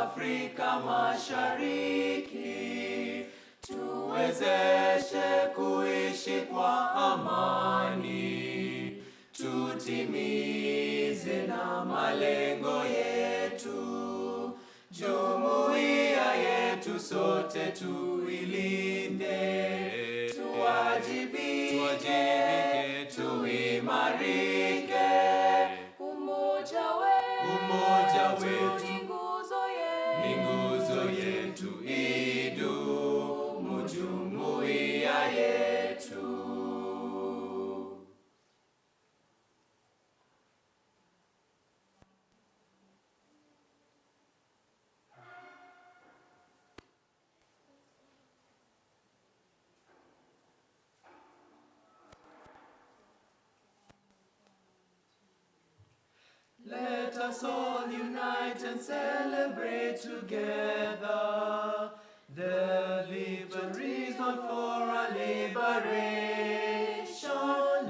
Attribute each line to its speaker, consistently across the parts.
Speaker 1: Afrika Mashariki, tuwezeshe kuishi kwa amani, tutimize na malengo yetu, jumuiya yetu sote tuilinde, tuwajibike, tuimarike, umoja wetu ni nguzo yetu, idumu jumuiya yetu. Let us all unite and celebrate together the victories won for our liberation.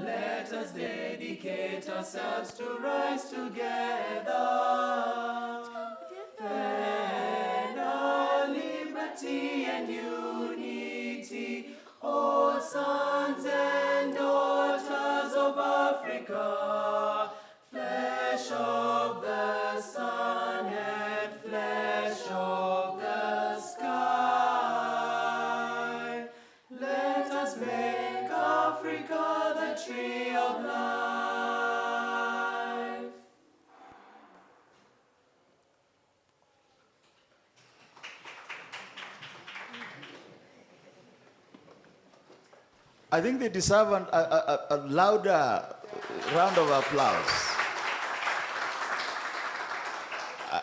Speaker 1: Let us dedicate ourselves to rise together, defend our liberty and unity, all sons and daughters of Africa, flesh of the sun and flesh of the sky. Let us make Africa the tree of life.
Speaker 2: I think they deserve a louder round of applause.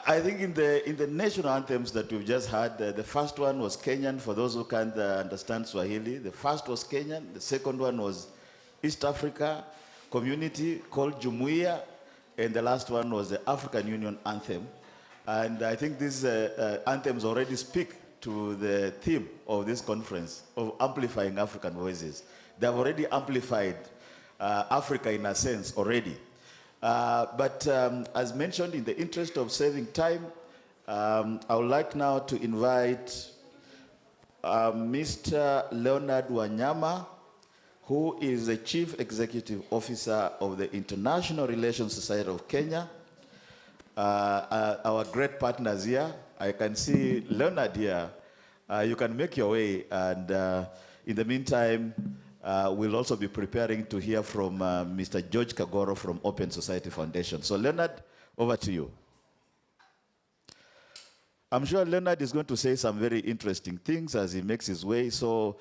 Speaker 2: I think in the national anthems that we've just heard, the first one was Kenyan, for those who can't understand Swahili. The first was Kenyan, the second one was East Africa community called Jumuiya, and the last one was the African Union anthem. And I think these anthems already speak to the theme of this conference, of amplifying African voices. They have already amplified Africa in a sense already. But as mentioned, in the interest of saving time, I would like now to invite Mr. Leonard Wanyama, who is the Chief Executive Officer of the International Relations Society of Kenya, our great partners here. I can see Leonard here. You can make your way, and in the meantime, we'll also be preparing to hear from Mr. George Kagoro from Open Society Foundation. So Leonard, over to you. I'm sure Leonard is going to say some very interesting things as he makes his way, so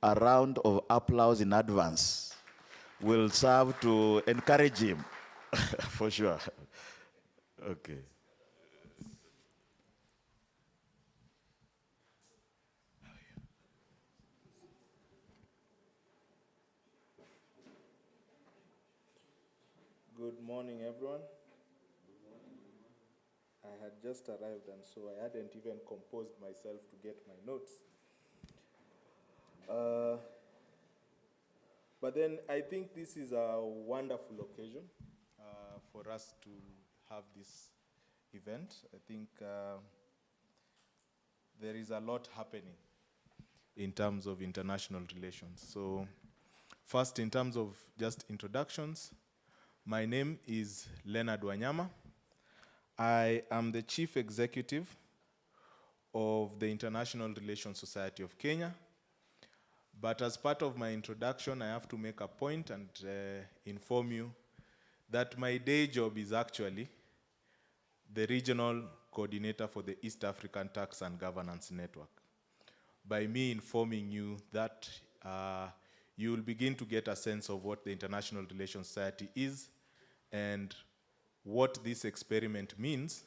Speaker 2: a round of applause in advance will serve to encourage him, for sure. Okay.
Speaker 3: Good morning, everyone. I had just arrived, and so I hadn't even composed myself to get my notes. But then I think this is a wonderful occasion for us to have this event. I think there is a lot happening in terms of international relations. So first, in terms of just introductions, my name is Leonard Wanyama. I am the Chief Executive of the International Relations Society of Kenya. But as part of my introduction, I have to make a point and inform you that my day job is actually the Regional Coordinator for the East African Tax and Governance Network. By me informing you that you will begin to get a sense of what the International Relations Society is and what this experiment means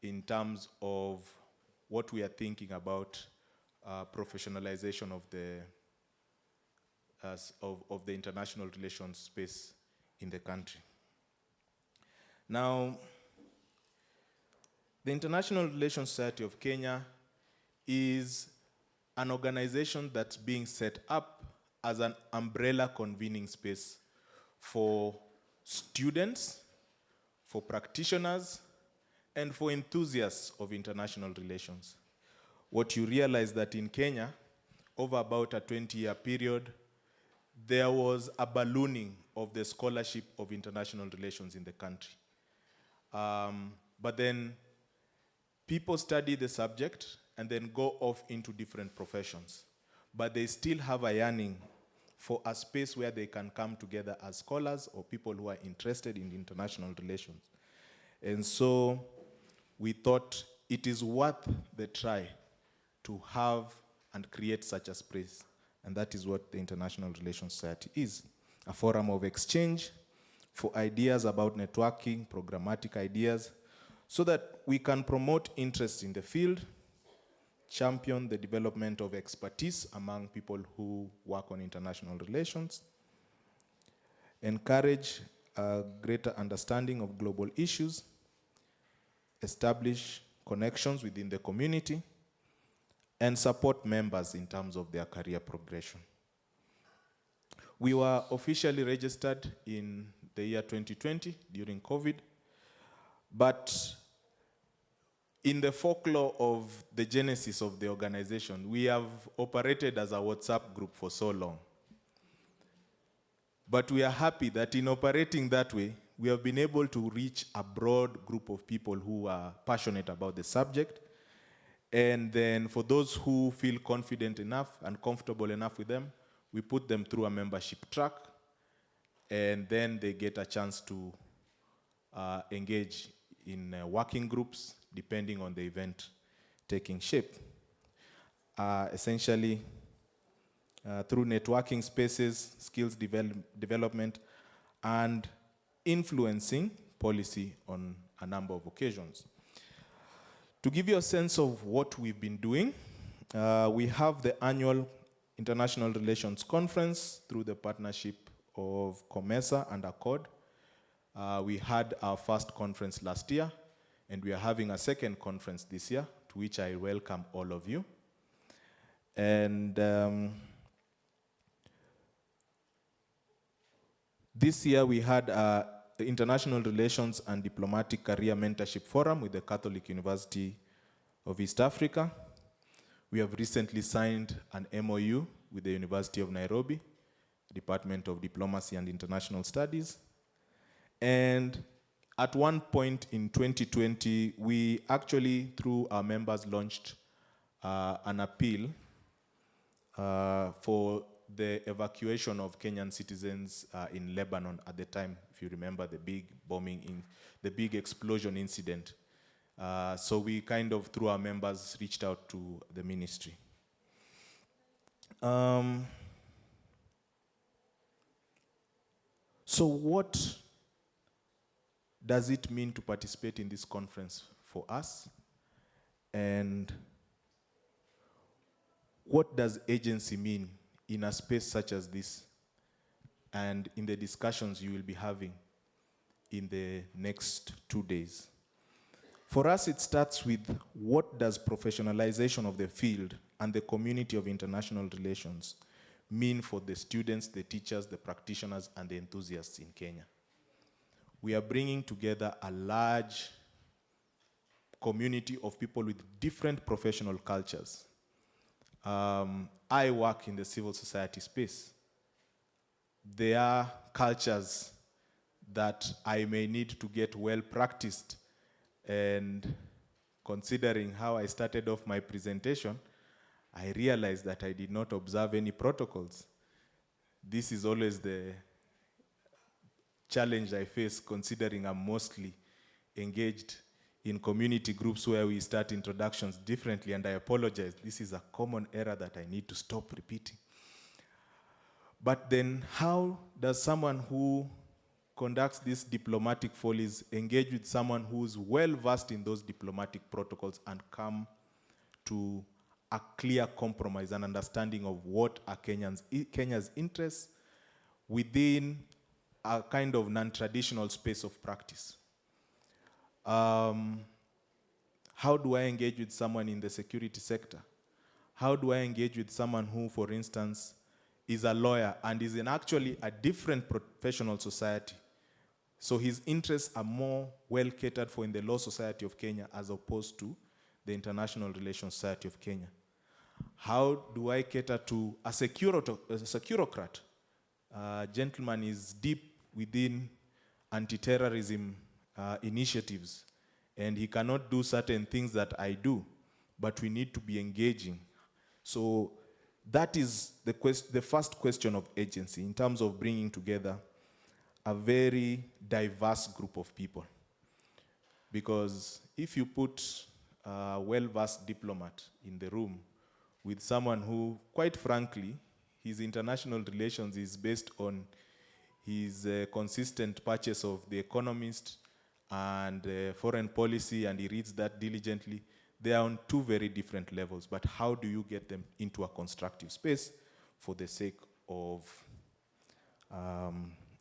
Speaker 3: in terms of what we are thinking about professionalization of the of the international relations space in the country. Now, the International Relations Society of Kenya is an organization that's being set up as an umbrella convening space for students, for practitioners, and for enthusiasts of international relations. What you realize that in Kenya, over about a 20-year period, there was a ballooning of the scholarship of international relations in the country. But then people study the subject and then go off into different professions. But they still have a yearning for a space where they can come together as scholars or people who are interested in international relations. And so we thought it is worth the try to have and create such a space. And that is what the International Relations Society is, a forum of exchange for ideas about networking, programmatic ideas, so that we can promote interest in the field, champion the development of expertise among people who work on international relations, encourage a greater understanding of global issues, establish connections within the community, and support members in terms of their career progression. We were officially registered in the year 2020 during COVID, but in the folklore of the genesis of the organization, we have operated as a WhatsApp group for so long. But we are happy that in operating that way, we have been able to reach a broad group of people who are passionate about the subject. And then for those who feel confident enough and comfortable enough with them, we put them through a membership track, and then they get a chance to engage in working groups, depending on the event taking shape. Essentially, through networking spaces, skills development, and influencing policy on a number of occasions. To give you a sense of what we've been doing, we have the annual International Relations Conference through the partnership of COMESA and ACCORD. We had our first conference last year, and we are having a second conference this year, to which I welcome all of you. And this year we had the International Relations and Diplomatic Career Mentorship Forum with the Catholic University of East Africa. We have recently signed an MOU with the University of Nairobi, Department of Diplomacy and International Studies. And at one point in 2020, we actually, through our members, launched an appeal for the evacuation of Kenyan citizens in Lebanon at the time, if you remember the big bombing, the big explosion incident. So we kind of, through our members, reached out to the ministry. So what does it mean to participate in this conference for us? And what does agency mean in a space such as this, and in the discussions you will be having in the next 2 days? For us, it starts with what does professionalization of the field and the community of international relations mean for the students, the teachers, the practitioners, and the enthusiasts in Kenya. We are bringing together a large community of people with different professional cultures. I work in the civil society space. There are cultures that I may need to get well practiced, and considering how I started off my presentation, I realized that I did not observe any protocols. This is always the challenge I face, considering I'm mostly engaged in community groups where we start introductions differently, and I apologize. This is a common error that I need to stop repeating. But then how does someone who conducts these diplomatic follies engage with someone who's well versed in those diplomatic protocols and come to a clear compromise and understanding of what are Kenya's interests within a kind of non-traditional space of practice. How do I engage with someone in the security sector? How do I engage with someone who, for instance, is a lawyer and is in actually a different professional society? So his interests are more well catered for in the Law Society of Kenya as opposed to the International Relations Society of Kenya. How do I cater to a securocrat? Gentleman is deep within anti-terrorism initiatives, and he cannot do certain things that I do, but we need to be engaging. So that is the first question of agency in terms of bringing together a very diverse group of people. Because if you put a well-versed diplomat in the room with someone who, quite frankly, his international relations is based on his consistent purchase of The Economist and foreign policy, and he reads that diligently, they are on two very different levels. But how do you get them into a constructive space for the sake of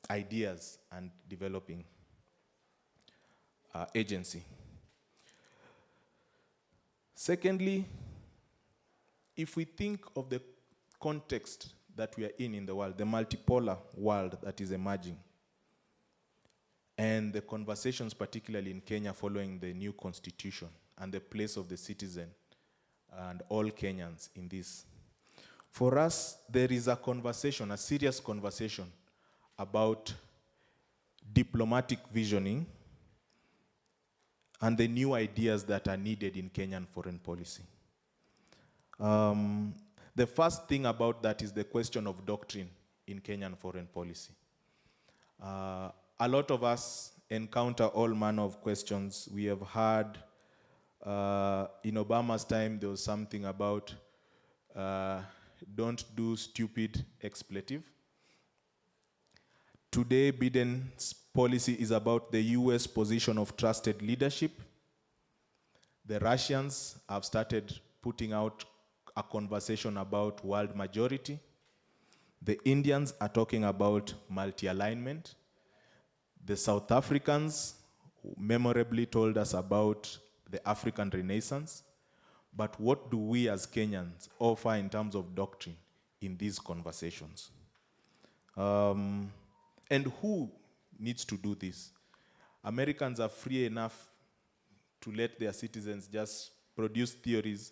Speaker 3: ideas and developing agency? Secondly, if we think of the context that we are in the world, the multipolar world that is emerging, and the conversations, particularly in Kenya following the new constitution and the place of the citizen and all Kenyans in this. For us, there is a conversation, a serious conversation about diplomatic visioning and the new ideas that are needed in Kenyan foreign policy. The first thing about that is the question of doctrine in Kenyan foreign policy. A lot of us encounter all manner of questions. We have heard in Obama's time there was something about don't do stupid expletive. Today, Biden's policy is about the US position of trusted leadership. The Russians have started putting out a conversation about world majority. The Indians are talking about multi-alignment. The South Africans memorably told us about the African Renaissance. But what do we as Kenyans offer in terms of doctrine in these conversations? And who needs to do this? Americans are free enough to let their citizens just produce theories.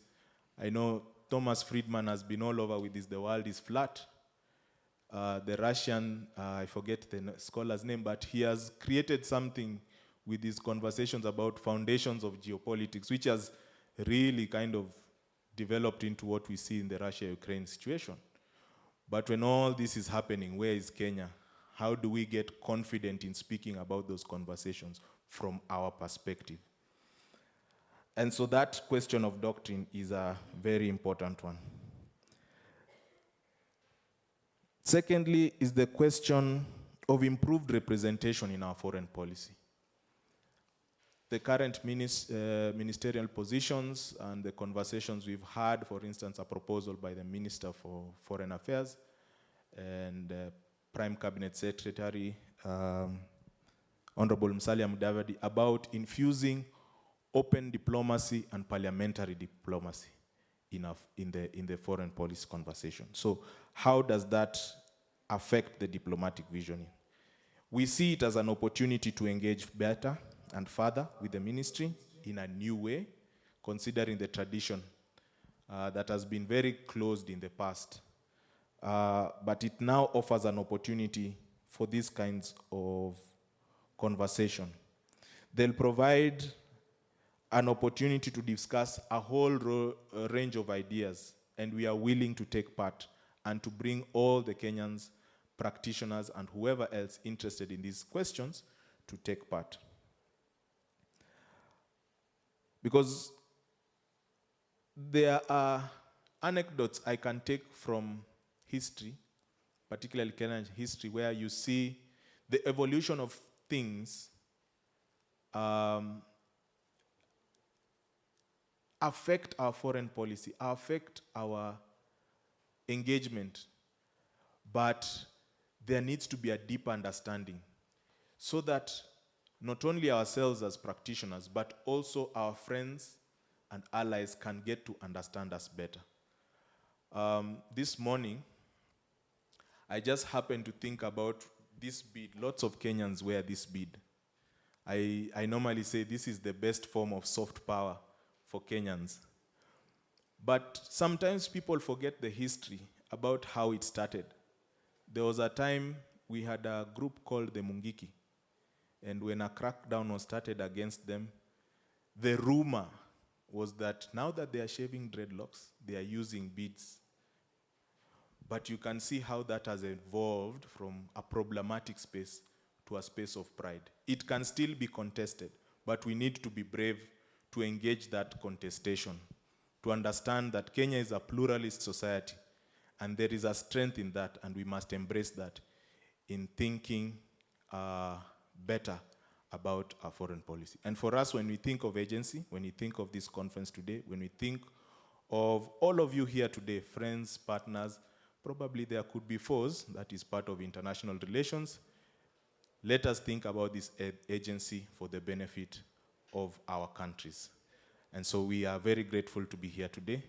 Speaker 3: I know Thomas Friedman has been all over with this, the world is flat. The Russian, I forget the scholar's name, but he has created something with these conversations about foundations of geopolitics, which has really kind of developed into what we see in the Russia-Ukraine situation. But when all this is happening, where is Kenya? How do we get confident in speaking about those conversations from our perspective? And so that question of doctrine is a very important one. Secondly is the question of improved representation in our foreign policy. The current ministerial positions and the conversations we've had, for instance, a proposal by the Minister for Foreign Affairs and Prime Cabinet Secretary, Honorable Musalia Mudavadi, about infusing open diplomacy and parliamentary diplomacy in the foreign policy conversation. So how does that affect the diplomatic visioning? We see it as an opportunity to engage better and further with the ministry in a new way, considering the tradition that has been very closed in the past. But it now offers an opportunity for these kinds of conversation. They'll provide an opportunity to discuss a whole range of ideas, and we are willing to take part and to bring all the Kenyans, practitioners, and whoever else interested in these questions to take part. Because there are anecdotes I can take from history, particularly Kenyan history, where you see the evolution of things affect our foreign policy, affect our engagement. But there needs to be a deep understanding so that not only ourselves as practitioners, but also our friends and allies can get to understand us better. This morning, I just happened to think about this bead. Lots of Kenyans wear this bead. I normally say this is the best form of soft power for Kenyans. But sometimes people forget the history about how it started. There was a time we had a group called the Mungiki, and when a crackdown was started against them, the rumor was that now that they are shaving dreadlocks, they are using beads. But you can see how that has evolved from a problematic space to a space of pride. It can still be contested, but we need to be brave to engage that contestation, to understand that Kenya is a pluralist society, and there is a strength in that, and we must embrace that in thinking better about our foreign policy. And for us, when we think of agency, when we think of this conference today, when we think of all of you here today, friends, partners, probably there could be foes, that is part of international relations. Let us think about this agency for the benefit of our countries. And so we are very grateful to be here today.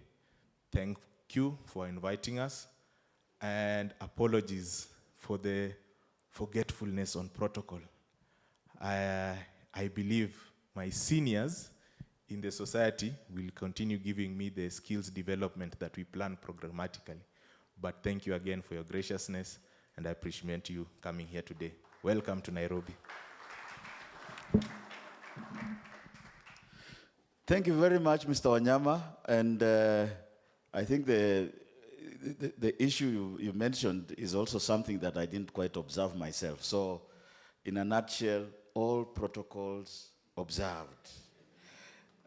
Speaker 3: Thank you for inviting us, and apologies for the forgetfulness on protocol. I believe my seniors in the society will continue giving me the skills development that we plan programmatically. But thank you again for your graciousness, and I appreciate you coming here today. Welcome to Nairobi.
Speaker 2: Thank you very much, Mr. Wanyama. And I think the issue you mentioned is also something that I didn't quite observe myself. So, in a nutshell, all protocols observed.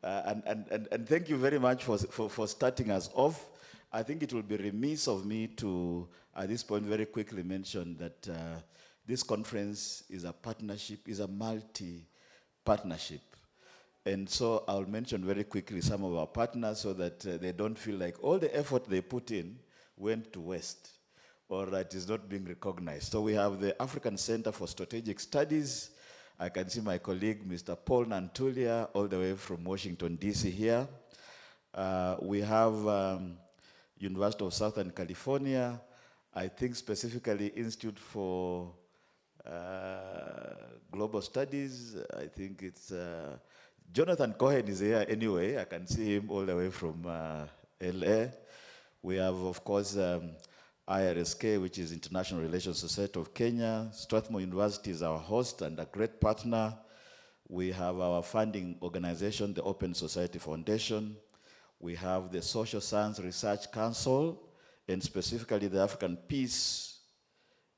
Speaker 2: And thank you very much for starting us off. I think it will be remiss of me to, at this point, very quickly mention that this conference is a partnership, is a multi-partnership. And so I'll mention very quickly some of our partners so that they don't feel like all the effort they put in went to waste or that is not being recognized. So we have the African Center for Strategic Studies. I can see my colleague, Mr. Paul Nantulia, all the way from Washington, D.C. here. We have University of Southern California, I think specifically Institute for Global Studies. I think it's Jonathan Cohen is here anyway. I can see him all the way from LA. We have, of course, IRSK, which is International Relations Society of Kenya. Strathmore University is our host and a great partner. We have our funding organization, the Open Society Foundation. We have the Social Science Research Council, and specifically the African Peace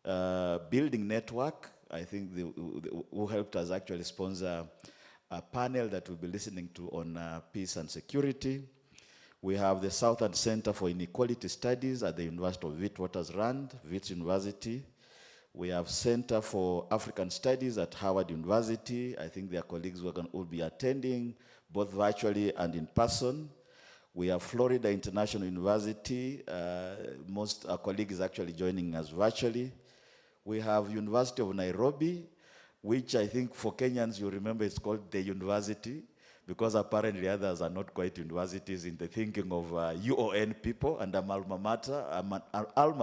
Speaker 2: Building Network. I think who helped us actually sponsor a panel that we'll be listening to on peace and security. We have the Southern Center for Inequality Studies at the University of Witwatersrand, Wits University. We have Center for African Studies at Howard University. I think their colleagues will be attending, both virtually and in person. We have Florida International University. Most our colleagues is actually joining us virtually. We have University of Nairobi, which I think for Kenyans, you remember it's called the university, because apparently others are not quite universities in the thinking of UON people and alma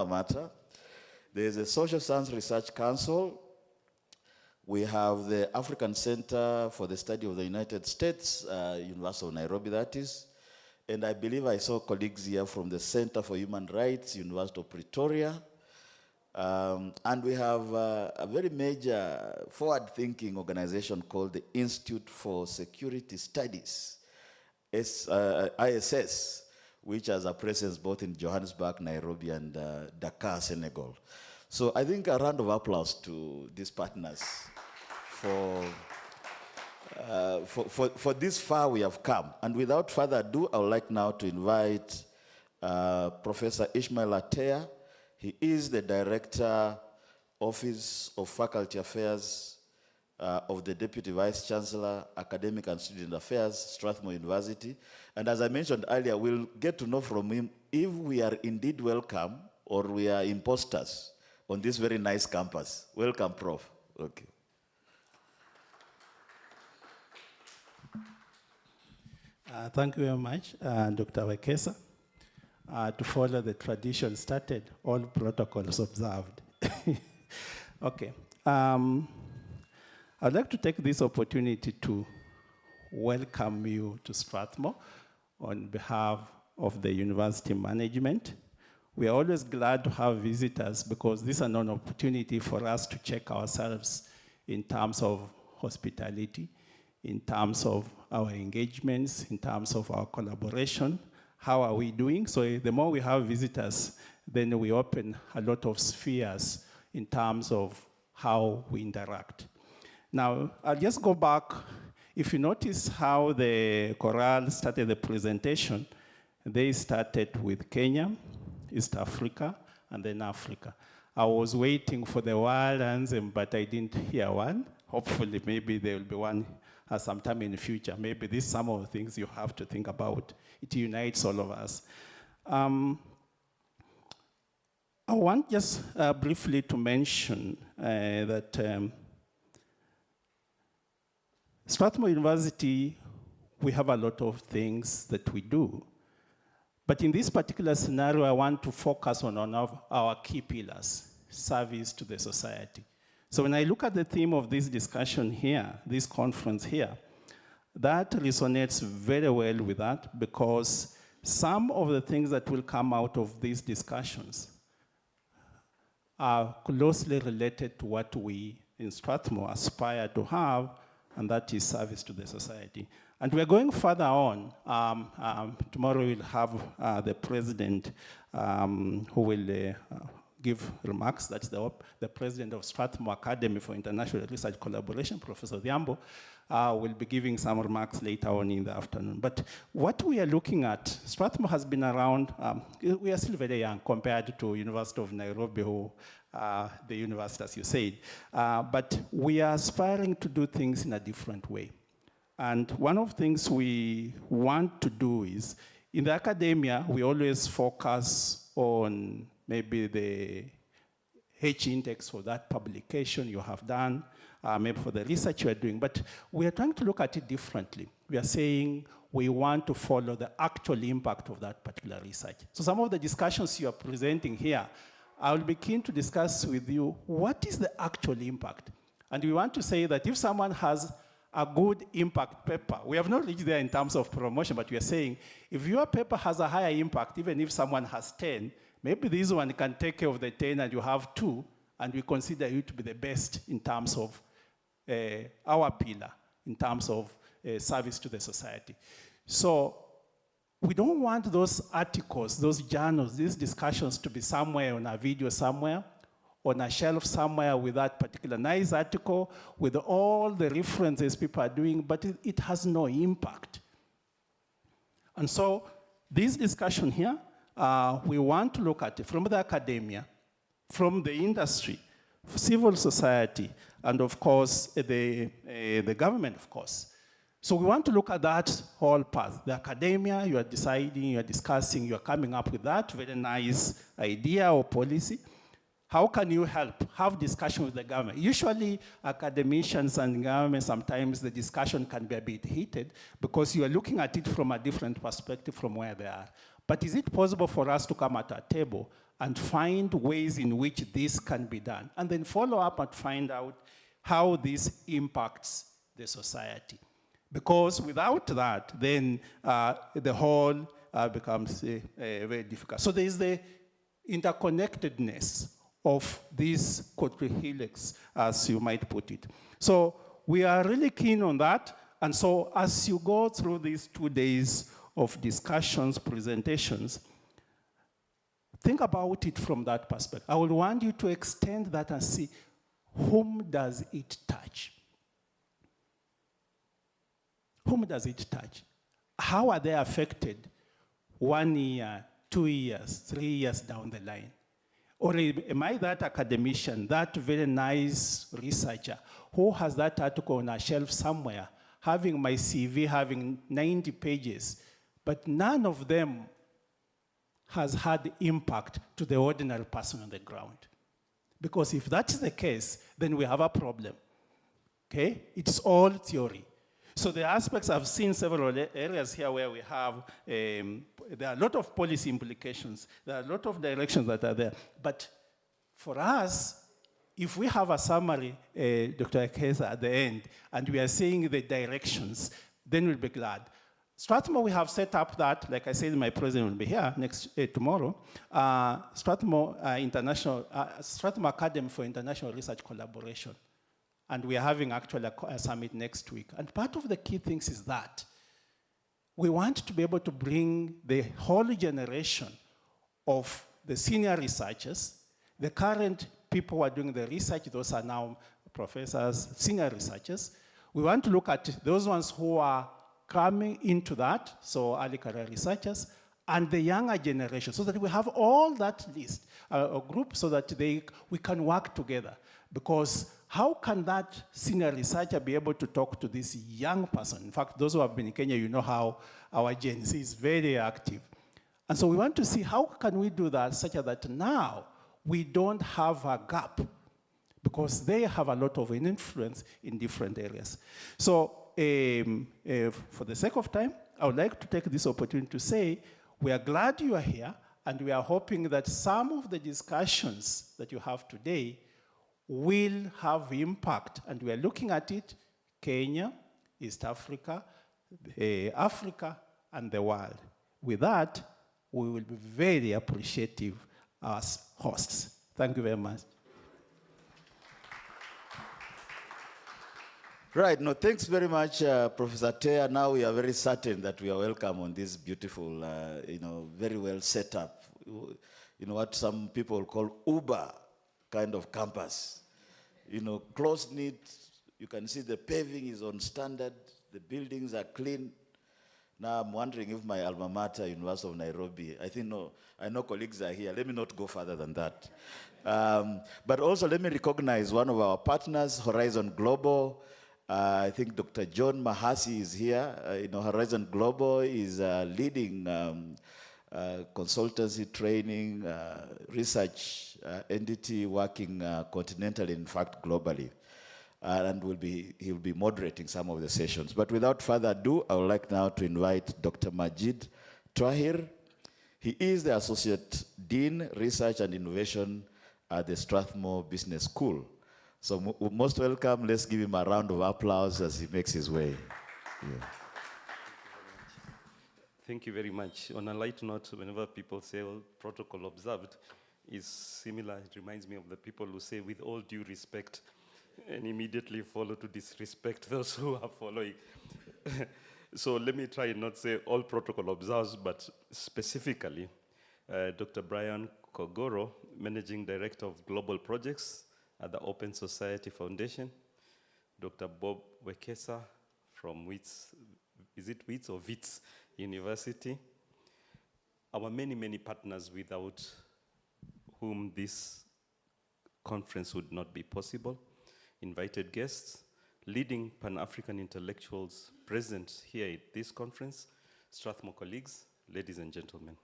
Speaker 2: mater. There's a Social Science Research Council. We have the African Center for the Study of the United States, University of Nairobi, that is. And I believe I saw colleagues here from the Center for Human Rights, University of Pretoria. And we have a very major forward-thinking organization called the Institute for Security Studies, ISS, which has a presence both in Johannesburg, Nairobi, and Dakar, Senegal. So I think a round of applause to these partners for this far we have come. And without further ado, I would like now to invite Professor Ishmael Atea. He is the Director, Office of Faculty Affairs of the Deputy Vice Chancellor, Academic and Student Affairs, Strathmore University. And as I mentioned earlier, we'll get to know from him if we are indeed welcome or we are imposters on this very nice campus. Welcome, Prof. Okay.
Speaker 4: Thank you very much, Dr. Wekesa. To follow the tradition started, all protocols observed. Okay. I'd like to take this opportunity to welcome you to Strathmore on behalf of the university management. We are always glad to have visitors because this is an opportunity for us to check ourselves in terms of hospitality, in terms of our engagements, in terms of our collaboration. How are we doing? So the more we have visitors, then we open a lot of spheres in terms of how we interact. Now, I'll just go back. If you notice how the chorale started the presentation, they started with Kenya, East Africa, and then Africa. I was waiting for the world anthem, but I didn't hear one. Hopefully, maybe there will be one sometime in the future. Maybe these some of the things you have to think about. It unites all of us. I want just briefly to mention that Strathmore University, we have a lot of things that we do. But in this particular scenario, I want to focus on our key pillars, service to the society. So when I look at the theme of this discussion here, this conference here, that resonates very well with that because some of the things that will come out of these discussions are closely related to what we in Strathmore aspire to have, and that is service to the society. And we're going further on. Tomorrow we'll have the president who will give remarks. That's the president of Strathmore Academy for International Research Collaboration, Professor Dhiambo, will be giving some remarks later on in the afternoon. But what we are looking at, Strathmore has been around, we are still very young compared to University of Nairobi, who the university, as you said. But we are aspiring to do things in a different way. And one of the things we want to do is, in the academia, we always focus on maybe the H index for that publication you have done, maybe for the research you are doing, but we are trying to look at it differently. We are saying we want to follow the actual impact of that particular research. So some of the discussions you are presenting here, I will be keen to discuss with you, what is the actual impact? And we want to say that if someone has a good impact paper, we have not reached there in terms of promotion, but we are saying, if your paper has a higher impact, even if someone has 10, maybe this one can take care of the 10 and you have 2, and we consider you to be the best in terms of our pillar, in terms of service to the society. So we don't want those articles, those journals, these discussions to be somewhere on a video somewhere, on a shelf somewhere with that particular nice article, with all the references people are doing, but it has no impact. And so this discussion here, we want to look at it from the academia, from the industry, civil society, and of course, the government, of course. So we want to look at that whole path. The academia, you are deciding, you are discussing, you are coming up with that very nice idea or policy. How can you help? Have discussion with the government. Usually, academicians and government, sometimes the discussion can be a bit heated because you are looking at it from a different perspective from where they are. But is it possible for us to come at a table and find ways in which this can be done, and then follow up and find out how this impacts the society? Because without that, then the whole becomes very difficult. So there is the interconnectedness of this quadrihelix, as you might put it. So we are really keen on that. And so as you go through these 2 days of discussions, presentations, think about it from that perspective. I would want you to extend that and see, whom does it touch? Whom does it touch? How are they affected 1 year, 2 years, 3 years down the line? Or am I that academician, that very nice researcher who has that article on a shelf somewhere, having my CV having 90 pages, but none of them has had impact to the ordinary person on the ground? Because if that's the case, then we have a problem. Okay? It's all theory. So the aspects, I've seen several areas here where we have, there are a lot of policy implications. There are a lot of directions that are there. But for us, if we have a summary, Dr. Ekeza, at the end, and we are seeing the directions, then we'll be glad. Strathmore, we have set up that, like I said, my president will be here tomorrow, Strathmore Academy for International Research Collaboration. And we are having actually a summit next week. And part of the key things is that we want to be able to bring the whole generation of the senior researchers, the current people who are doing the research, those are now professors, senior researchers. We want to look at those ones who are coming into that, so early career researchers, and the younger generation, so that we have all that list, a group, so that we can work together. Because how can that senior researcher be able to talk to this young person? In fact, those who have been in Kenya, you know how our Gen Z is very active. And so we want to see how can we do that such that now we don't have a gap, because they have a lot of influence in different areas. So for the sake of time, I would like to take this opportunity to say we are glad you are here, and we are hoping that some of the discussions that you have today will have impact, and we are looking at it, Kenya, East Africa, Africa, and the world. With that, we will be very appreciative as hosts. Thank you very much.
Speaker 2: Right, no, thanks very much, Professor Tea. Now we are very certain that we are welcome on this beautiful, very well set up, what some people call Uber kind of campus. Close-knit, you can see the paving is on standard, the buildings are clean. Now I'm wondering if my alma mater, University of Nairobi, I know colleagues are here, let me not go further than that. But also let me recognize one of our partners, Horizon Global. I think Dr. John Mahasi is here. Horizon Global is leading consultancy, training, research entity working continentally, in fact, globally. And he'll be moderating some of the sessions. But without further ado, I would like now to invite Dr. Majid Twahir. He is the Associate Dean, Research and Innovation at the Strathmore Business School. So most welcome. Let's give him a round of applause as he makes his way. Yeah.
Speaker 5: Thank you very much. On a light note, whenever people say, well, protocol observed, is similar. It reminds me of the people who say, with all due respect, and immediately follow to disrespect those who are following. So let me try and not say all protocol observed, but specifically, Dr. Brian Kogoro, Managing Director of Global Projects at the Open Society Foundation, Dr. Bob Wekesa from Wits, is it Wits or Wits University, our many, many partners without whom this conference would not be possible, invited guests, leading Pan-African intellectuals present here at this conference, Strathmore colleagues, ladies and gentlemen.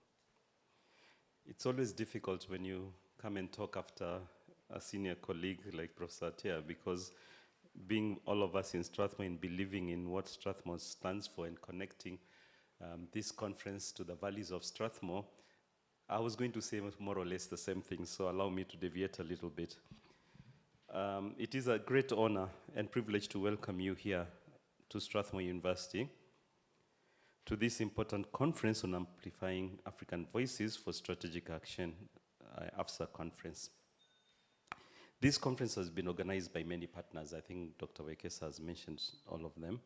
Speaker 5: It's always difficult when you come and talk after a senior colleague like Professor Tea, because being all of us in Strathmore and believing in what Strathmore stands for and connecting this conference to the values of Strathmore, I was going to say more or less the same thing, so allow me to deviate a little bit. It is a great honor and privilege to welcome you here to Strathmore University, to this important conference on amplifying African voices for strategic action, AFSA conference. This conference has been organized by many partners. I think Dr. Wekesa has mentioned all of them.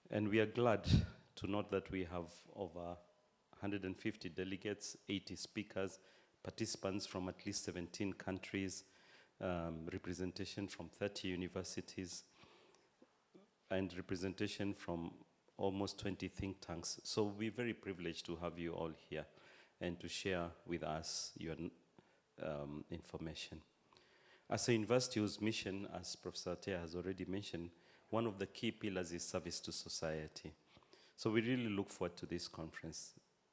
Speaker 5: And we are glad to note that we have over 150 delegates, 80 speakers, participants from at least 17 countries, representation from 30 universities, and representation from almost 20 think tanks. So we're very privileged to have you all here and to share with us your information. As a university whose mission, as Professor Tea has already mentioned, one of the key pillars is service to society. So we really look forward to this conference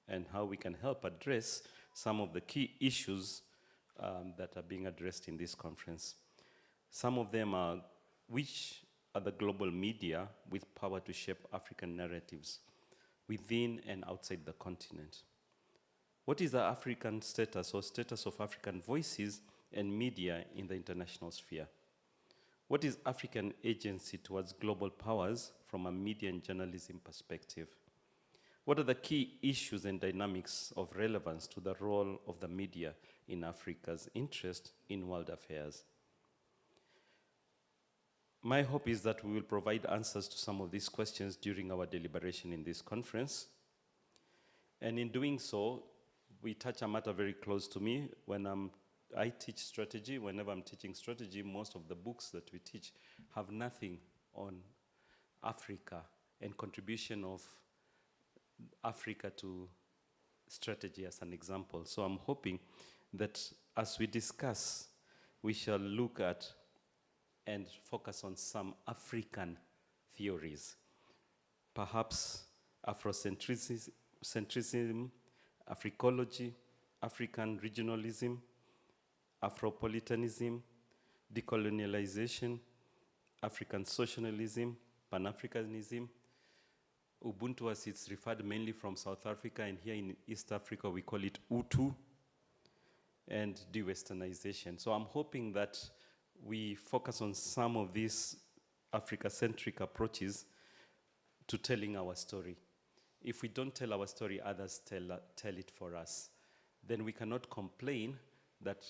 Speaker 5: and how we can help address some of the key issues that are being addressed in this conference. Some of them are, which are the global media with power to shape African narratives within and outside the continent? What is the African status or status of African voices and media in the international sphere? What is African agency towards global powers from a media and journalism perspective? What are the key issues and dynamics of relevance to the role of the media in Africa's interest in world affairs? My hope is that we will provide answers to some of these questions during our deliberation in this conference. And in doing so, we touch a matter very close to me. When I teach strategy, whenever I'm teaching strategy, most of the books that we teach have nothing on Africa and contribution of Africa to strategy as an example. So I'm hoping that as we discuss, we shall look at and focus on some African theories. Perhaps Afrocentrism, Africology, African regionalism, Afropolitanism, decolonialization, African socialism, Pan-Africanism, Ubuntu as it's referred mainly from South Africa, and here in East Africa we call it Utu, and de-Westernization. So I'm hoping that we focus on some of these Africa-centric approaches to telling our story. If we don't tell our story, others tell it for us. Then we cannot complain that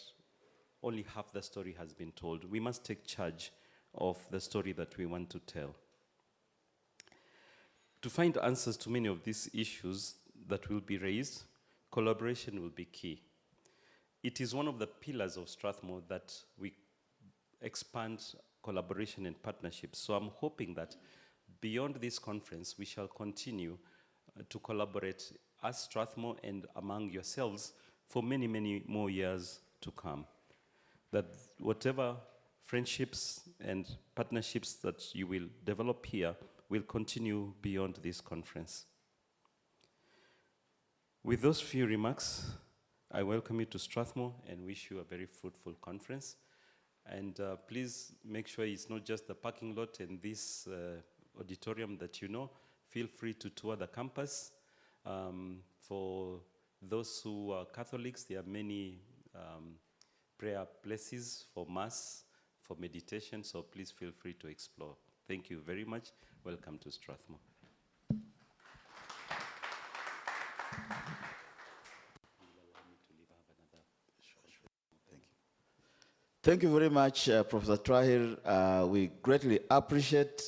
Speaker 5: only half the story has been told. We must take charge of the story that we want to tell. To find answers to many of these issues that will be raised, collaboration will be key. It is one of the pillars of Strathmore that we expand collaboration and partnerships. So I'm hoping that beyond this conference, we shall continue to collaborate as Strathmore and among yourselves for many, many more years to come. That whatever friendships and partnerships that you will develop here will continue beyond this conference. With those few remarks, I welcome you to Strathmore and wish you a very fruitful conference. And please make sure it's not just the parking lot and this auditorium that you know. Feel free to tour the campus. For those who are Catholics, there are many prayer places for Mass, for meditation, so please feel free to explore. Thank you very much. Welcome to Strathmore.
Speaker 2: Thank you very much, Professor Twahir. We greatly appreciate.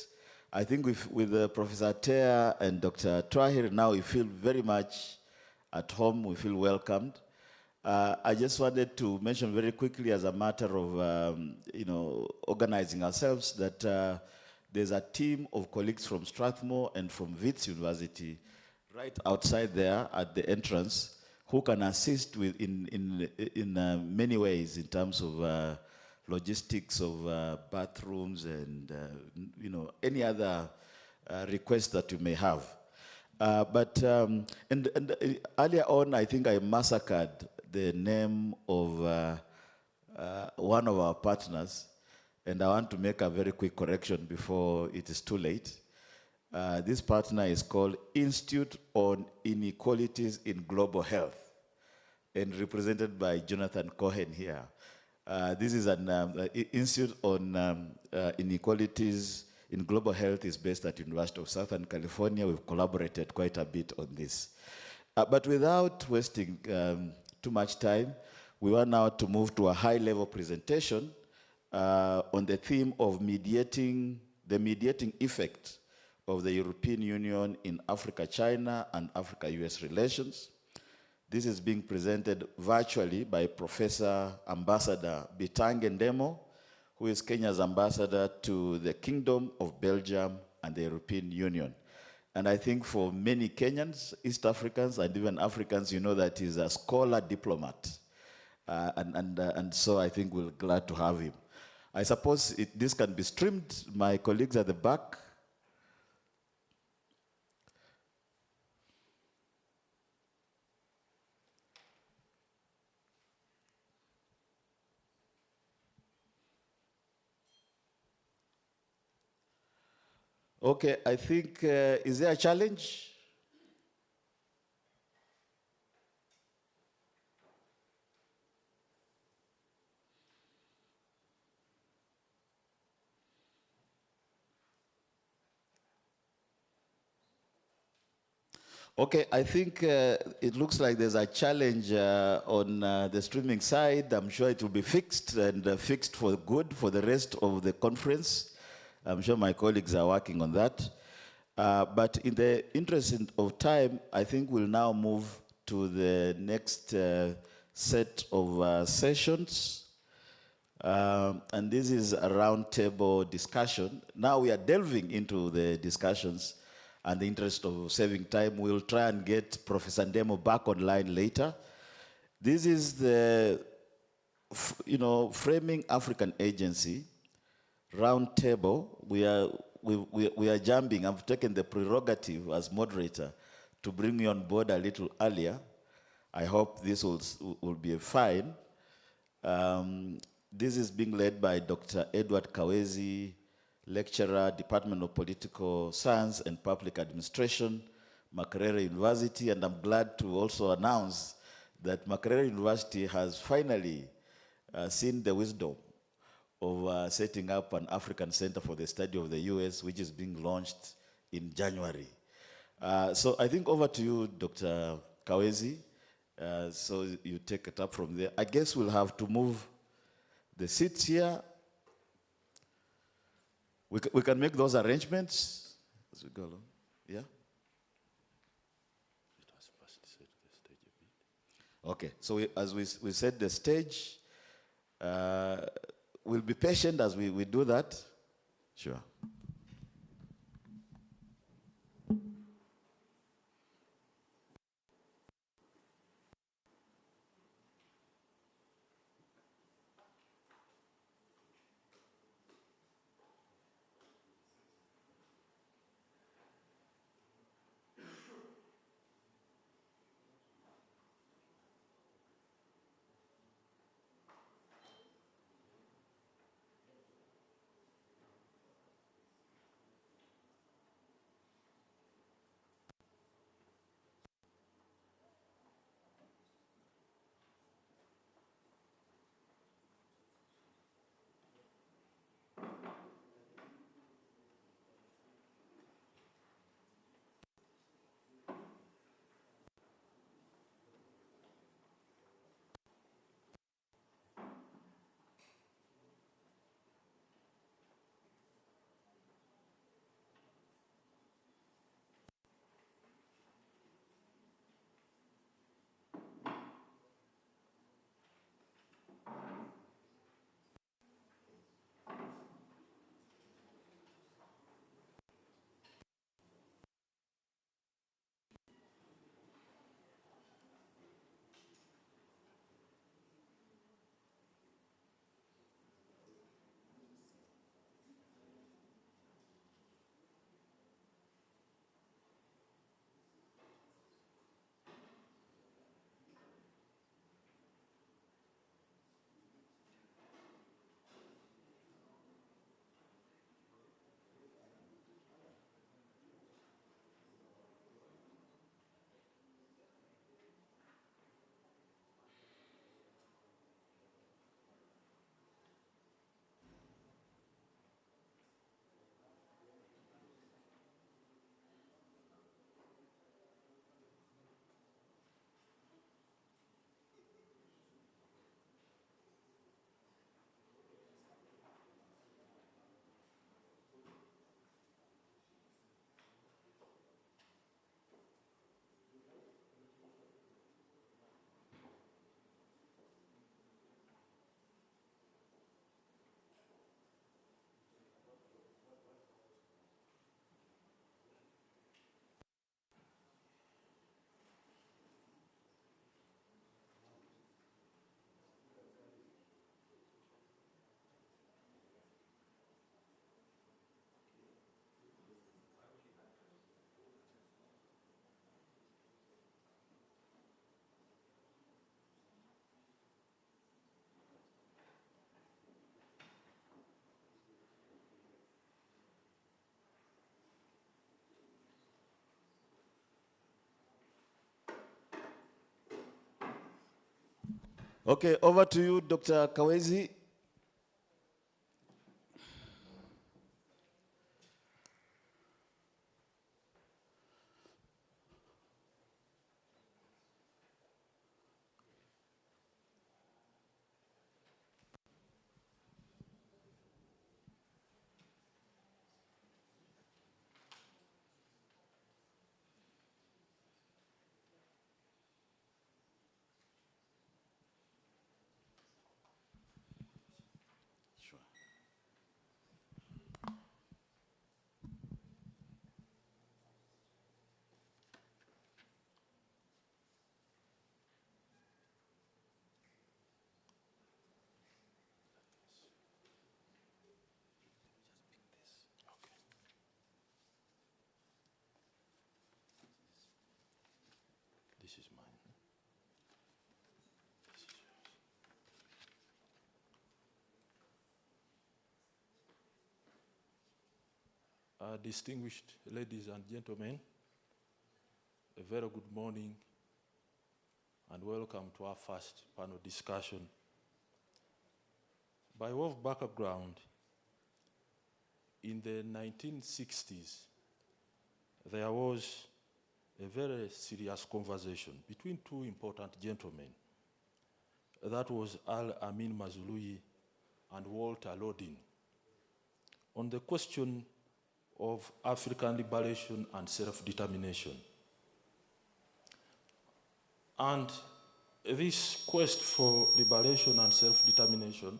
Speaker 2: I think with Professor Tea and Dr. Twahir, now we feel very much at home. We feel welcomed. I just wanted to mention very quickly, as a matter of organizing ourselves, that there's a team of colleagues from Strathmore and from Wits University right outside there at the entrance who can assist with in many ways in terms of logistics of bathrooms and any other requests that you may have. But earlier on, I think I massacred the name of one of our partners, and I want to make a very quick correction before it is too late. This partner is called Institute on Inequalities in Global Health, and represented by Jonathan Cohen here. This is an Institute on Inequalities in Global Health is based at University of Southern California. We've collaborated quite a bit on this. But without wasting too much time, we want now to move to a high-level presentation on the theme of the mediating effect of the European Union in Africa-China and Africa-US relations. This is being presented virtually by Professor Ambassador Bitange Ndemo, who is Kenya's ambassador to the Kingdom of Belgium and the European Union. And I think for many Kenyans, East Africans, and even Africans, you know that he's a scholar diplomat. And so I think we're glad to have him. I suppose this can be streamed. My colleagues at the back. Okay, I think, is there a challenge? Okay, I think it looks like there's a challenge on the streaming side. I'm sure it will be fixed and fixed for good for the rest of the conference. I'm sure my colleagues are working on that. But in the interest of time, I think we'll now move to the next set of sessions. And this is a roundtable discussion. Now we are delving into the discussions. And the interest of saving time, we'll try and get Professor Ndemo back online later. This is the, Framing African Agency roundtable. We are jumping. I've taken the prerogative as moderator to bring you on board a little earlier. I hope this will be fine. This is being led by Dr. Edward Kawezi, lecturer, Department of Political Science and Public Administration, Makerere University, and I'm glad to also announce that Makerere University has finally seen the wisdom of setting up an African Center for the Study of the US, which is being launched in January. So I think over to you, Dr. Kawezi. So you take it up from there. I guess we'll have to move the seats here. We can make those arrangements as we go along. Yeah? Okay, so as we set the stage, we'll be patient as we do that. Sure. Okay, over to you, Dr. Kawezi. This is mine.
Speaker 6: Distinguished ladies and gentlemen, a very good morning and welcome to our first panel discussion. By way of background, in the 1960s, there was a very serious conversation between two important gentlemen. That was Al Amin Mazului and Walter Lodin on the question of African liberation and self-determination. And this quest for liberation and self-determination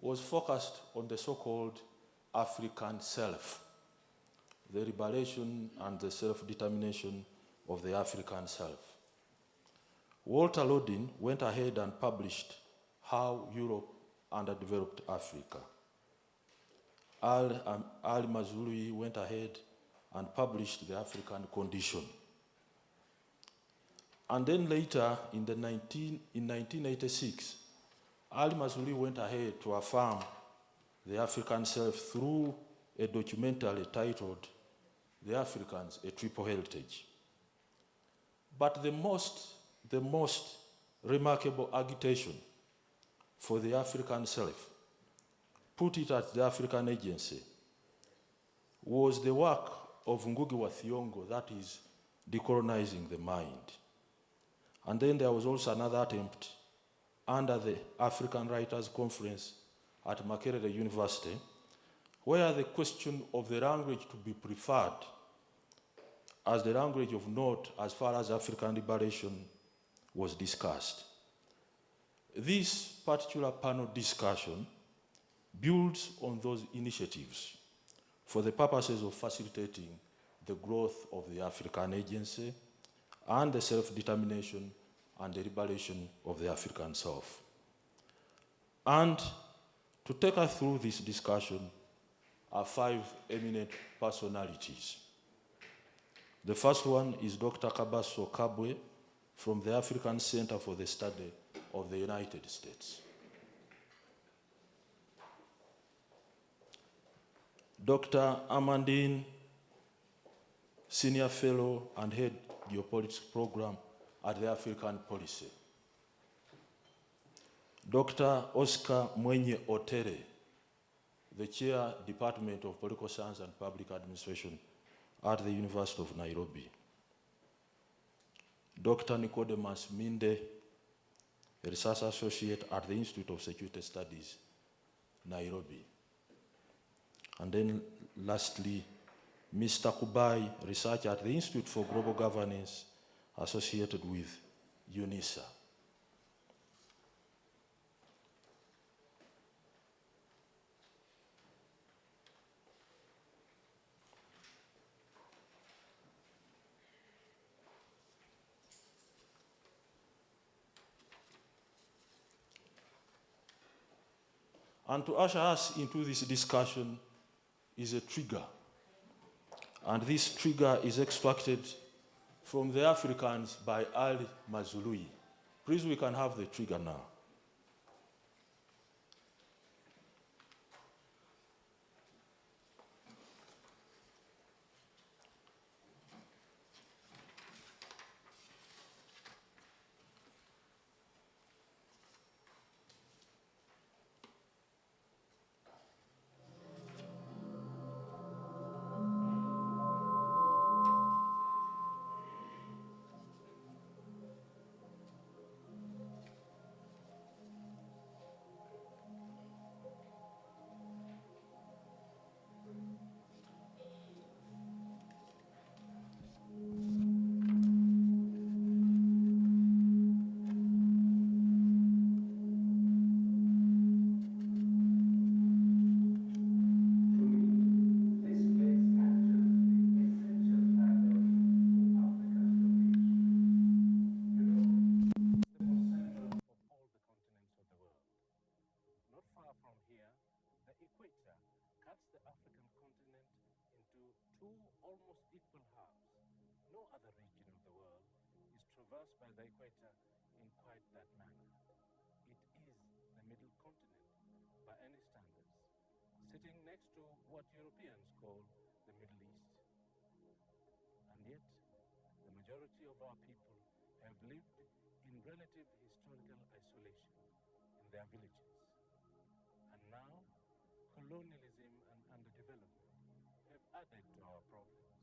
Speaker 6: was focused on the so-called African self, the liberation and the self-determination of the African self. Walter Lodin went ahead and published How Europe Underdeveloped Africa. Al Mazului went ahead and published The African Condition. And then later, in 1986, Al Mazului went ahead to affirm the African self through a documentary titled The Africans, A Triple Heritage. But the most remarkable agitation for the African self, put it at the African Agency, was the work of Ngugi wa Thiong'o, that is, decolonizing the mind. And then there was also another attempt under the African Writers' Conference at Makerere University, where the question of the language to be preferred as the language of note as far as African liberation was discussed. This particular panel discussion builds on those initiatives for the purposes of facilitating the growth of the African Agency and the self-determination and the liberation of the African self. And to take us through this discussion are five eminent personalities. The first one is Dr. Kabaso Kabwe from the African Center for the Study of the United States. Dr. Amandine, Senior Fellow and Head Geopolitics Program at the African Policy. Dr. Oscar Mwenye Otere, the Chair, Department of Political Science and Public Administration at the University of Nairobi. Dr. Nicodemus Minde, a Research Associate at the Institute of Security Studies, Nairobi. And then lastly, Mr. Kubai, researcher at the Institute for Global Governance, associated with UNISA. And to usher us into this discussion is a trigger. And this trigger is extracted from the Africans by Al Mazului. Please, we can have the trigger now.
Speaker 7: two almost equal halves. No other region of the world is traversed by the equator in quite that manner. It is the middle continent by any standards, sitting next to what Europeans call the Middle East. And yet, the majority of our people have lived in relative historical isolation in their villages. And now, colonialism and underdevelopment have added to our problems.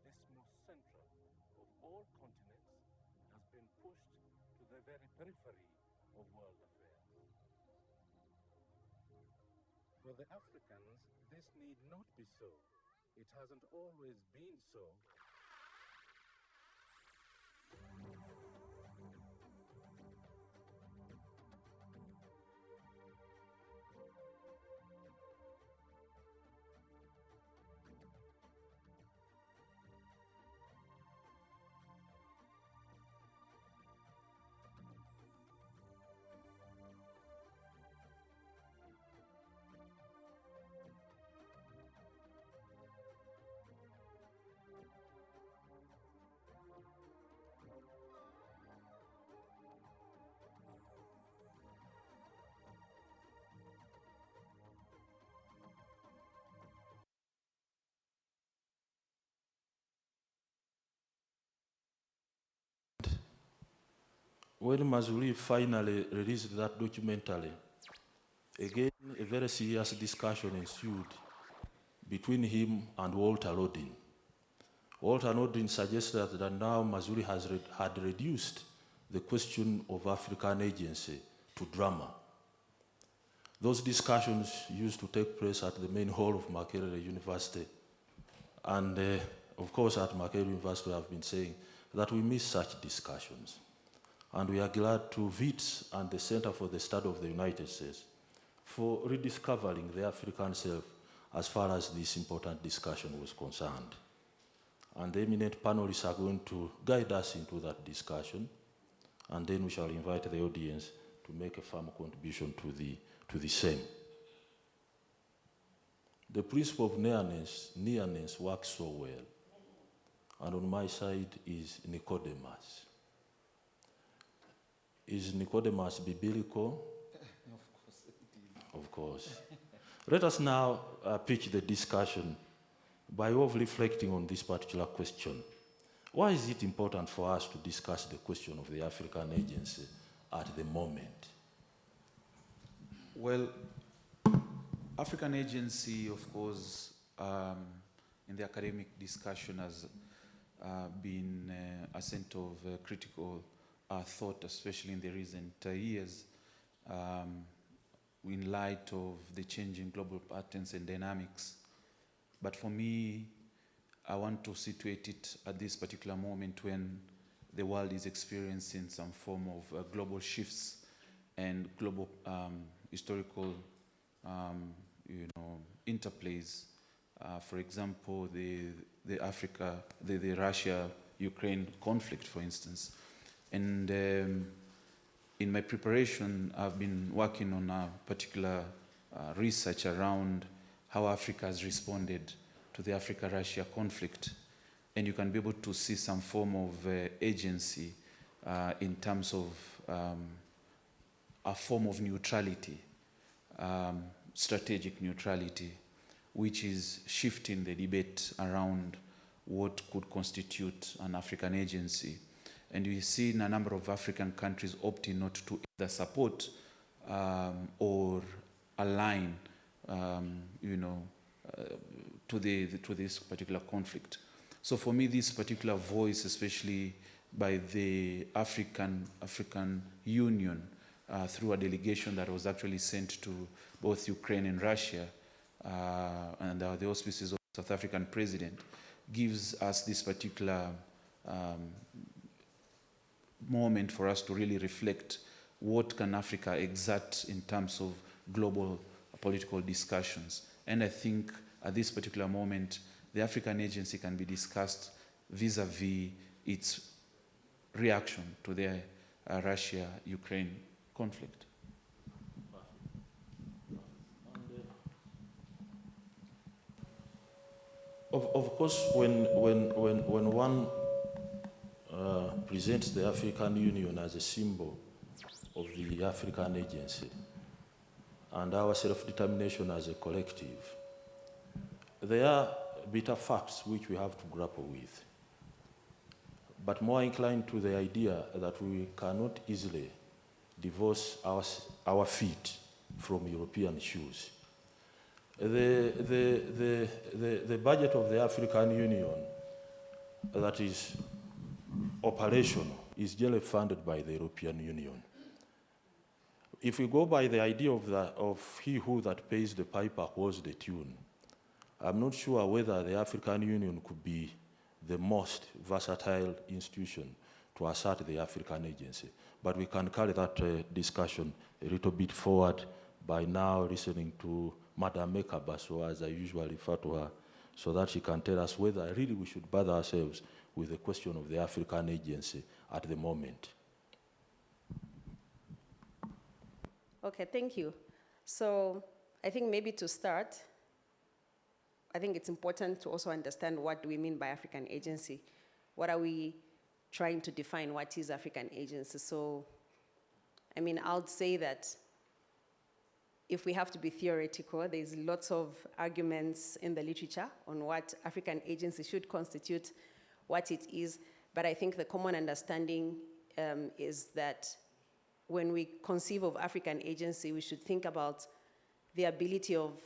Speaker 7: This most central of all continents has been pushed to the very periphery of world affairs. For the Africans, this need not be so. It hasn't always been so.
Speaker 6: When Mazuri finally released that documentary, again, a very serious discussion ensued between him and Walter Rodin. Walter Rodin suggested that now Mazuri had reduced the question of African agency to drama. Those discussions used to take place at the main hall of Makerere University. And of course, at Makerere University, we have been saying that we miss such discussions. And we are glad to WITS and the Center for the Study of the United States for rediscovering the African self as far as this important discussion was concerned. And the eminent panelists are going to guide us into that discussion, and then we shall invite the audience to make a firm contribution to the same. The principle of nearness works so well, and on my side is Nicodemus. Is Nicodemus biblical?
Speaker 1: Of course it is.
Speaker 6: Of course. Let us now pitch the discussion by way of reflecting on this particular question. Why is it important for us to discuss the question of the African agency at the moment?
Speaker 8: Well, African agency, of course, in the academic discussion has been a center of critical thought, especially in the recent years, in light of the changing global patterns and dynamics. But for me, I want to situate it at this particular moment when the world is experiencing some form of global shifts and global historical interplays. For example, the Russia-Ukraine conflict, for instance. And in my preparation, I've been working on a particular research around how Africa has responded to the Africa-Russia conflict. And you can be able to see some form of agency in terms of a form of neutrality, strategic neutrality, which is shifting the debate around what could constitute an African agency. And we see in a number of African countries opting not to either support or align, to this particular conflict. So for me, this particular voice, especially by the African Union, through a delegation that was actually sent to both Ukraine and Russia, and the auspices of the South African president, gives us this particular moment for us to really reflect what can Africa exert in terms of global political discussions. And I think at this particular moment, the African agency can be discussed vis-a-vis its reaction to the Russia-Ukraine conflict.
Speaker 6: Of course, when one presents the African Union as a symbol of the African agency and our self-determination as a collective, there are bitter facts which we have to grapple with, but more inclined to the idea that we cannot easily divorce our feet from European shoes. The budget of the African Union that is operational is generally funded by the European Union. If we go by the idea of he who that pays the piper holds the tune, I'm not sure whether the African Union could be the most versatile institution to assert the African agency. But we can carry that discussion a little bit forward by now listening to Madam Mekabaso, as I usually refer to her, so that she can tell us whether really we should bother ourselves with the question of the African agency at the moment.
Speaker 9: Okay, thank you. So I think maybe to start, I think it's important to also understand what do we mean by African agency. What are we trying to define? What is African agency? So, I mean, I would say that if we have to be theoretical, there's lots of arguments in the literature on what African agency should constitute, what it is. But I think the common understanding is that when we conceive of African agency, we should think about the ability of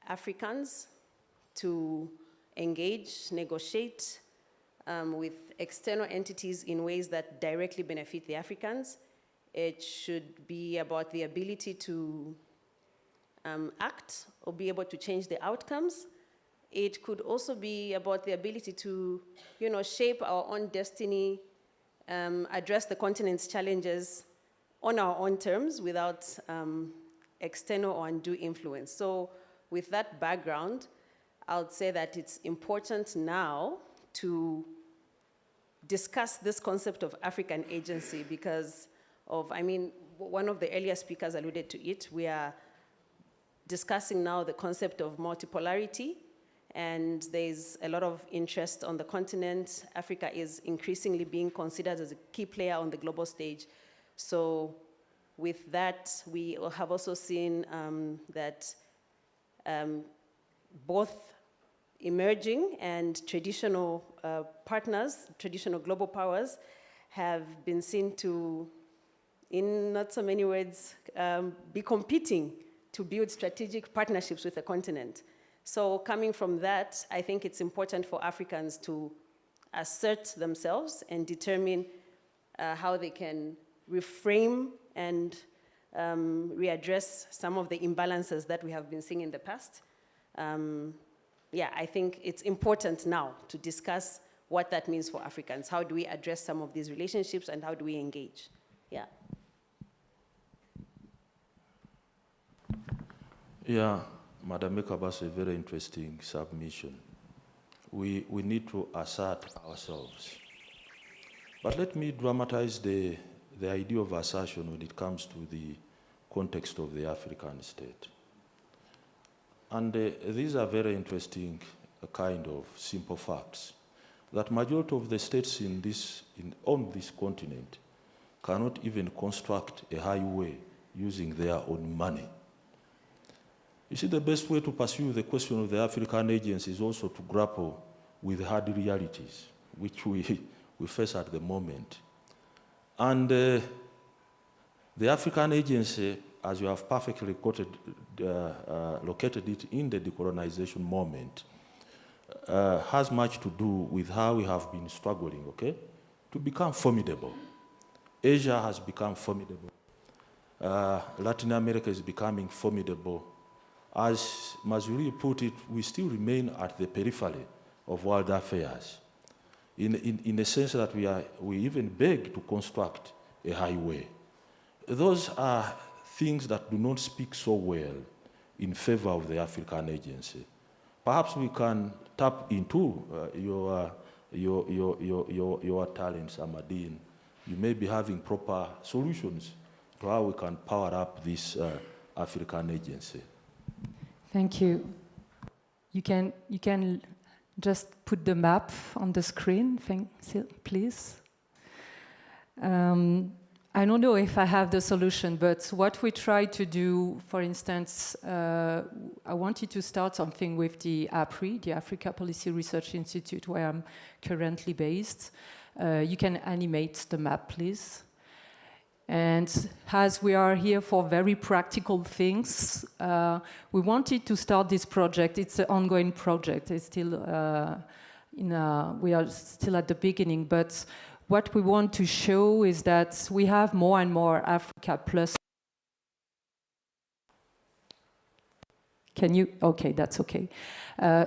Speaker 9: Africans to engage, negotiate with external entities in ways that directly benefit the Africans. It should be about the ability to act or be able to change the outcomes. It could also be about the ability to, shape our own destiny, address the continent's challenges on our own terms without external or undue influence. So with that background, I would say that it's important now to discuss this concept of African agency because of, one of the earlier speakers alluded to it. We are discussing now the concept of multipolarity, and there's a lot of interest on the continent. Africa is increasingly being considered as a key player on the global stage. So with that, we have also seen that both emerging and traditional partners, traditional global powers, have been seen to, in not so many words, be competing to build strategic partnerships with the continent. So coming from that, I think it's important for Africans to assert themselves and determine how they can reframe and readdress some of the imbalances that we have been seeing in the past. I think it's important now to discuss what that means for Africans. How do we address some of these relationships and how do we engage? Yeah.
Speaker 6: Yeah, Madam Mekabas, a very interesting submission. We need to assert ourselves. But let me dramatize the idea of assertion when it comes to the context of the African state. And these are very interesting kind of simple facts, that majority of the states on this continent cannot even construct a highway using their own money. You see, the best way to pursue the question of the African agency is also to grapple with hard realities, which we face at the moment. And the African agency, as you have perfectly located it in the decolonization moment, has much to do with how we have been struggling, to become formidable. Asia has become formidable. Latin America is becoming formidable. As Mazuri put it, we still remain at the periphery of world affairs, in the sense that we even beg to construct a highway. Those are things that do not speak so well in favor of the African agency. Perhaps we can tap into your talents, Amadine. You may be having proper solutions to how we can power up this African agency.
Speaker 10: Thank you. You can just put the map on the screen, please. I don't know if I have the solution, but what we try to do, for instance, I wanted to start something with the APRI, the Africa Policy Research Institute, where I'm currently based. You can animate the map, please. And as we are here for very practical things, we wanted to start this project. It's an ongoing project. It's still we are still at the beginning, but what we want to show is that we have more and more Africa Plus. Can you? Okay, that's okay.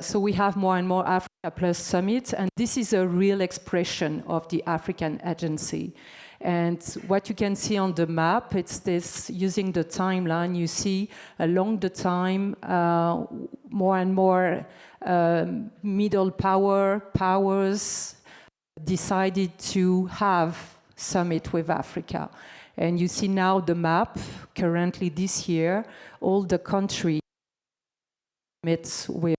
Speaker 10: So we have more and more Africa Plus summits, and this is a real expression of the African agency. And what you can see on the map, it's this, using the timeline, you see along the time, more and more middle powers decided to have summit with Africa. And you see now the map, currently this year, all the countries meet with.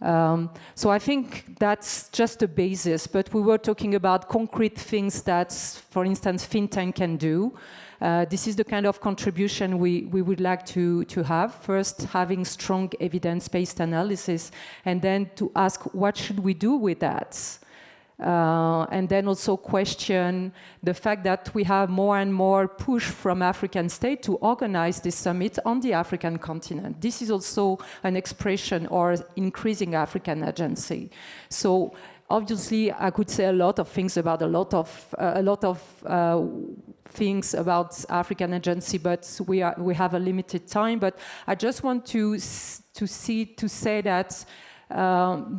Speaker 10: So I think that's just the basis, but we were talking about concrete things that, for instance, think tank can do. This is the kind of contribution we would like to have. First, having strong evidence-based analysis, and then to ask what should we do with that? And then also question the fact that we have more and more push from African states to organize this summit on the African continent. This is also an expression or increasing African agency. So obviously, I could say a lot of things about a lot of things about African agency, but we have a limited time. But I just want to say that.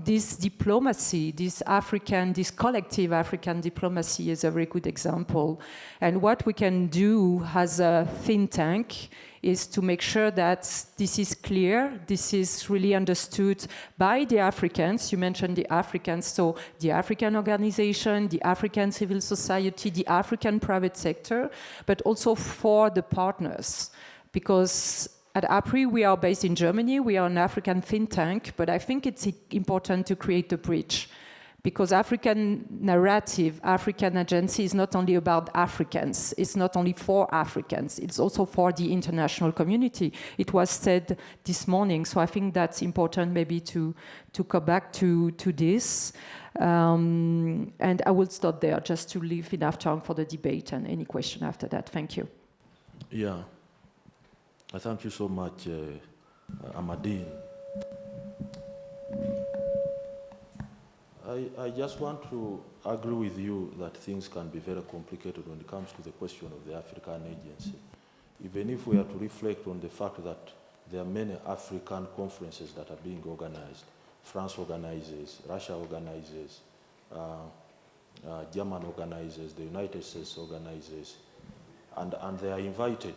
Speaker 10: This diplomacy, this collective African diplomacy is a very good example. And what we can do as a think tank is to make sure that this is clear, this is really understood by the Africans. You mentioned the Africans, so the African organization, the African civil society, the African private sector, but also for the partners. Because at APRI, we are based in Germany. We are an African think tank, but I think it's important to create a bridge because African narrative, African agency is not only about Africans. It's not only for Africans. It's also for the international community. It was said this morning, so I think that's important maybe to come back to this. And I will stop there just to leave enough time for the debate and any question after that. Thank you.
Speaker 6: Yeah. Thank you so much, Amadine. I just want to agree with you that things can be very complicated when it comes to the question of the African agency. Even if we are to reflect on the fact that there are many African conferences that are being organized. France organizes, Russia organizes, German organizes, the United States organizes, and they are invited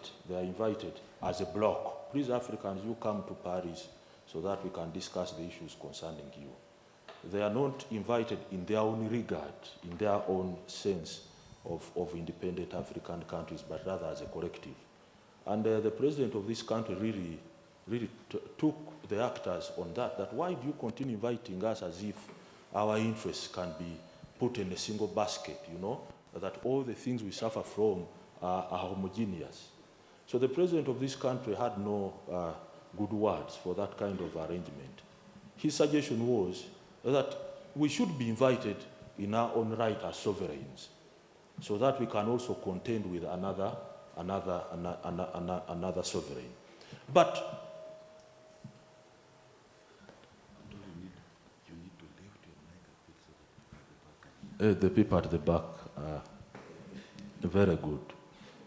Speaker 6: as a bloc. Please, Africans, you come to Paris so that we can discuss the issues concerning you. They are not invited in their own regard, in their own sense of independent African countries, but rather as a collective. And the president of this country really took the actors on that why do you continue inviting us as if our interests can be put in a single basket, you know, that all the things we suffer from are homogeneous. So the president of this country had no good words for that kind of arrangement. His suggestion was that we should be invited in our own right as sovereigns, so that we can also contend with another sovereign. But the people at the back are very good.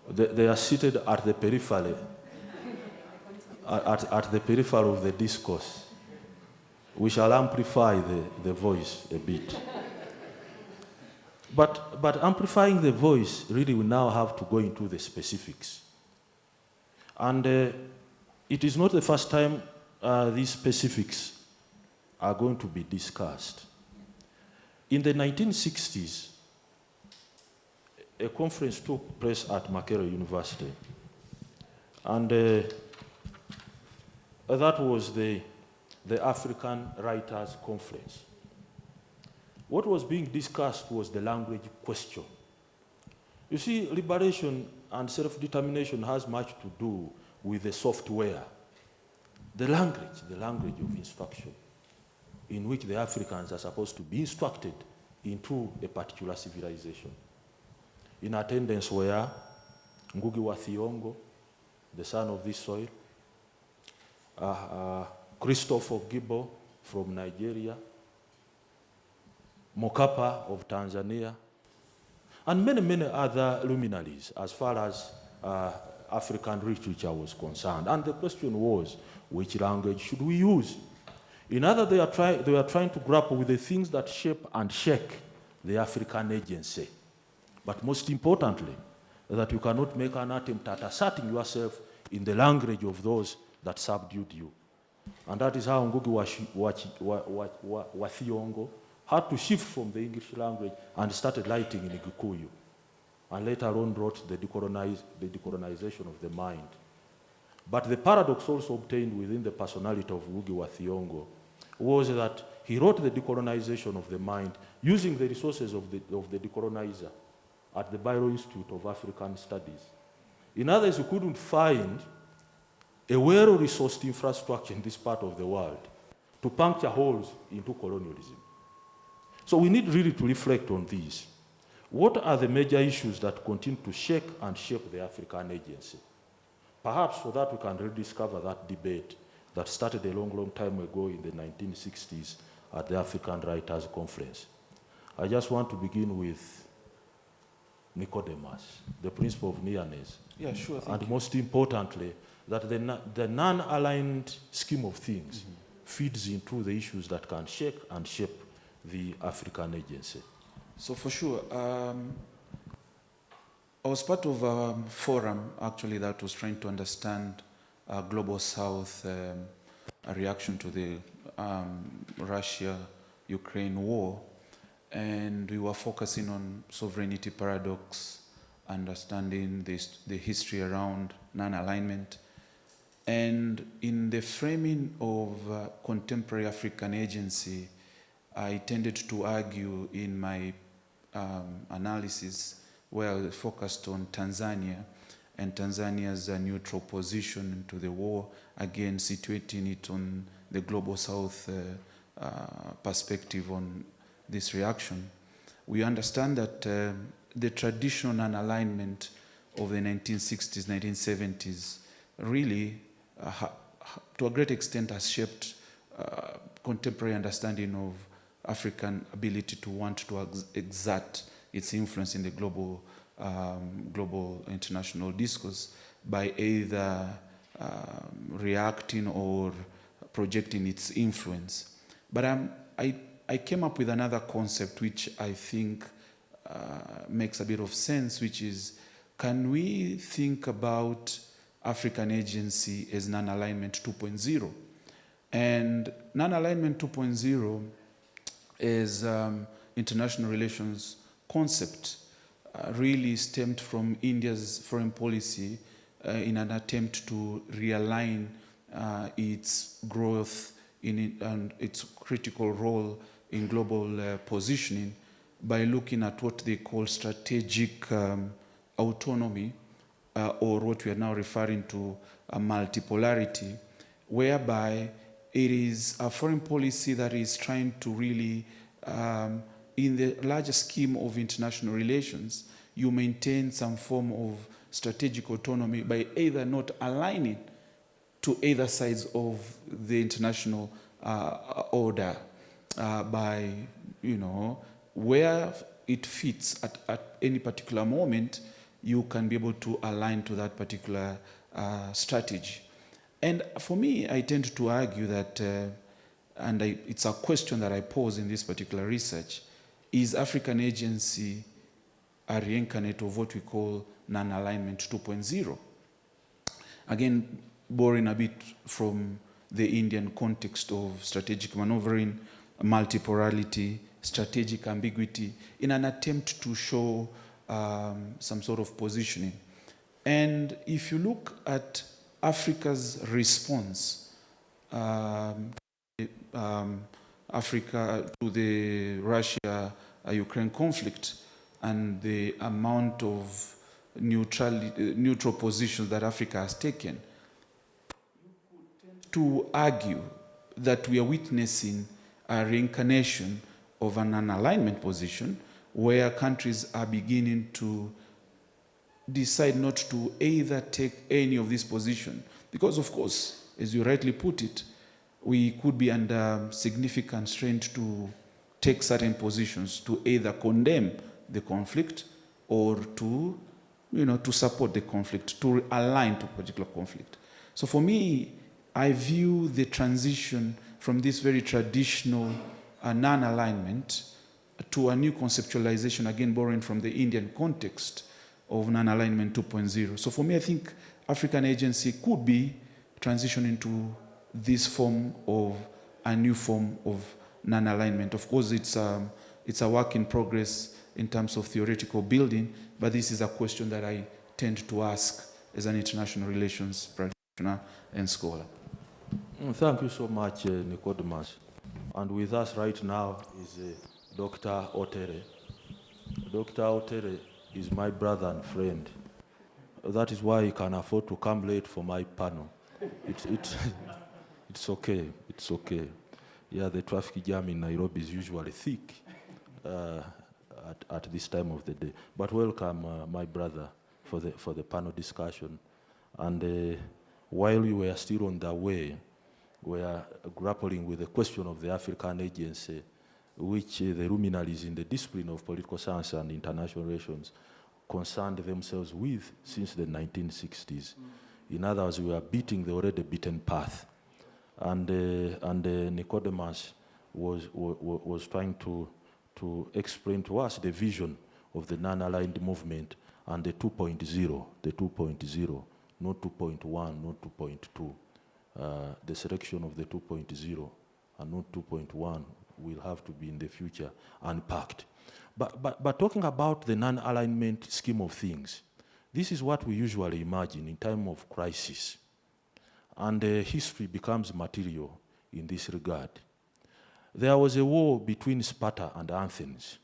Speaker 6: They are seated at the periphery, at the periphery of the discourse. We shall amplify the voice a bit. But amplifying the voice, really we now have to go into the specifics. And it is not the first time these specifics are going to be discussed. In the 1960s, a conference took place at Makerere University. And that was the the African Writers' Conference. What was being discussed was the language question. You see, liberation and self-determination has much to do with the software, the language of instruction, in which the Africans are supposed to be instructed into a particular civilization. In attendance were Ngugi wa Thiong'o, the son of this soil, Christopher Gibo from Nigeria, Mokapa of Tanzania, and many, many other luminaries as far as African literature was concerned. And the question was, which language should we use? In other, they are trying to grapple with the things that shape and shake the African agency. But most importantly, that you cannot make an attempt at asserting yourself in the language of those that subdued you. And that is how Ngugi wa Thiong'o had to shift from the English language and started writing in Gikuyu, and later on wrote the decolonization of the mind. But the paradox also obtained within the personality of Ngugi wa Thiong'o was that he wrote the decolonization of the mind using the resources of the decolonizer at the Bayrou Institute of African Studies. In others, you couldn't find a well-resourced infrastructure in this part of the world to puncture holes into colonialism. So we need really to reflect on these. What are the major issues that continue to shake and shape the African agency? Perhaps for that we can rediscover that debate that started a long, long time ago in the 1960s at the African Writers' Conference. I just want to begin with Nicodemus, the principle of nearness.
Speaker 8: Yeah, sure.
Speaker 6: And most importantly, that the non-aligned scheme of things feeds into the issues that can shake and shape the African agency.
Speaker 8: So for sure, I was part of a forum actually that was trying to understand Global South, a reaction to the Russia-Ukraine war, and we were focusing on sovereignty paradox, understanding the history around non-alignment. And in the framing of contemporary African agency, I tended to argue in my analysis where I focused on Tanzania and Tanzania's neutral position to the war, again situating it on the Global South perspective on this reaction. We understand that the traditional non-alignment of the 1960s, 1970s really, to a great extent, has shaped contemporary understanding of African ability to want to exert its influence in the global international discourse by either reacting or projecting its influence. But I came up with another concept which I think makes a bit of sense, which is, can we think about African agency as non-alignment 2.0? And non-alignment 2.0 is international relations concept really stemmed from India's foreign policy in an attempt to realign its growth in it and its critical role in global positioning by looking at what they call strategic autonomy, or what we are now referring to multipolarity, whereby it is a foreign policy that is trying to really, in the larger scheme of international relations, you maintain some form of strategic autonomy by either not aligning to either sides of the international order, by, where it fits at any particular moment, you can be able to align to that particular strategy. And for me, I tend to argue that, it's a question that I pose in this particular research, is African agency a reincarnate of what we call non-alignment 2.0? Again, borrowing a bit from the Indian context of strategic maneuvering, multipolarity, strategic ambiguity, in an attempt to show some sort of positioning. And if you look at Africa's response, the Africa, to the Russia-Ukraine conflict, and the amount of neutral positions that Africa has taken, to argue that we are witnessing a reincarnation of an alignment position where countries are beginning to decide not to either take any of these positions. Because, of course, as you rightly put it, we could be under significant strain to take certain positions to either condemn the conflict or to, to support the conflict, to align to a particular conflict. So for me, I view the transition from this very traditional non-alignment to a new conceptualization, again borrowing from the Indian context of non-alignment 2.0. So for me, I think African agency could be transitioning to this form of a new form of non-alignment. Of course, it's a work in progress in terms of theoretical building, but this is a question that I tend to ask as an international relations practitioner and scholar.
Speaker 6: Thank you so much, Nicodemus. And with us right now is Dr. Otere. Dr. Otere is my brother and friend. That is why he can afford to come late for my panel. It's okay, it's okay. Yeah, the traffic jam in Nairobi is usually thick at this time of the day. But welcome, my brother, for the panel discussion. And while you were still on the way, we are grappling with the question of the African agency, which the luminaries in the discipline of political science and international relations concerned themselves with since the 1960s. In other words, we are beating the already beaten path. And Nicodemus was trying to explain to us the vision of the non-aligned movement and the 2.0, not 2.1, not 2.2. The selection of the 2.0 and not 2.1 will have to be in the future unpacked. But talking about the non-alignment scheme of things, this is what we usually imagine in time of crisis. And history becomes material in this regard. There was a war between Sparta and Athens.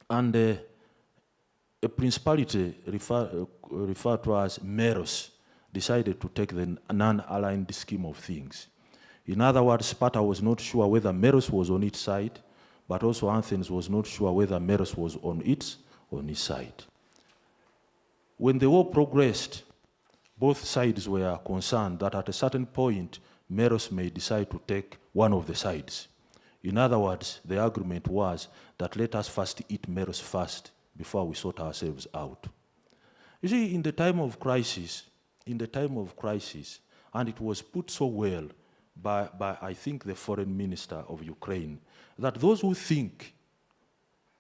Speaker 6: And a principality referred to as Meros decided to take the non-aligned scheme of things. In other words, Sparta was not sure whether Meros was on its side, but also Athens was not sure whether Meros was on its side. When the war progressed, both sides were concerned that at a certain point, Meros may decide to take one of the sides. In other words, the argument was that let us first eat Meros first before we sort ourselves out. You see, in the time of crisis, and it was put so well by I think, the foreign minister of Ukraine, that those who think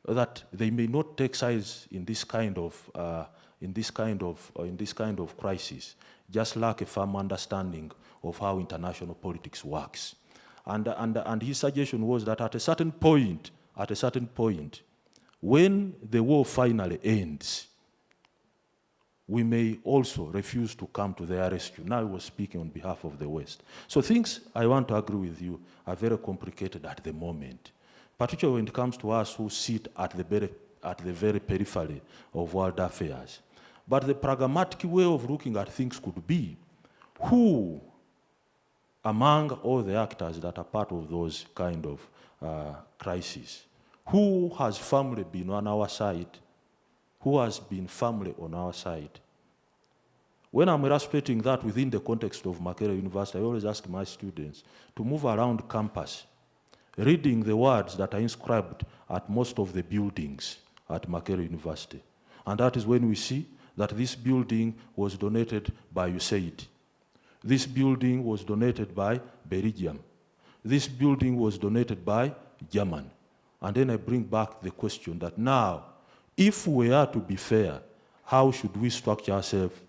Speaker 6: that they may not take sides in this kind of crisis just lack a firm understanding of how international politics works. And his suggestion was that at a certain point, when the war finally ends, we may also refuse to come to their rescue. Now I was speaking on behalf of the West. So things, I want to agree with you, are very complicated at the moment, particularly when it comes to us who sit at the very periphery of world affairs. But the pragmatic way of looking at things could be, who among all the actors that are part of those kind of crises, who has firmly been on our side, who has been firmly on our side? When I'm illustrating that within the context of Makerere University, I always ask my students to move around campus, reading the words that are inscribed at most of the buildings at Makerere University. And that is when we see that this building was donated by USAID. This building was donated by Belgium. This building was donated by Germany. And then I bring back the question that now, if we are to be fair, how should we structure ourselves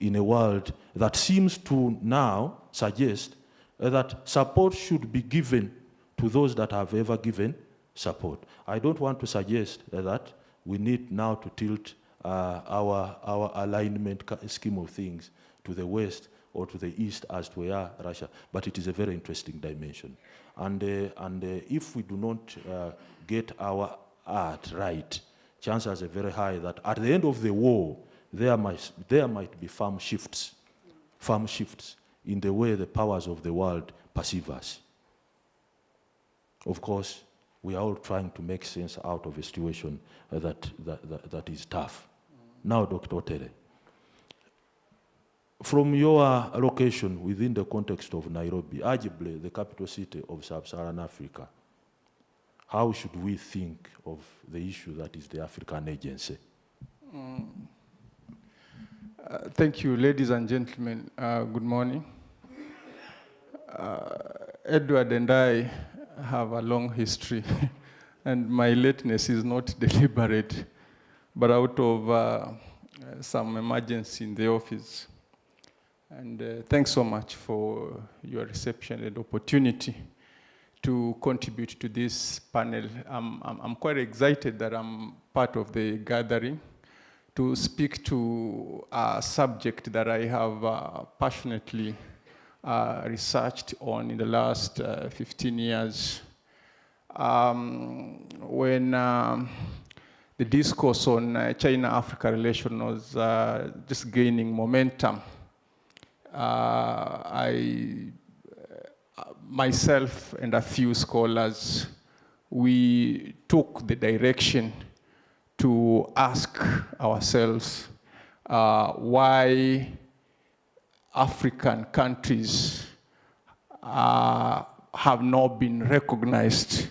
Speaker 6: in a world that seems to now suggest that support should be given to those that have ever given support? I don't want to suggest that we need now to tilt our alignment scheme of things to the West or to the east as to where Russia, but it is a very interesting dimension. And if we do not get our art right, chances are very high that at the end of the war, there might be firm shifts in the way the powers of the world perceive us. Of course, we are all trying to make sense out of a situation that is tough. Now, Dr. Otere, from your location within the context of Nairobi, arguably the capital city of sub-Saharan Africa, how should we think of the issue that is the African agency?
Speaker 11: Thank you, ladies and gentlemen. Good morning. Edward and I have a long history, and my lateness is not deliberate, but out of some emergency in the office. And thanks so much for your reception and opportunity to contribute to this panel. I'm quite excited that I'm part of the gathering to speak to a subject that I have passionately researched on in the last 15 years. When the discourse on China-Africa relation was just gaining momentum, myself and a few scholars, we took the direction to ask ourselves why African countries have not been recognized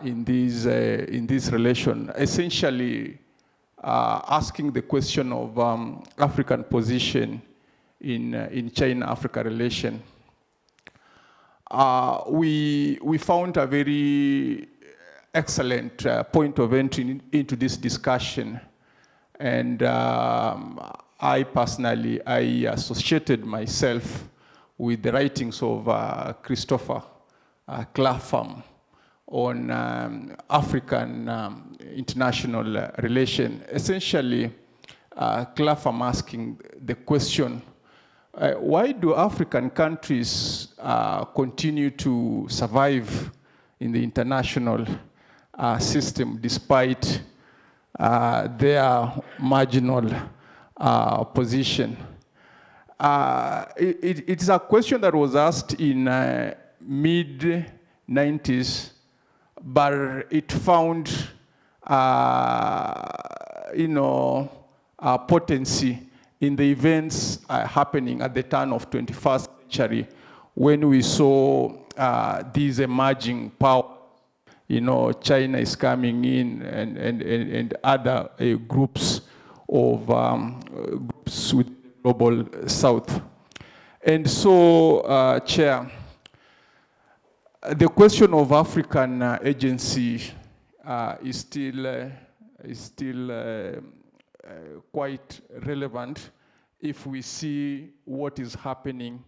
Speaker 11: in this relation. Essentially, asking the question of African position in China-Africa relation. We found a very excellent point of entry into this discussion. And I personally, I associated myself with the writings of Christopher Clapham on African international relation. Essentially, Clapham asking the question, why do African countries continue to survive in the international system despite their marginal position? It's a question that was asked in mid-90s, but it found potency in the events happening at the turn of 21st century, when we saw these emerging powers, China is coming in and other groups of groups with the global south. And so, Chair, the question of African agency is still quite relevant if we see what is happening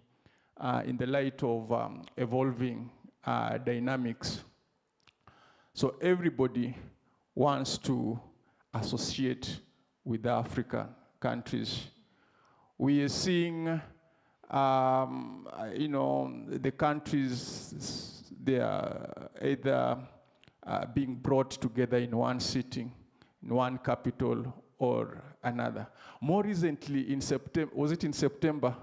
Speaker 11: in the light of evolving dynamics. So everybody wants to associate with the African countries. We are seeing, the countries, they are either being brought together in one sitting, in one capital or another. More recently, in September, was it in September,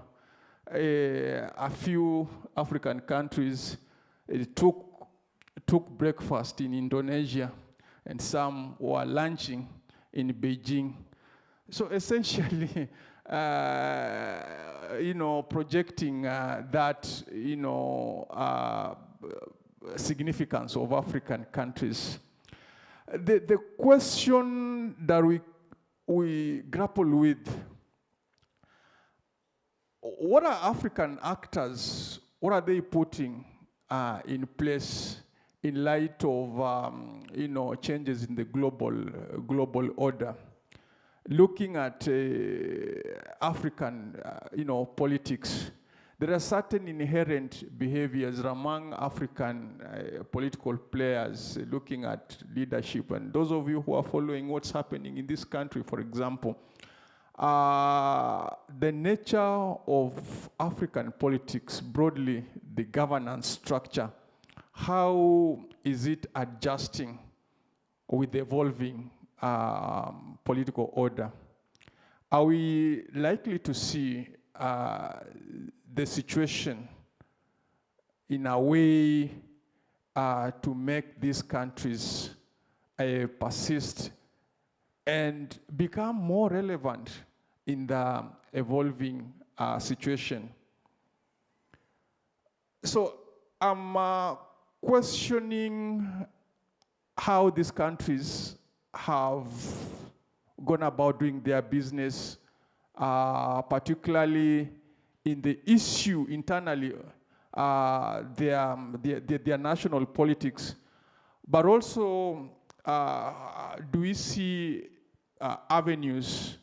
Speaker 11: a few African countries took breakfast in Indonesia, and some were lunching in Beijing. So essentially, projecting that, significance of African countries. The question that we grapple with, what are African actors, what are they putting in place in light of changes in the global order? Looking at African politics, there are certain inherent behaviors among African political players looking at leadership. And those of you who are following what's happening in this country, for example, The nature of African politics, broadly, the governance structure, how is it adjusting with the evolving political order? Are we likely to see the situation in a way to make these countries persist and become more relevant in the evolving situation? So I'm questioning how these countries have gone about doing their business, particularly in the issue internally, their national politics, but also do we see avenues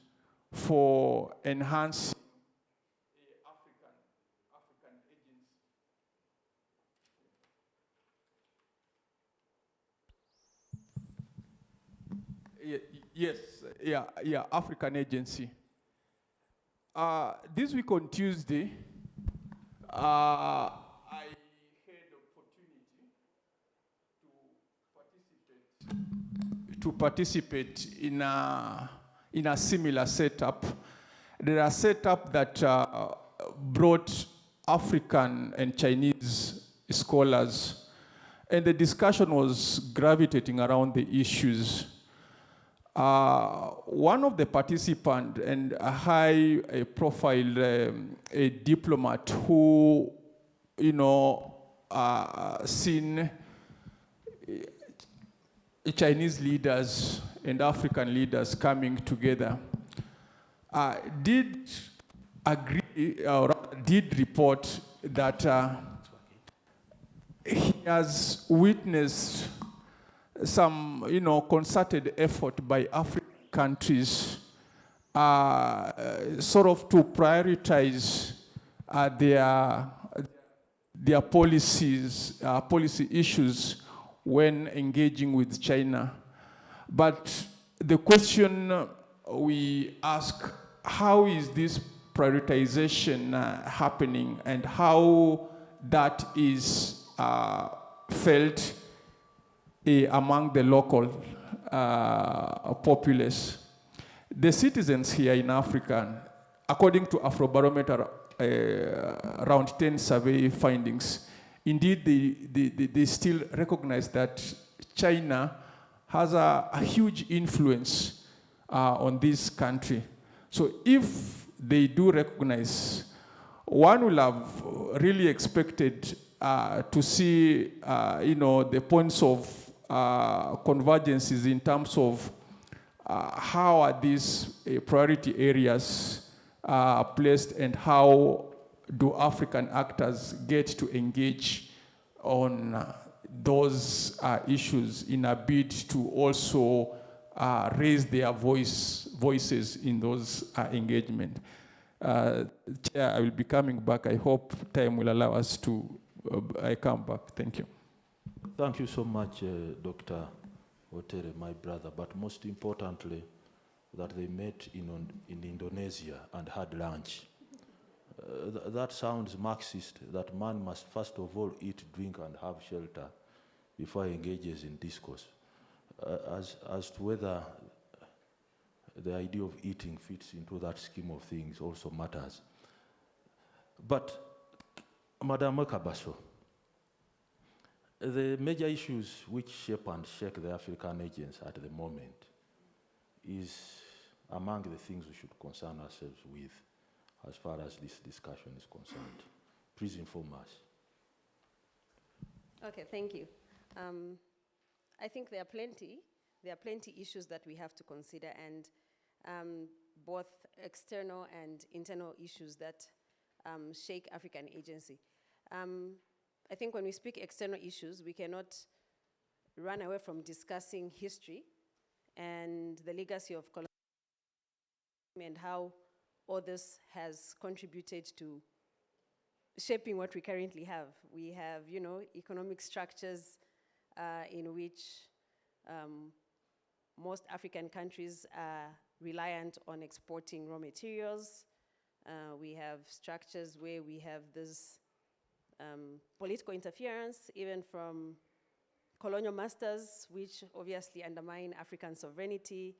Speaker 11: for enhancing African agency? Yes, yeah, African agency. This week on Tuesday, I had the opportunity to participate in a similar setup. There are setups that brought African and Chinese scholars, and the discussion was gravitating around the issues. One of the participants, and a high-profile a diplomat who, seen Chinese leaders and African leaders coming together, did agree or did report that he has witnessed some, concerted effort by African countries sort of to prioritize their policy issues when engaging with China. But the question we ask, how is this prioritization happening, and how that is felt among the local populace? The citizens here in Africa, according to Afrobarometer Round 10 survey findings, indeed they still recognize that China has a huge influence on this country. So if they do recognize, one will have really expected to see, the points of convergences in terms of how are these priority areas placed, and how do African actors get to engage on those issues in a bid to also raise their voices in those engagement. Chair, I will be coming back. I hope time will allow us to I come back. Thank you.
Speaker 6: Thank you so much, Dr. Otere, my brother. But most importantly, that they met in Indonesia and had lunch. That sounds Marxist, that man must first of all eat, drink, and have shelter before he engages in discourse. As to whether the idea of eating fits into that scheme of things also matters. But, Madam Kabaso, the major issues which shape and shake the African agents at the moment is among the things we should concern ourselves with as far as this discussion is concerned. Please inform us.
Speaker 9: Okay, thank you. I think there are plenty issues that we have to consider, and both external and internal issues that shake African agency. I think when we speak external issues, we cannot run away from discussing history and the legacy of colonialism and how all this has contributed to shaping what we currently have. We have, economic structures in which most African countries are reliant on exporting raw materials. We have structures where we have this political interference, even from colonial masters, which obviously undermine African sovereignty.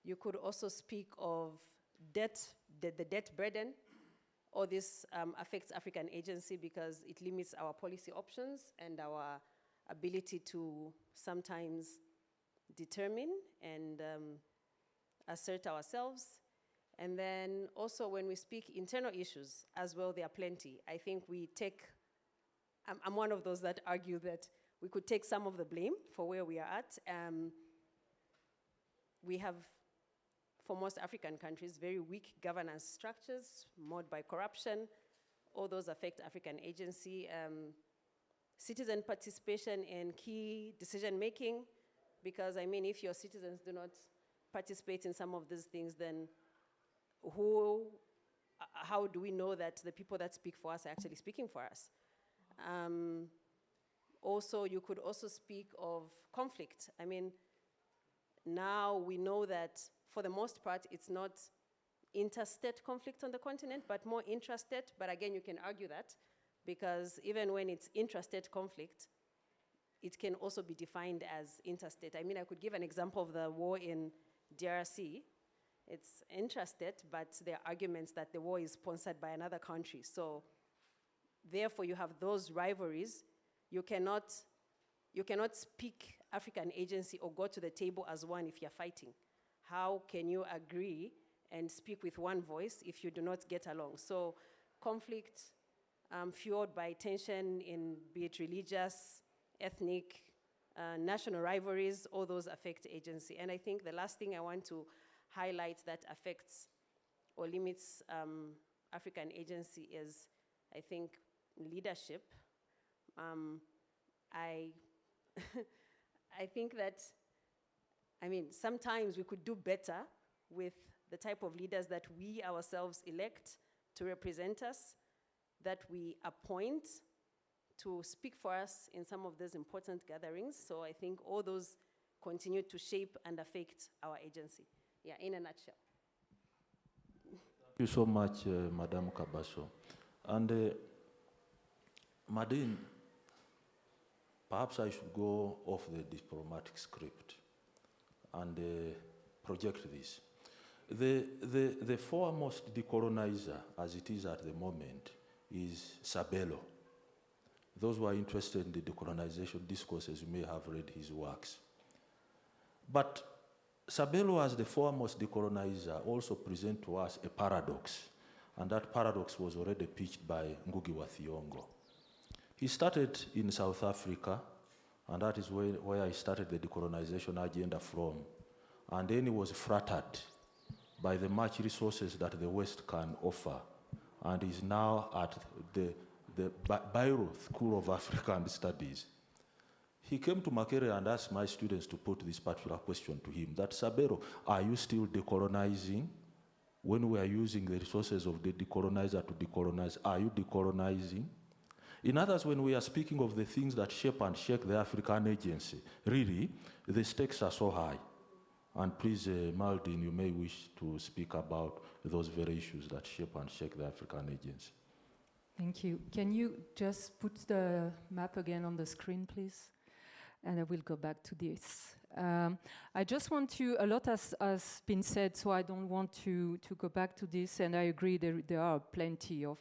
Speaker 9: You could also speak of debt, the debt burden. All this affects African agency because it limits our policy options and our ability to sometimes determine and assert ourselves. And then also when we speak internal issues as well, there are plenty. I think we take, I'm one of those that argue that we could take some of the blame for where we are at. We have, for most African countries, very weak governance structures, marred by corruption. All those affect African agency. Citizen participation in key decision-making, because I mean, if your citizens do not participate in some of these things, then how do we know that the people that speak for us are actually speaking for us? Also, you could also speak of conflict. I mean, now we know that for the most part, it's not interstate conflict on the continent, but more intrastate. But again, you can argue that, because even when it's intrastate conflict, it can also be defined as interstate. I mean, I could give an example of the war in DRC. It's intrastate, but there are arguments that the war is sponsored by another country. So therefore, you have those rivalries. You cannot speak African agency or go to the table as one if you're fighting. How can you agree and speak with one voice if you do not get along? So conflict fueled by tension in, be it religious, ethnic, national rivalries, all those affect agency. And I think the last thing I want to highlight that affects or limits African agency is, I think, leadership. I think that, I mean, sometimes we could do better with the type of leaders that we ourselves elect to represent us, that we appoint to speak for us in some of those important gatherings. So I think all those continue to shape and affect our agency. Yeah, in a nutshell.
Speaker 6: Thank you so much, Madam Kabaso. And Madine, perhaps I should go off the diplomatic script and project this. The foremost decolonizer, as it is at the moment, is Sabelo. Those who are interested in the decolonization discourses may have read his works. But Sabelo, as the foremost decolonizer, also presents to us a paradox, and that paradox was already pitched by Ngugi wa Thiong'o. He started in South Africa, and that is where he started the decolonization agenda from. And then he was flattered by the much resources that the West can offer, and is now at the Bayrou School of African Studies. He came to Makerere and asked my students to put this particular question to him, that Sabelo, are you still decolonizing? When we are using the resources of the decolonizer to decolonize, are you decolonizing? In others, when we are speaking of the things that shape and shake the African agency, really, the stakes are so high. And please, Maldin, you may wish to speak about those very issues that shape and shake the African agency.
Speaker 10: Thank you. Can you just put the map again on the screen, please? And I will go back to this. I just want to, a lot has been said, so I don't want to go back to this, and I agree there are plenty of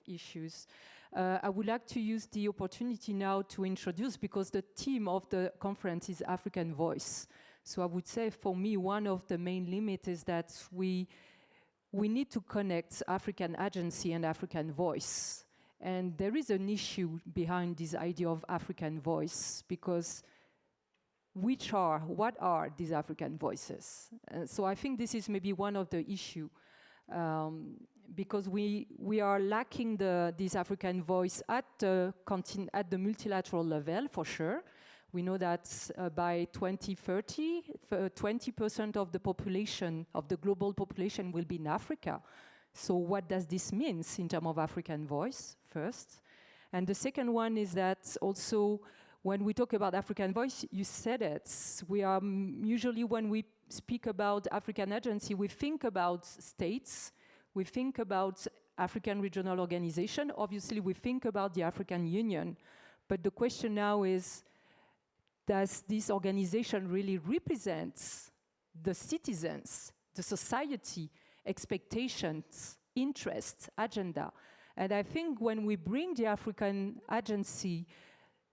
Speaker 10: issues. I would like to use the opportunity now to introduce, because the theme of the conference is African Voice. So I would say, for me, one of the main limits is that we need to connect African agency and African voice. And there is an issue behind this idea of African voice, because what are these African voices? So I think this is maybe one of the issues, because we are lacking this African voice at the multilateral level, for sure. We know that by 2030, 20% of the population, of the global population, will be in Africa. So what does this mean in terms of African voice, first? And the second one is that also when we talk about African voice, you said it. We are usually, when we speak about African agency, we think about states, we think about African regional organization. Obviously, we think about the African Union. But the question now is, does this organization really represent the citizens, the society, expectations, interests, agenda? And I think when we bring the African agency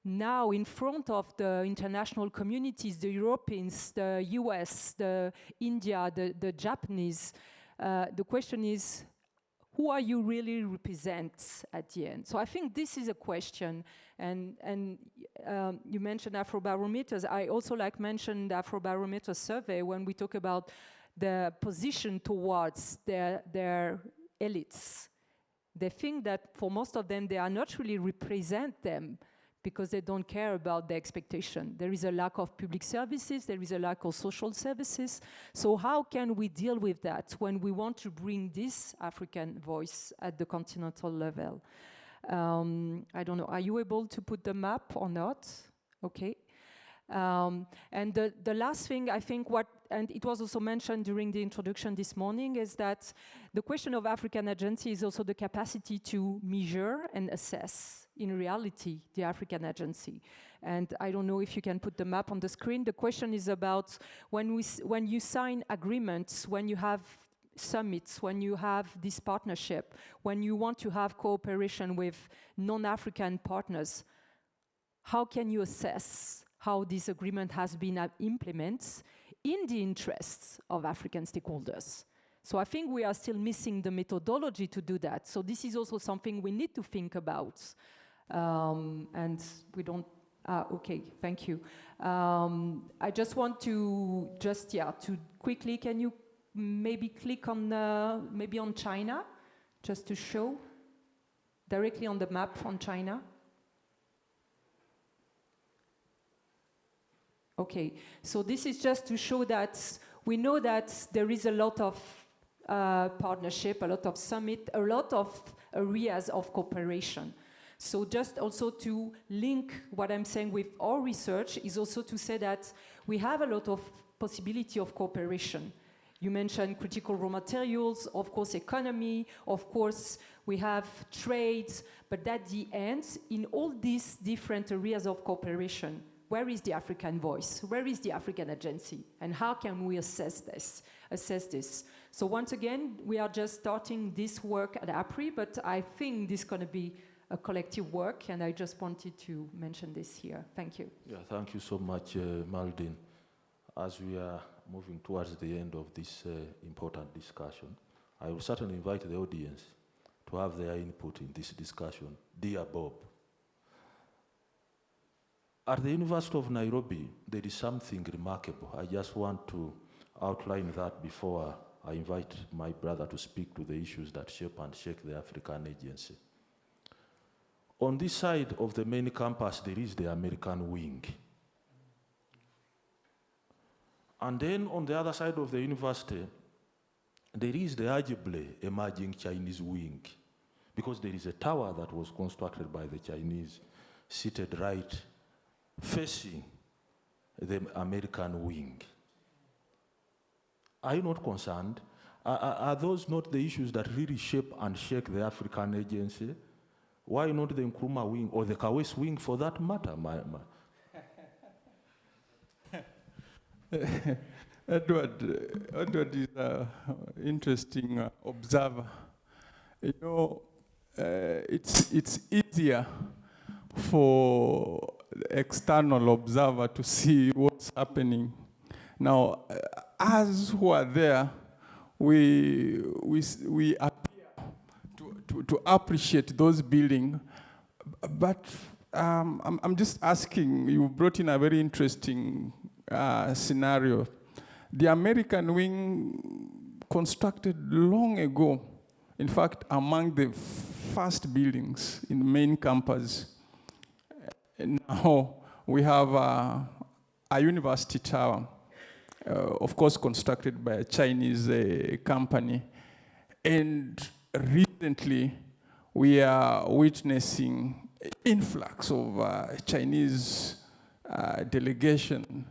Speaker 10: now in front of the international communities, the Europeans, the US, the India, the Japanese, the question is, who are you really represent at the end? So I think this is a question, and you mentioned Afrobarometers. I also mentioned the Afrobarometer survey when we talk about the position towards their elites. They think that for most of them, they are not really represent them because they don't care about the expectation. There is a lack of public services, there is a lack of social services. So how can we deal with that when we want to bring this African voice at the continental level? I don't know, are you able to put the map or not? Okay. And the last thing, I think, and it was also mentioned during the introduction this morning, is that the question of African agency is also the capacity to measure and assess, in reality, the African agency. And I don't know if you can put the map on the screen. The question is about when you sign agreements, when you have summits, when you have this partnership, when you want to have cooperation with non-African partners, how can you assess how this agreement has been implemented in the interests of African stakeholders? So I think we are still missing the methodology to do that. So this is also something we need to think about. And we don't, okay, thank you. I just want to to quickly, can you maybe click on, maybe on China, just to show directly on the map on China? Okay, so this is just to show that we know that there is a lot of partnership, a lot of summit, a lot of areas of cooperation. So just also to link what I'm saying with our research is also to say that we have a lot of possibility of cooperation. You mentioned critical raw materials, of course economy, of course we have trade, but at the end, in all these different areas of cooperation, where is the African voice? Where is the African agency? And how can we assess this? So once again, we are just starting this work at APRI, but I think this is going to be a collective work, and I just wanted to mention this here. Thank you.
Speaker 6: Yeah, thank you so much, Maldine. As we are moving towards the end of this important discussion, I will certainly invite the audience to have their input in this discussion. Dear Bob, at the University of Nairobi, there is something remarkable. I just want to outline that before I invite my brother to speak to the issues that shape and shake the African agency. On this side of the main campus, there is the American wing. And then on the other side of the university, there is the arguably emerging Chinese wing, because there is a tower that was constructed by the Chinese, seated right facing the American wing. Are you not concerned? Are those not the issues that really shape and shake the African agency? Why not the Nkrumah wing or the Kawes wing for that matter?
Speaker 11: Edward is an interesting observer. You know, it's easier for the external observer to see what's happening. Now, us who are there, we appear to appreciate those buildings, but I'm just asking, you brought in a very interesting scenario. The American wing constructed long ago, in fact, among the first buildings in the main campus. And now we have a university tower, of course constructed by a Chinese company. And recently we are witnessing influx of Chinese delegation,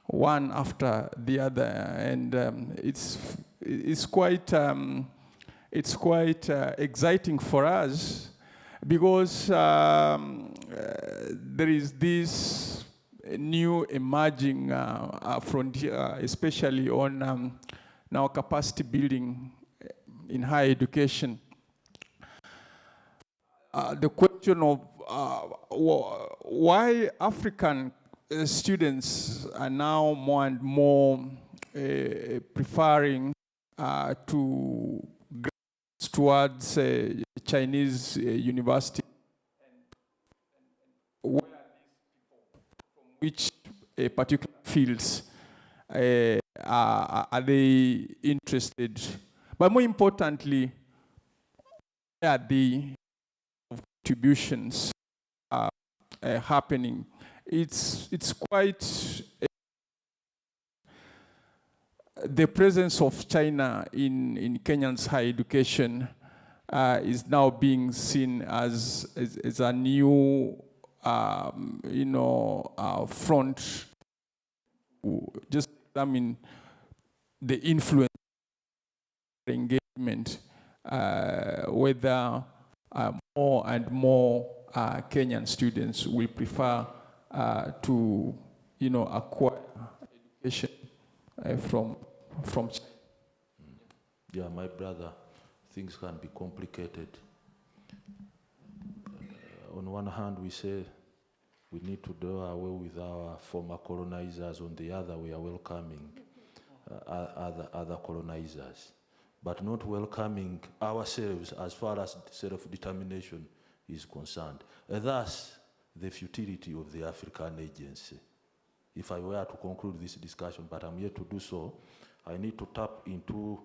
Speaker 11: one after the other, and it's quite exciting for us because there is this new emerging frontier, especially on now capacity building in higher education. The question of why African students are now more and more preferring to graduate towards Chinese university, where which particular fields are they interested? But more importantly, where are the contributions happening? It's quite the presence of China in Kenyan's higher education is now being seen as a new front. Just examine the influence engagement, whether more and more Kenyan students will prefer to acquire education from China.
Speaker 6: Yeah, my brother, things can be complicated. On one hand, we say we need to do away with our former colonizers. On the other, we are welcoming other colonizers, but not welcoming ourselves as far as self-determination is concerned. Thus, the futility of the African agency. If I were to conclude this discussion, but I'm here to do so, I need to tap into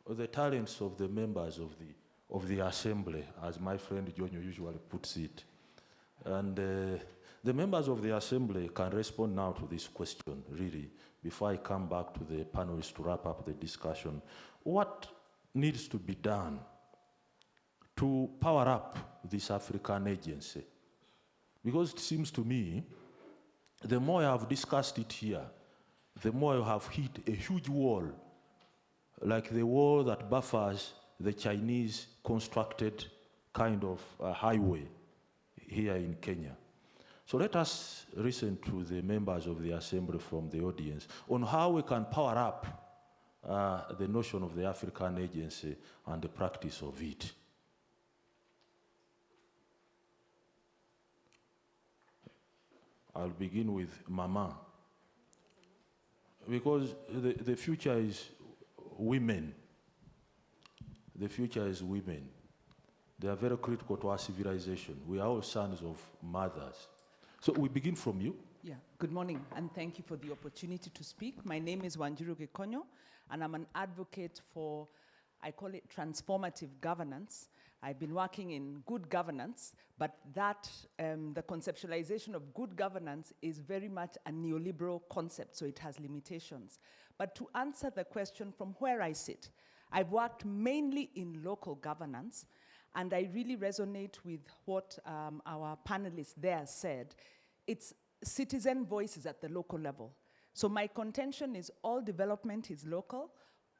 Speaker 6: the talents of the members of the assembly, as my friend Jonyo usually puts it. And the members of the assembly can respond now to this question, really, before I come back to the panelists to wrap up the discussion. What needs to be done to power up this African agency? Because it seems to me, the more I have discussed it here, the more I have hit a huge wall, like the wall that buffers the Chinese constructed kind of highway here in Kenya. So let us listen to the members of the assembly from the audience on how we can power up the notion of the African agency and the practice of it. I'll begin with Mama, because the future is women. The future is women. They are very critical to our civilization. We are all sons of mothers. So we begin from you.
Speaker 12: Yeah, good morning, and thank you for the opportunity to speak. My name is Wanjiru Gekonyo, and I'm an advocate for, I call it transformative governance. I've been working in good governance, but that, the conceptualization of good governance is very much a neoliberal concept, so it has limitations. But to answer the question from where I sit, I've worked mainly in local governance, and I really resonate with what our panelists there said. It's citizen voices at the local level. So my contention is all development is local,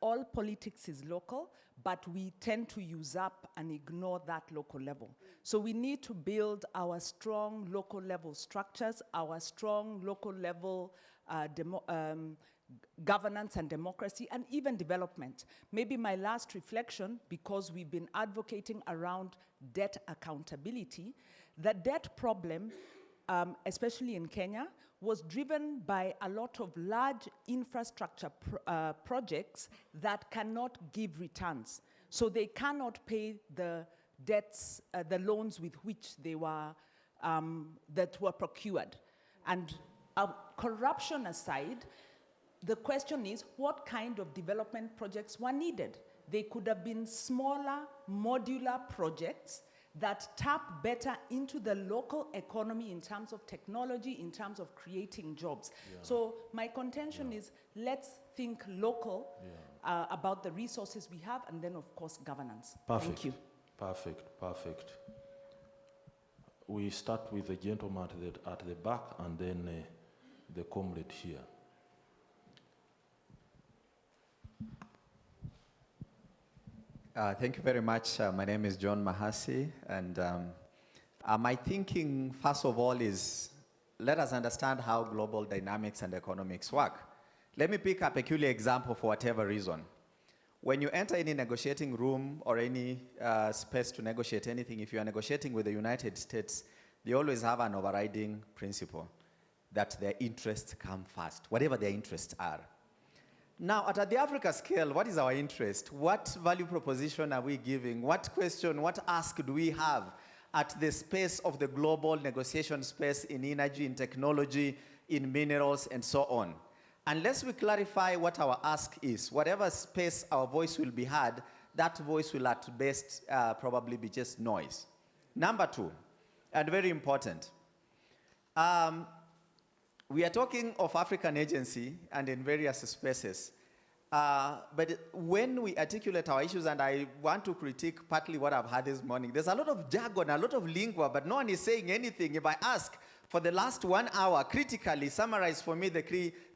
Speaker 12: all politics is local, but we tend to usurp and ignore that local level. So we need to build our strong local level structures, our strong local level governance and democracy, and even development. Maybe my last reflection, because we've been advocating around debt accountability, the debt problem, especially in Kenya, was driven by a lot of large infrastructure projects that cannot give returns. So they cannot pay the debts, the loans with which they were, that were procured. And corruption aside, the question is, what kind of development projects were needed? They could have been smaller, modular projects that tap better into the local economy in terms of technology, in terms of creating jobs. Yeah. So my contention is, let's think local about the resources we have, and then of course governance.
Speaker 6: Perfect.
Speaker 12: Thank you.
Speaker 6: Perfect, perfect. we start with the gentleman at the back and then the comrade here.
Speaker 13: Thank you very much. My name is John Mahasi, and my thinking, first of all, is let us understand how global dynamics and economics work. Let me pick a peculiar example for whatever reason. When you enter any negotiating room or any space to negotiate anything, if you are negotiating with the United States, they always have an overriding principle that their interests come first, whatever their interests are. Now, at the Africa scale, what is our interest? What value proposition are we giving? What question, what ask do we have at the space of the global negotiation space in energy, in technology, in minerals, and so on? Unless we clarify what our ask is, whatever space our voice will be heard, that voice will at best probably be just noise. Number two, and very important, we are talking of African agency and in various spaces. But when we articulate our issues, and I want to critique partly what I've heard this morning, there's a lot of jargon, a lot of lingua, but no one is saying anything. If I ask for the last 1 hour, critically summarize for me the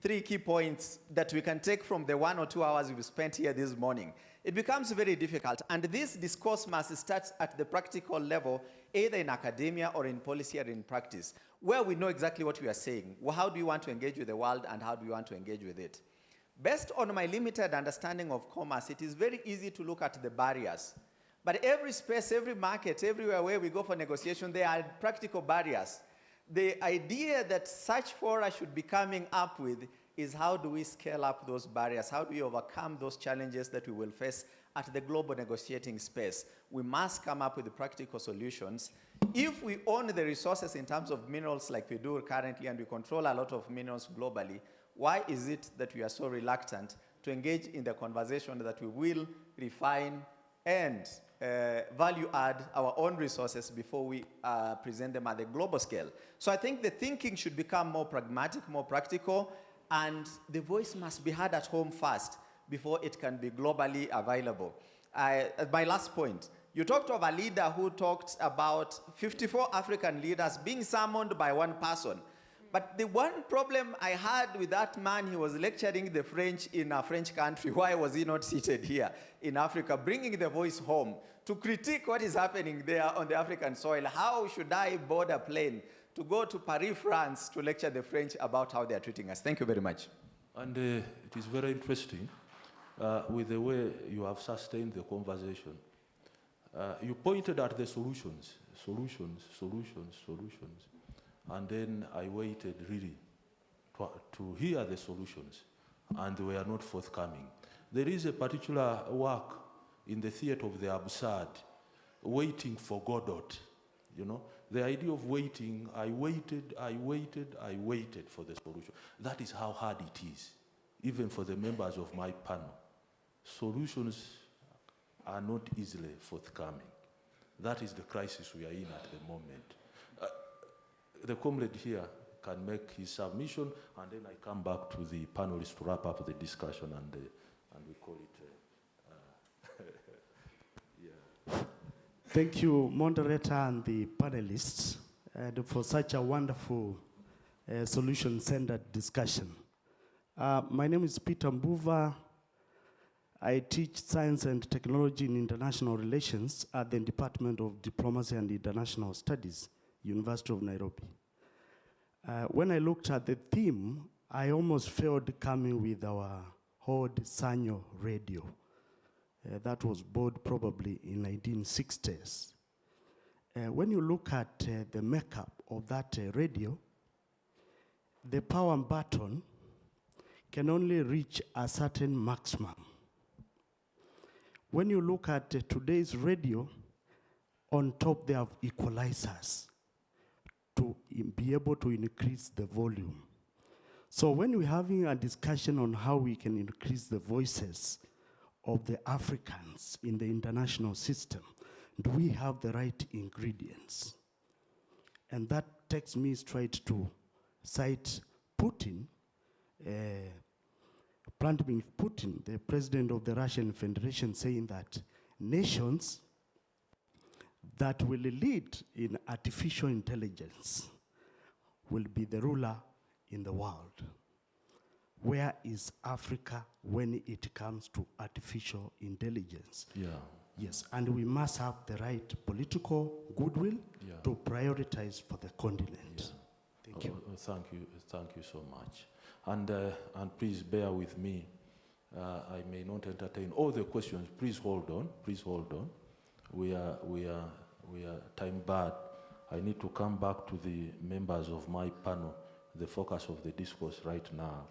Speaker 13: three key points that we can take from the 1 or 2 hours we've spent here this morning, it becomes very difficult. And this discourse must start at the practical level, either in academia or in policy or in practice, where we know exactly what we are saying. Well, how do you want to engage with the world, and how do you want to engage with it? Based on my limited understanding of commerce, it is very easy to look at the barriers. But every space, every market, everywhere where we go for negotiation, there are practical barriers. The idea that such fora should be coming up with is how do we scale up those barriers? How do we overcome those challenges that we will face at the global negotiating space? We must come up with the practical solutions. If we own the resources in terms of minerals like we do currently, and we control a lot of minerals globally, why is it that we are so reluctant to engage in the conversation that we will refine and value add our own resources before we present them at the global scale? So I think the thinking should become more pragmatic, more practical, and the voice must be heard at home first before it can be globally available. My last point, you talked of a leader who talked about 54 African leaders being summoned by one person. But the one problem I had with that man, he was lecturing the French in a French country. Why was he not seated here in Africa, bringing the voice home to critique what is happening there on the African soil? How should I board a plane to go to Paris, France, to lecture the French about how they are treating us? Thank you very much.
Speaker 6: And it is very interesting with the way you have sustained the conversation. You pointed at the solutions. And then I waited really to hear the solutions, and they were not forthcoming. There is a particular work in the theater of the absurd, waiting for Godot. You know, the idea of waiting, I waited for the solution. That is how hard it is, even for the members of my panel. Solutions are not easily forthcoming. That is the crisis we are in at the moment. The comrade here can make his submission, and then I come back to the panelists to wrap up the discussion, and we call it. Yeah.
Speaker 14: Thank you, moderator and the panelists, for such a wonderful solution-centered discussion. My name is Peter Mbuva. I teach science and technology in international relations at the Department of Diplomacy and International Studies, University of Nairobi. When I looked at the theme, I almost failed coming with our Hod Sanyo radio. That was bought probably in 1960s. When you look at the makeup of that radio, the power button can only reach a certain maximum. When you look at today's radio, on top they have equalizers to be able to increase the volume. So when we're having a discussion on how we can increase the voices of the Africans in the international system, do we have the right ingredients? And that takes me straight to cite Putin, Vladimir Putin, the president of the Russian Federation, saying that nations that will lead in artificial intelligence will be the ruler in the world. Where is Africa when it comes to artificial intelligence?
Speaker 6: Yeah.
Speaker 14: Yes, and we must have the right political goodwill to prioritize for the continent. Thank you.
Speaker 6: Thank you so much. And please bear with me. I may not entertain all the questions. Please hold on. Please hold on. We are time bad. I need to come back to the members of my panel, the focus of the discourse right now,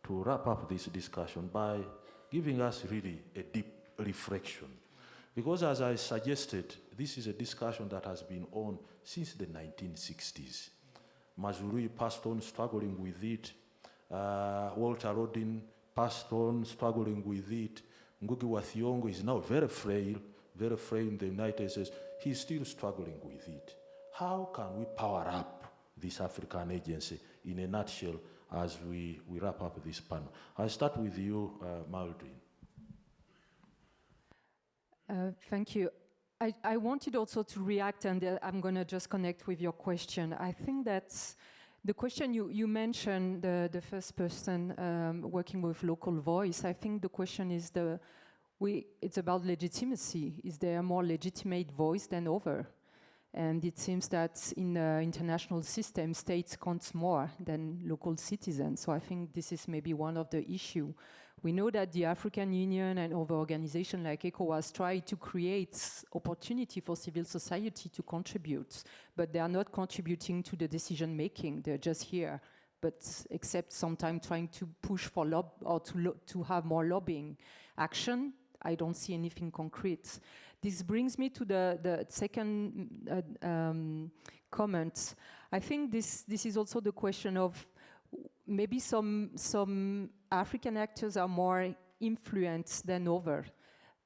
Speaker 6: to wrap up this discussion by giving us really a deep reflection. Because as I suggested, this is a discussion that has been on since the 1960s. Mazurui passed on struggling with it. Walter Rodin passed on struggling with it. Ngugi wa Thiong'o is now very frail in the United States. He's still struggling with it. How can we power up this African agency in a nutshell as we wrap up this panel? I'll start with you, Maldrin.
Speaker 10: Thank you. I wanted also to react, and I'm going to just connect with your question. I think that the question you mentioned, the first person working with local voice, I think the question is it's about legitimacy. Is there a more legitimate voice than over? And it seems that in the international system, states count more than local citizens. So I think this is maybe one of the issues. We know that the African Union and other organizations like ECOWAS try to create opportunity for civil society to contribute, but they are not contributing to the decision making. They're just here, but except sometimes trying to push for to have more lobbying action. I don't see anything concrete. This brings me to the second comment. I think this is also the question of maybe some African actors are more influenced than others.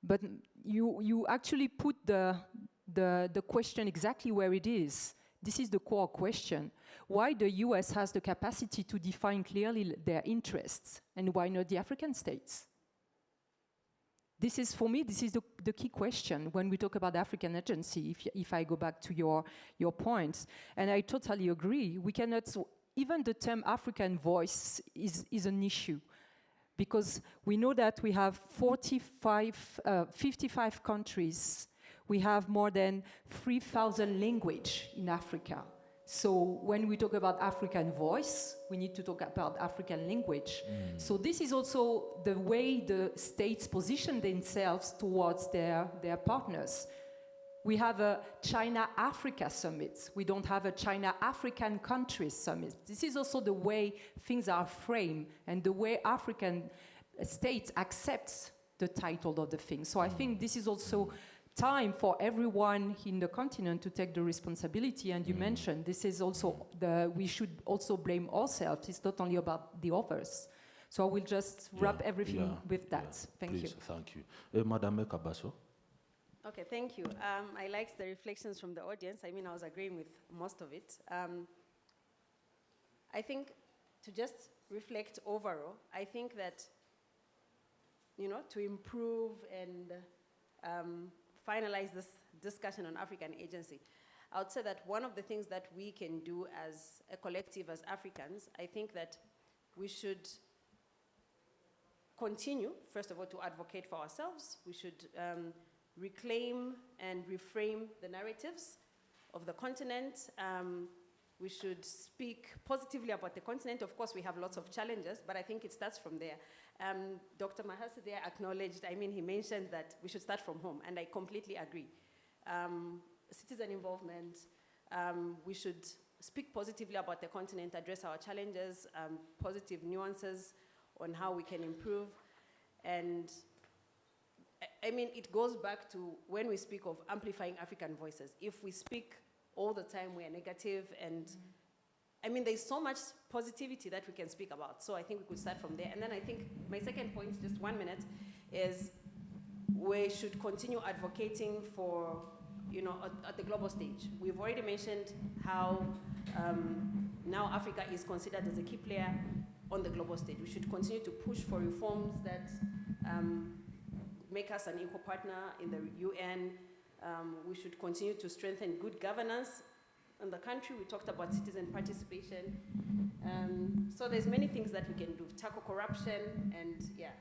Speaker 10: But you actually put the question exactly where it is. This is the core question. Why the US has the capacity to define clearly their interests, and why not the African states? This is, for me, this is the key question when we talk about African agency, if I go back to your points. And I totally agree. We cannot, even the term African voice is an issue, because we know that we have 55 countries. We have more than 3,000 languages in Africa. So when we talk about African voice, we need to talk about African language. So this is also the way the states position themselves towards their partners. We have a China-Africa summit. We don't have a China-African countries summit. This is also the way things are framed and the way African states accept the title of the thing. So I think this is also time for everyone in the continent to take the responsibility. And you mentioned this is also we should also blame ourselves. It's not only about the others. So I will just wrap everything with that. Thank you.
Speaker 6: Thank you. Madame Kabaso.
Speaker 9: Okay, thank you. I liked the reflections from the audience. I mean, I was agreeing with most of it. I think to just reflect overall, I think that, to improve and finalize this discussion on African agency, I would say that one of the things that we can do as a collective, as Africans, I think that we should continue, first of all, to advocate for ourselves. We should reclaim and reframe the narratives of the continent. We should speak positively about the continent. Of course, we have lots of challenges, but I think it starts from there. Dr. Mahasi there acknowledged, he mentioned that we should start from home, and I completely agree. Citizen involvement, we should speak positively about the continent, address our challenges, positive nuances on how we can improve. And it goes back to when we speak of amplifying African voices. If we speak all the time, we are negative, and there's so much positivity that we can speak about. So I think we could start from there. And then I think my second point, just 1 minute, is we should continue advocating for, at the global stage. We've already mentioned how now Africa is considered as a key player on the global stage. We should continue to push for reforms that make us an equal partner in the UN. We should continue to strengthen good governance in the country. We talked about citizen participation. So there's many things that we can do. Tackle corruption and yeah.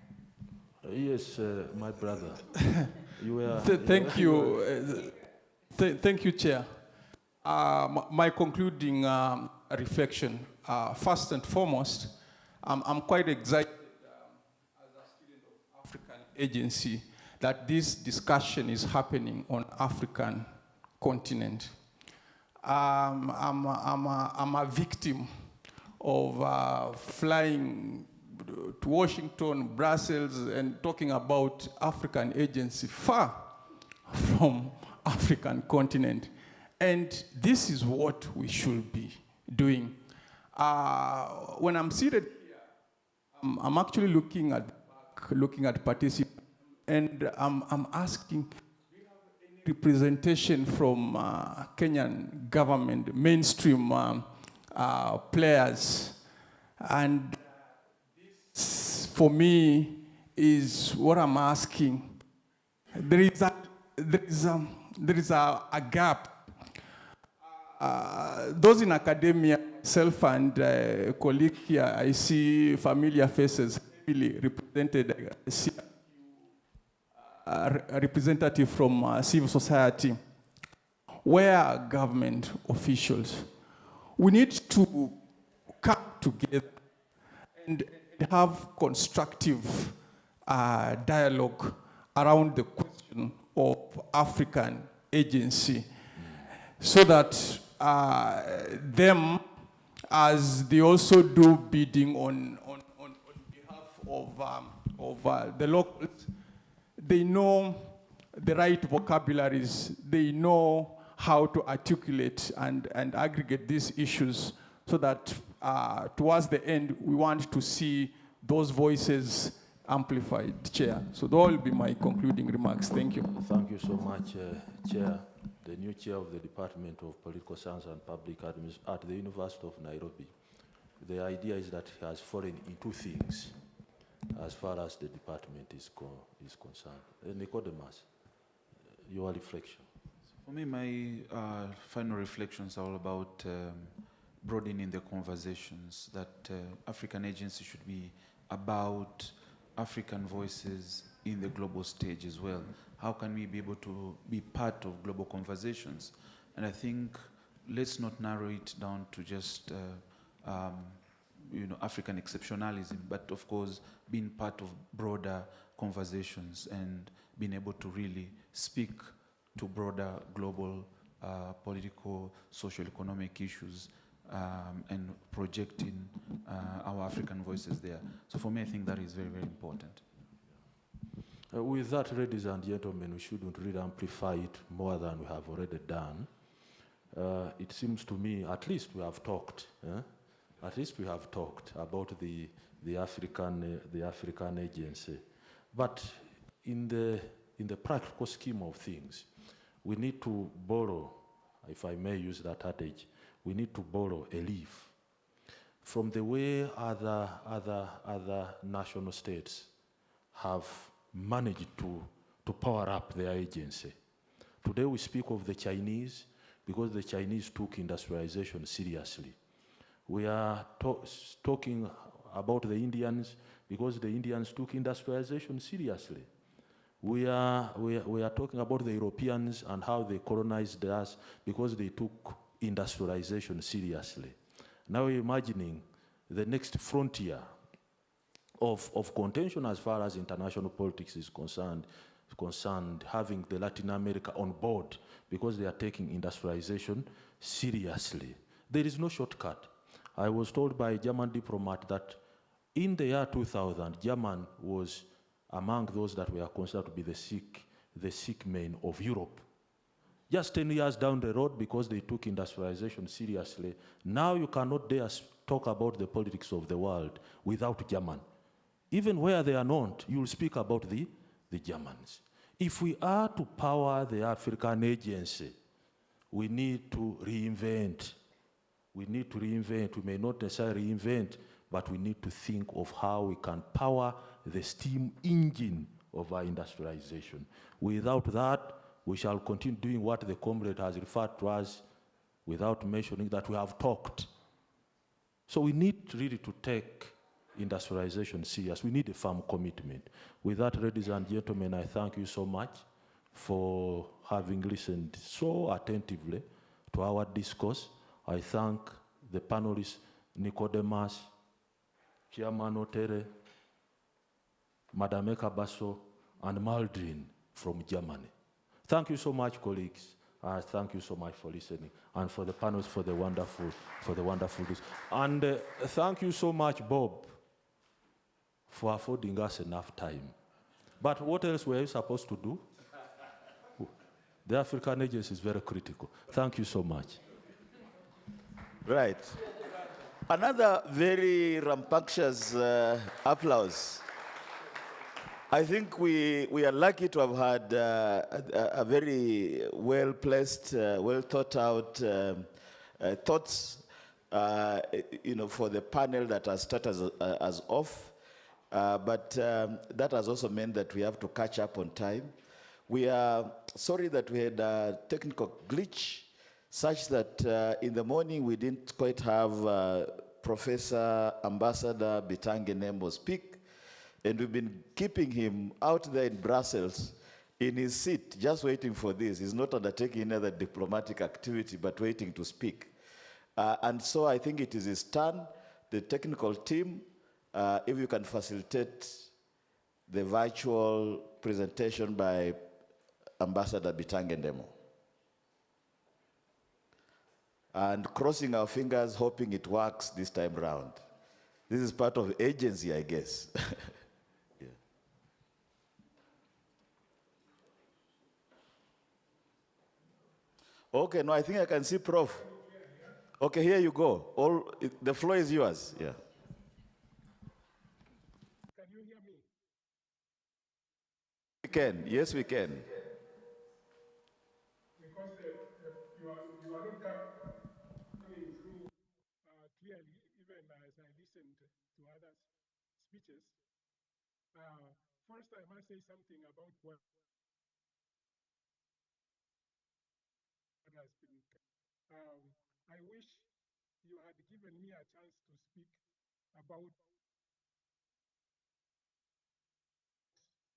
Speaker 6: Yes, my brother. You were.
Speaker 11: Thank you. Thank you, Chair. My concluding reflection, first and foremost, I'm quite excited as a student of African Agency that this discussion is happening on African continent. I'm a victim of flying to Washington, Brussels, and talking about African Agency far from African continent. And this is what we should be doing. When I'm seated here, I'm actually looking at participants, and I'm asking, do you have any representation from Kenyan government, mainstream players? And this, for me, is what I'm asking. There is a gap. Those in academia, myself and colleague here, I see familiar faces really represented. I see a representative from civil society. Where are government officials? We need to come together and have constructive dialogue around the question of African agency, so that them, as they also do bidding on behalf of the locals, they know the right vocabularies, they know how to articulate and aggregate these issues, so that towards the end, we want to see those voices amplified, Chair. So that will be my concluding remarks. Thank you.
Speaker 6: Thank you so much, Chair. The new chair of the Department of Political Science and Public Administration at the University of Nairobi. The idea is that he has fallen into things as far as the department is concerned. Nicodemus, your reflection.
Speaker 8: For me, my final reflections are all about broadening the conversations, that African agency should be about African voices in the global stage as well. How can we be able to be part of global conversations? And I think let's not narrow it down to just African exceptionalism, but of course being part of broader conversations and being able to really speak to broader global political, social, economic issues and projecting our African voices there. So for me, I think that is very, very important.
Speaker 6: With that, ladies and gentlemen, we shouldn't really amplify it more than we have already done. It seems to me, at least we have talked. At least we have talked about the African agency. But in the practical scheme of things, we need to borrow, if I may use that adage, we need to borrow a leaf from the way other national states have managed to power up their agency. Today we speak of the Chinese because the Chinese took industrialization seriously. We are talking about the Indians because the Indians took industrialization seriously. We are talking about the Europeans and how they colonized us because they took industrialization seriously. Now we're imagining the next frontier of contention as far as international politics is concerned, having the Latin America on board because they are taking industrialization seriously. There is no shortcut. I was told by a German diplomat that in the year 2000, German was among those that were considered to be the sick men of Europe. Just 10 years down the road, because they took industrialization seriously, now you cannot dare talk about the politics of the world without German. Even where they are not, you'll speak about the Germans. If we are to power the African agency, we need to reinvent. We need to reinvent. We may not necessarily reinvent, but we need to think of how we can power the steam engine of our industrialization. Without that, we shall continue doing what the comrade has referred to as, without mentioning that we have talked. So we need really to take industrialization serious. We need a firm commitment. With that, ladies and gentlemen, I thank you so much for having listened so attentively to our discourse. I thank the panelists, Nicodemus, Chairman Otere, Madame Kabaso, and Maldrin from Germany. Thank you so much, colleagues. Thank you so much for listening, and for the panels for the wonderful, and thank you so much, Bob, for affording us enough time. But what else were you supposed to do? The African Agency is very critical. Thank you so much.
Speaker 2: Right. Another very rambunctious applause. I think we are lucky to have had a very well-placed, well-thought-out thoughts, for the panel that has started as off. But that has also meant that we have to catch up on time. We are sorry that we had a technical glitch such that in the morning we didn't quite have Professor Ambassador Bitange Nembo speak. And we've been keeping him out there in Brussels in his seat, just waiting for this. He's not undertaking any other diplomatic activity, but waiting to speak. And so I think it is his turn, the technical team, if you can facilitate the virtual presentation by Ambassador Bitange Ndemo. And crossing our fingers, hoping it works this time round. This is part of agency, I guess. Yeah. Okay, no, I think I can see Prof. Okay, here you go. The floor is yours. Yeah.
Speaker 7: Can you hear me?
Speaker 2: We can. Yes, we can.
Speaker 7: Because you are not coming through clearly, even as I listened to others' speeches. First, I must say something about what has been. I wish you had given me a chance to speak about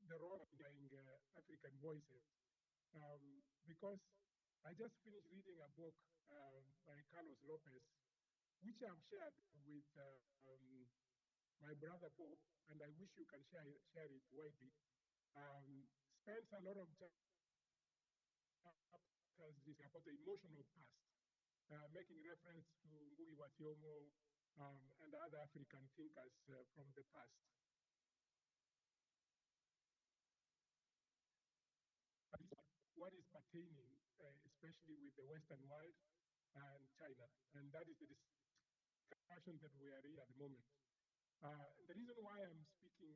Speaker 7: the role of young African voices, because I just finished reading a book by Carlos Lopez, which I've shared with my brother Bob, and I wish you can share it widely. Spends a lot of chapters about the emotional past, making reference to Ngugi wa Thiong'o and other African thinkers from the past. What is pertaining, especially with the Western world and China, and that is the discussion that we are in at the moment. The reason why I'm speaking,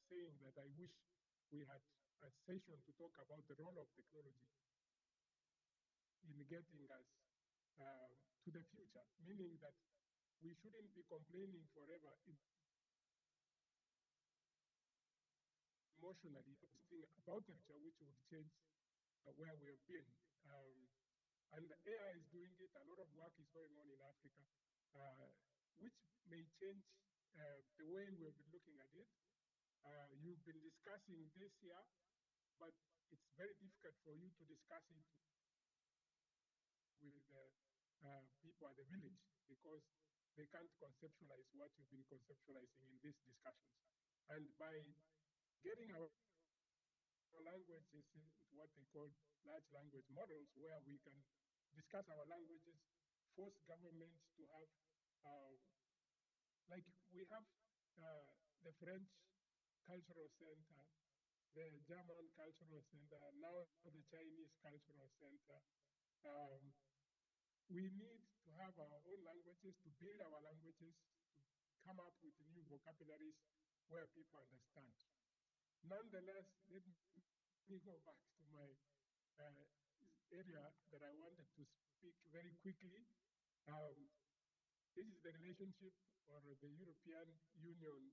Speaker 7: saying that I wish we had a session to talk about the role of technology in getting us to the future, meaning that we shouldn't be complaining forever emotionally something about the future which would change where we have been. And AI is doing it. A lot of work is going on in Africa, which may change the way we've been looking at it. You've been discussing this here, but it's very difficult for you to discuss it with people at the village because they can't conceptualize what you've been conceptualizing in these discussions. And by getting our languages into what they call large language models, where we can discuss our languages, force governments to have, like we have the French Cultural Center, the German Cultural Center, now the Chinese Cultural Center. We need to have our own languages, to build our languages, to come up with new vocabularies where people understand. Nonetheless, let me go back to my area that I wanted to speak very quickly. This is the relationship or the European Union,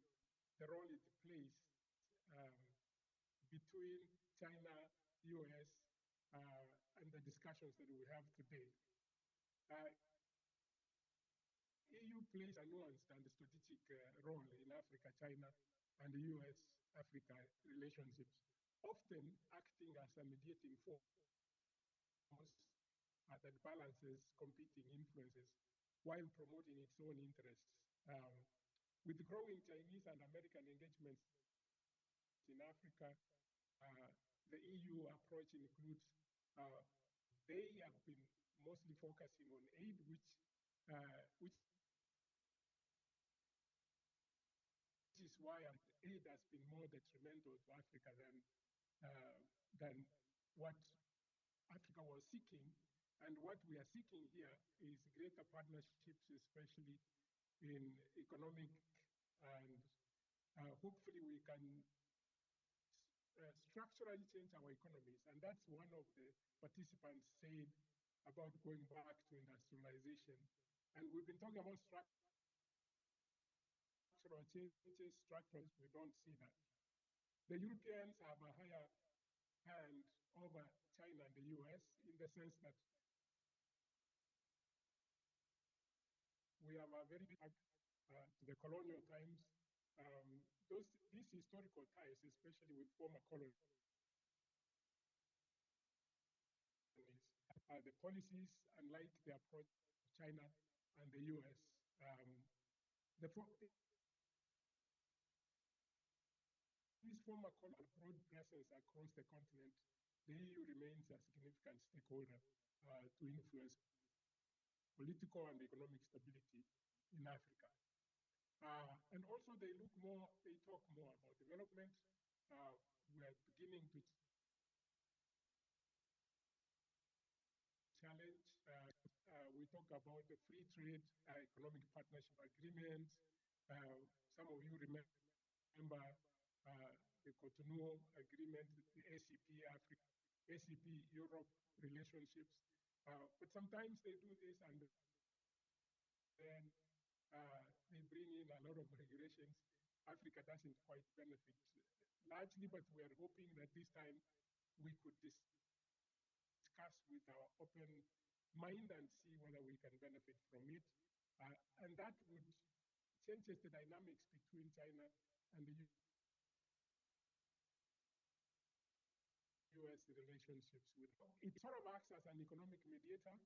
Speaker 7: the role it plays between China, US,
Speaker 15: and the discussions that we have today. EU plays a nuanced and strategic role in Africa, China, and the US-Africa relationships, often acting as a mediating force that balances competing influences while promoting its own interests. With growing Chinese and American engagements in Africa, the EU approach includes, they have been mostly focusing on aid, which is why aid has been more detrimental to Africa than what Africa was seeking. And what we are seeking here is greater partnerships, especially in economic, and hopefully we can structurally change our economies. And that's one of the participants said about going back to industrialization. And we've been talking about structural changes, structures, we don't see that. The Europeans have a higher hand over China and the US in the sense that we have a very big to the colonial times. These historical ties, especially with former colonies, the policies, unlike the approach of China and the US. These former colonial broad presence across the continent, the EU remains a significant stakeholder to influence political and economic stability in Africa. And also they talk more about development. We're beginning to challenge. We talk about the free trade economic partnership agreement. Some of you remember the Cotonou agreement, the ACP Africa, ACP Europe relationships. But sometimes they do this and then they bring in a lot of regulations. Africa doesn't quite benefit largely, but we are hoping that this time we could discuss with our open mind and see whether we can benefit from it. And that would change the dynamics between China and the US relationships with. It sort of acts as an economic mediator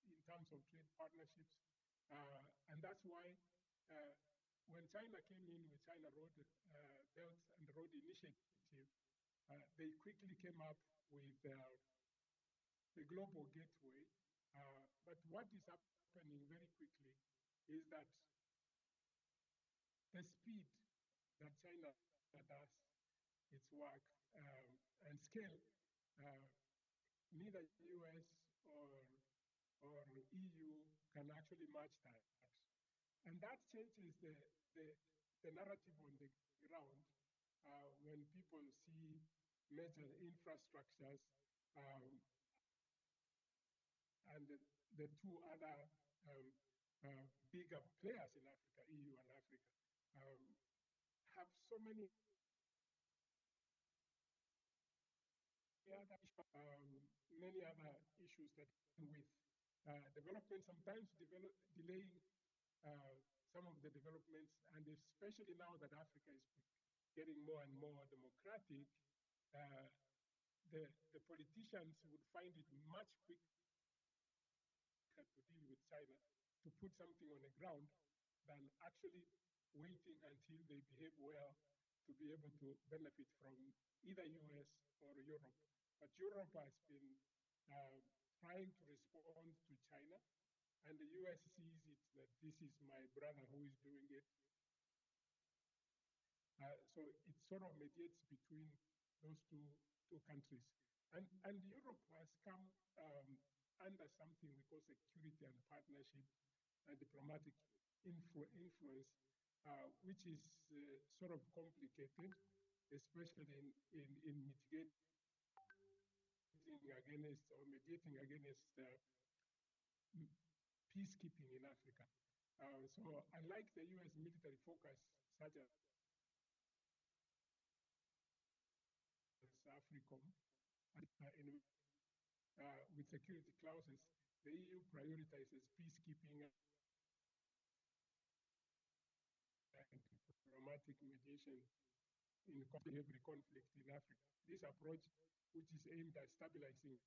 Speaker 15: in terms of trade partnerships. And that's why when China came in with China Belt and Road Initiative, they quickly came up with the global gateway. But what is happening very quickly is that the speed that China does its work and scale, neither US or EU can actually match that. And that changes the narrative on the ground when people see major infrastructures and the two other bigger players in Africa, EU and Africa, have so many other issues that with development, sometimes delaying some of the developments, and especially now that Africa is getting more and more democratic, the politicians would find it much quicker to deal with China, to put something on the ground, than actually waiting until they behave well to be able to benefit from either US or Europe. But Europe has been trying to respond to China, and the US sees it that this is my brother who is doing it. So it sort of mediates between those two countries. And Europe has come under something we call security and partnership and diplomatic influence, which is sort of complicated, especially in mitigating against or mediating against peacekeeping in Africa. So unlike the US military focus, such as AFRICOM, with security clauses, the EU prioritizes peacekeeping and diplomatic mediation in every conflict in Africa. This approach, which is aimed at stabilizing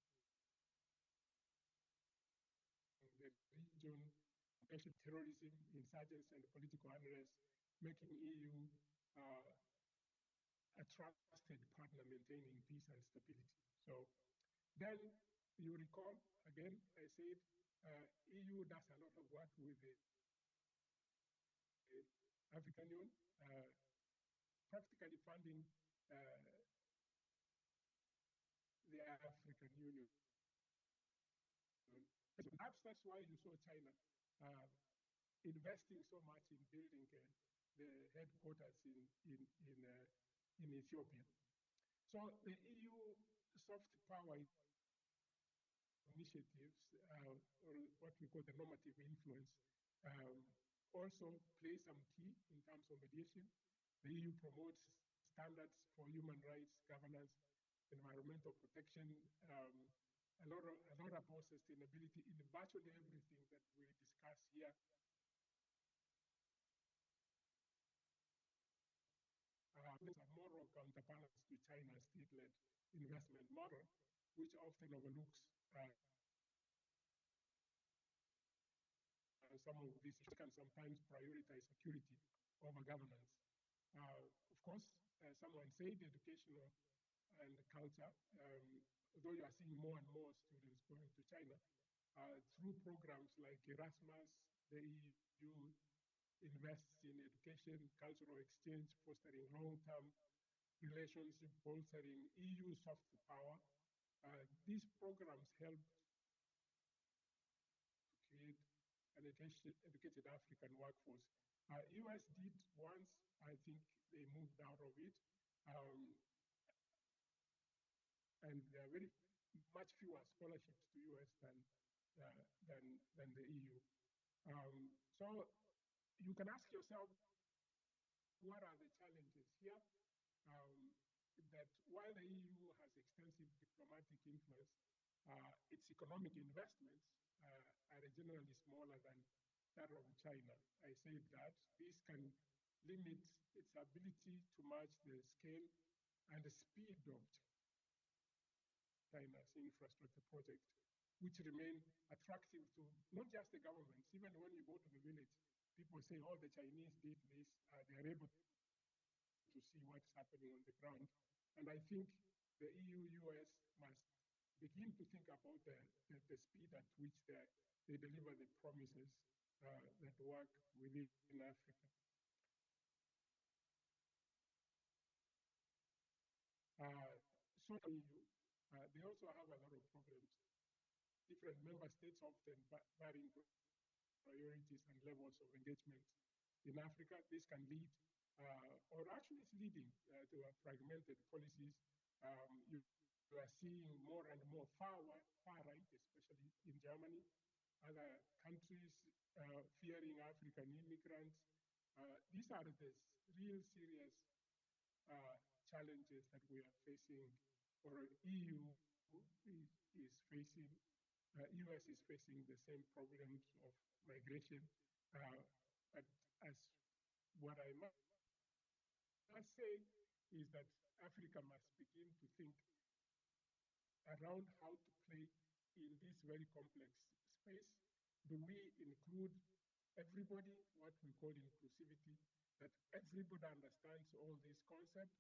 Speaker 15: the region, especially terrorism, insurgency, and political unrest, making EU a trusted partner maintaining peace and stability. So then you recall, again, I said EU does a lot of work with the African Union, practically funding the African Union. Perhaps that's why you saw China investing so much in building the headquarters in Ethiopia. So the EU soft power initiatives, or what we call the normative influence, also play some key in terms of mediation. The EU promotes standards for human rights, governance, environmental protection, a lot about sustainability in virtually everything that we discuss here. There's a moral counterbalance to China's state-led investment model, which often overlooks some of these issues can sometimes prioritize security over governance. Of course, someone said educational and culture, although you are seeing more and more students going to China, through programs like Erasmus, the EU invests in education, cultural exchange, fostering long-term relationship, bolstering EU soft power. These programs help to create an educated African workforce. US did once, I think they moved out of it. And there are very much fewer scholarships to US than the EU. So you can ask yourself, what are the challenges here? That while the EU has extensive diplomatic influence, its economic investments are generally smaller than that of China. I said that this can limit its ability to match the scale and the speed of China's infrastructure project, which remain attractive to not just the governments. Even when you go to the village, people say, oh, the Chinese did this. They are able to see what's happening on the ground. And I think the EU-US must begin to think about the speed at which they deliver the promises that work within Africa. So the EU, they also have a lot of problems. Different member states often varying priorities and levels of engagement. In Africa, this can lead, or actually it's leading to fragmented policies. You are seeing more and more far right, especially in Germany, other countries fearing African immigrants. These are the real serious challenges that we are facing, or EU is facing. US is facing the same problems of migration. But as what I must say is that Africa must begin to think around how to play in this very complex space. Do we include everybody, what we call inclusivity, that everybody understands all these concepts,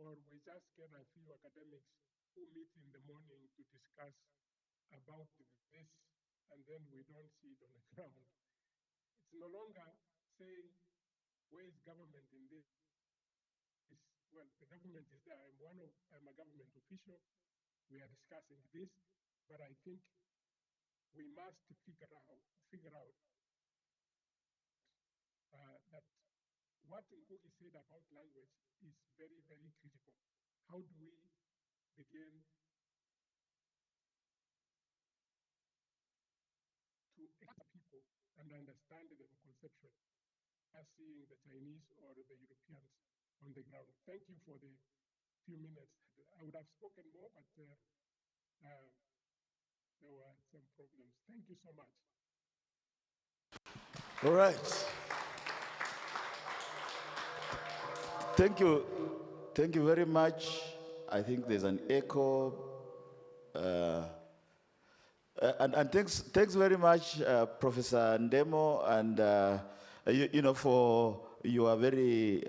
Speaker 15: or we just get a few academics who meet in the morning to discuss about this, and then we don't see it on the ground. It's no longer saying, where is government in this? Well, the government is there. I'm a government official. We are discussing this, but I think we must figure out that what Ngugi said about language is very, very critical. How do we begin to educate people and understand them conceptually, as seeing the Chinese or the Europeans on the ground? Thank you for the few minutes. I would have spoken more, but there were some problems. Thank you so much.
Speaker 2: All right. Thank you. Thank you very much. I think there's an echo. And thanks very much, Professor Ndemo, and you know, for your very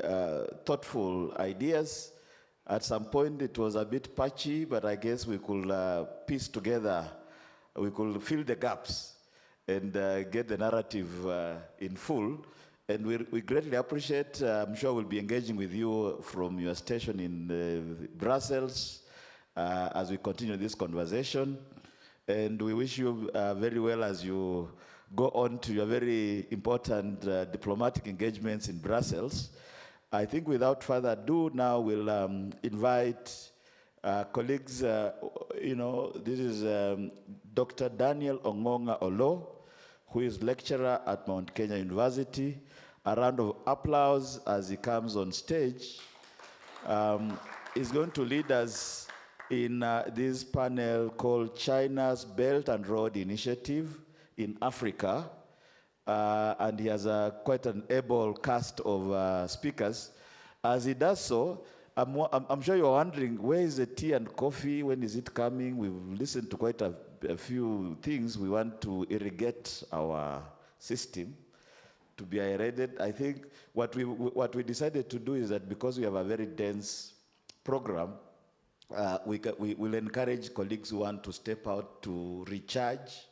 Speaker 2: thoughtful ideas. At some point, it was a bit patchy, but I guess we could piece together, we could fill the gaps and get the narrative in full. And we greatly appreciate, I'm sure we'll be engaging with you from your station in Brussels as we continue this conversation. And we wish you very well as you go on to your very important diplomatic engagements in Brussels. I think without further ado, now we'll invite colleagues, you know, this is Dr. Daniel Ongonga Olo, who is lecturer at Mount Kenya University. A round of applause as he comes on stage. He's going to lead us in this panel called China's Belt and Road Initiative in Africa. And he has quite an able cast of speakers. As he does so, I'm sure you're wondering, where is the tea and coffee? When is it coming? We've listened to quite a few things. We want to irrigate our system to be aerated. I think what we decided to do is that because we have a very dense program, we will encourage colleagues who want to step out to recharge,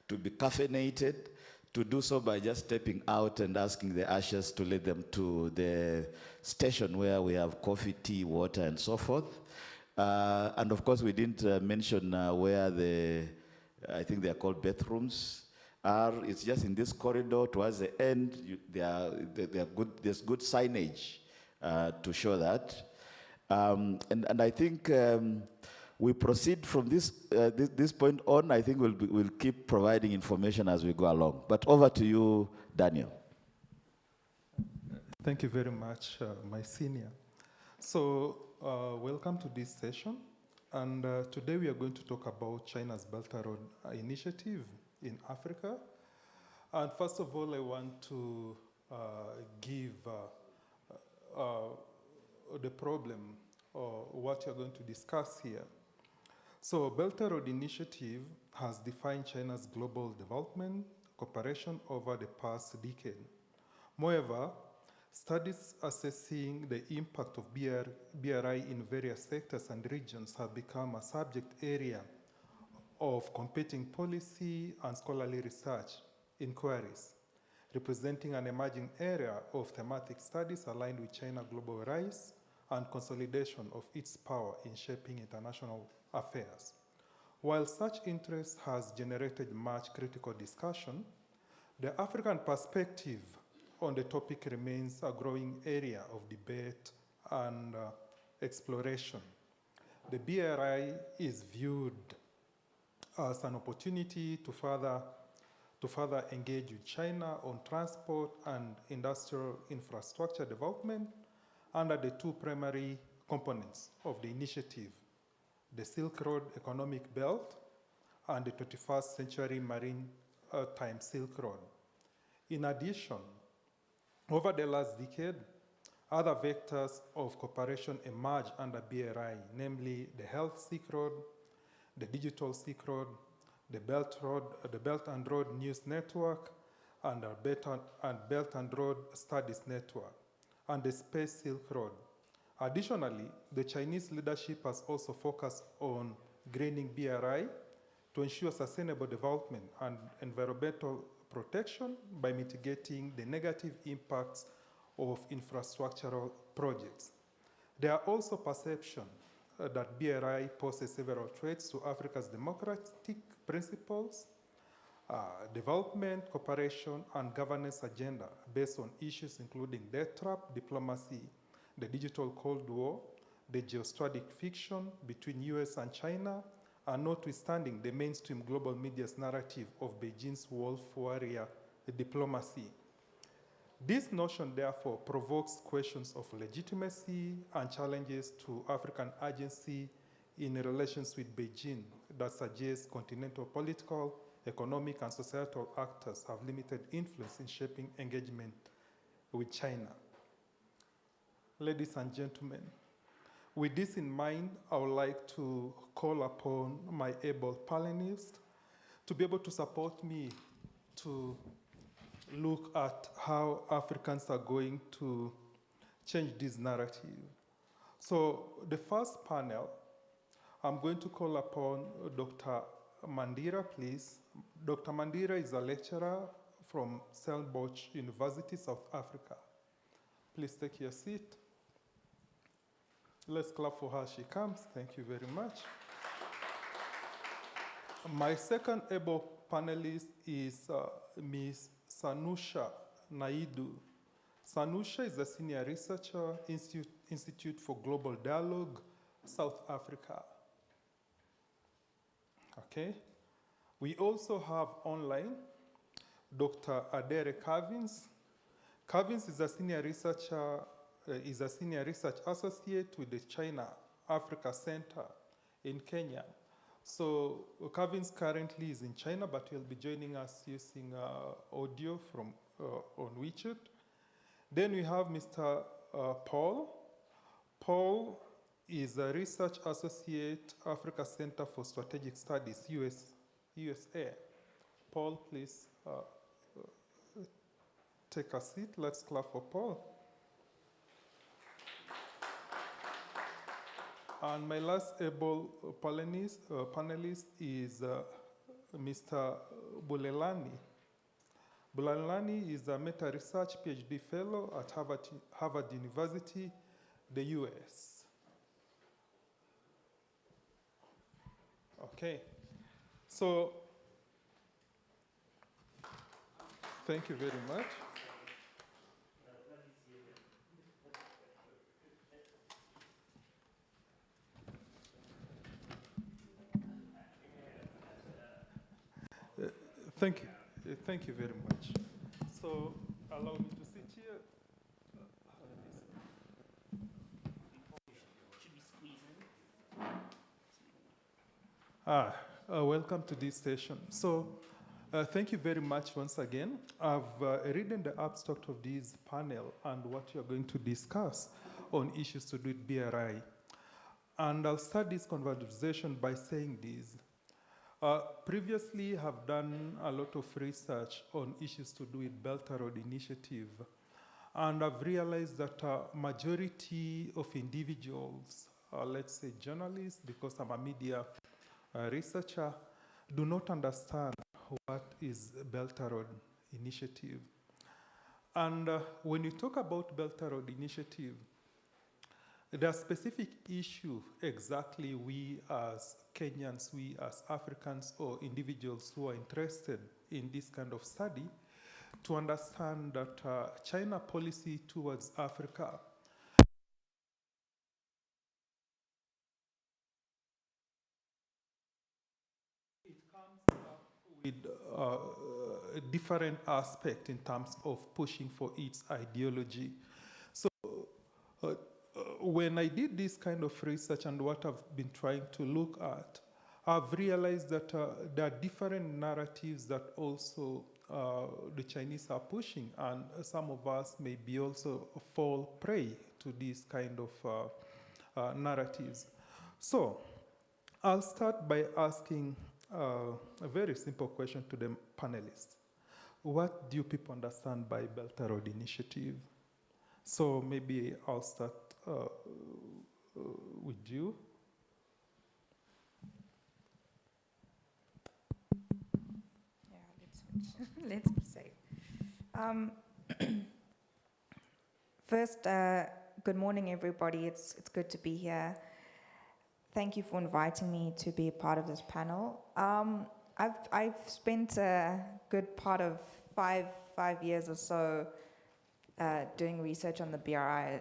Speaker 2: to be caffeinated, to do so by just stepping out and asking the ushers to lead them to the station where we have coffee, tea, water, and so forth. And of course, we didn't mention where I think they are called bathrooms are. It's just in this corridor towards the end. They are good. There's good signage to show that. And I think we proceed from this point on. I think we'll keep providing information as we go along. But over to you, Daniel.
Speaker 16: Thank you very much, my senior. So welcome to this session. And today we are going to talk about China's Belt and Road Initiative in Africa. And first of all, I want to give the problem or what you're going to discuss here. So Belt and Road Initiative has defined China's global development cooperation over the past decade. Moreover, studies assessing the impact of BRI in various sectors and regions have become a subject area of competing policy and scholarly research inquiries, representing an emerging area of thematic studies aligned with China's global rise and consolidation of its power in shaping international affairs. While such interest has generated much critical discussion, the African perspective on the topic remains a growing area of debate and exploration. The BRI is viewed as an opportunity to further engage with China on transport and industrial infrastructure development under the two primary components of the initiative, the Silk Road Economic Belt and the 21st Century Maritime Silk Road. In addition, over the last decade, other vectors of cooperation emerged under BRI, namely the Health Silk Road, the Digital Silk Road, the Belt and Road News Network, and the Belt and Road Studies Network, and the Space Silk Road. Additionally, the Chinese leadership has also focused on greening BRI to ensure sustainable development and environmental protection by mitigating the negative impacts of infrastructural projects. There are also perceptions that BRI poses several threats to Africa's democratic principles, development, cooperation, and governance agenda based on issues including debt trap, diplomacy, the digital Cold War, the geostrategic fiction between US and China, and notwithstanding the mainstream global media's narrative of Beijing's wolf warrior diplomacy. This notion, therefore, provokes questions of legitimacy and challenges to African agency in relations with Beijing that suggests continental political, economic, and societal actors have limited influence in shaping engagement with China. Ladies and gentlemen, with this in mind, I would like to call upon my able panelists to be able to support me to look at how Africans are going to change this narrative. So the first panel, I'm going to call upon Dr. Mandira, please. Dr. Mandira is a lecturer from Stellenbosch University, South Africa. Please take your seat. Let's clap for her. She comes. Thank you very much. My second able panelist is Ms. Sanusha Naidu. Sanusha is a senior researcher, Institute for Global Dialogue, South Africa. Okay. We also have online Dr. Adere Cavins. Cavins is a senior researcher, is a senior research associate with the China Africa Center in Kenya. So Cavins currently is in China, but he'll be joining us using audio from on WeChat. Then we have Mr. Paul. Paul is a research associate, Africa Center for Strategic Studies, USA. Paul, please take a seat. Let's clap for Paul. And my last able panelist is Mr. Bulelani. Bulelani is a meta-research PhD fellow at Harvard University, the US. Okay, so thank you very much. Thank you very much. So allow me to sit here. Welcome to this session. So thank you very much once again. I've read the abstract of this panel and what you're going to discuss on issues to do with BRI. And I'll start this conversation by saying this. Previously, have done a lot of research on issues to do with Belt and Road Initiative. And I've realized that majority of individuals, let's say journalists, because I'm a media researcher, do not understand what is Belt and Road Initiative. And when you talk about Belt and Road Initiative, there are specific issues exactly we as Kenyans, we as Africans or individuals who are interested in this kind of study to understand that China policy towards Africa it comes up with different aspects in terms of pushing for its ideology. So when I did this kind of research and what I've been trying to look at, I've realized that there are different narratives that also the Chinese are pushing, and some of us may be also fall prey to these kind of narratives. So I'll start by asking a very simple question to the panelists. What do you people understand by Belt and Road Initiative? So maybe I'll start with you.
Speaker 17: Yeah, let's switch. Let's be safe. First, good morning, everybody. It's good to be here. Thank you for inviting me to be a part of this panel. I've spent a good part of five years or so doing research on the BRI,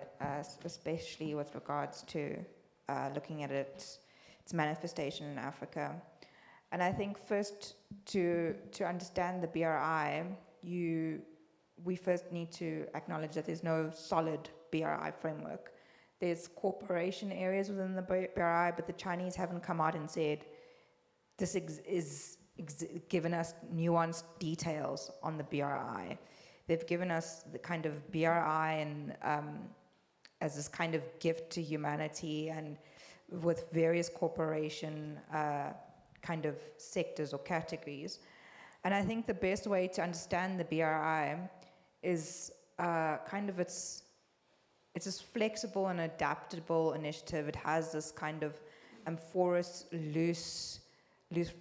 Speaker 17: especially with regards to looking at its manifestation in Africa. And I think first to understand the BRI, we first need to acknowledge that there's no solid BRI framework. There's cooperation areas within the BRI, but the Chinese haven't come out and said, this is given us nuanced details on the BRI. They've given us the kind of BRI and as this kind of gift to humanity, and with various cooperation kind of sectors or categories. And I think the best way to understand the BRI is kind of it's this flexible and adaptable initiative. It has this kind of amorphous, loose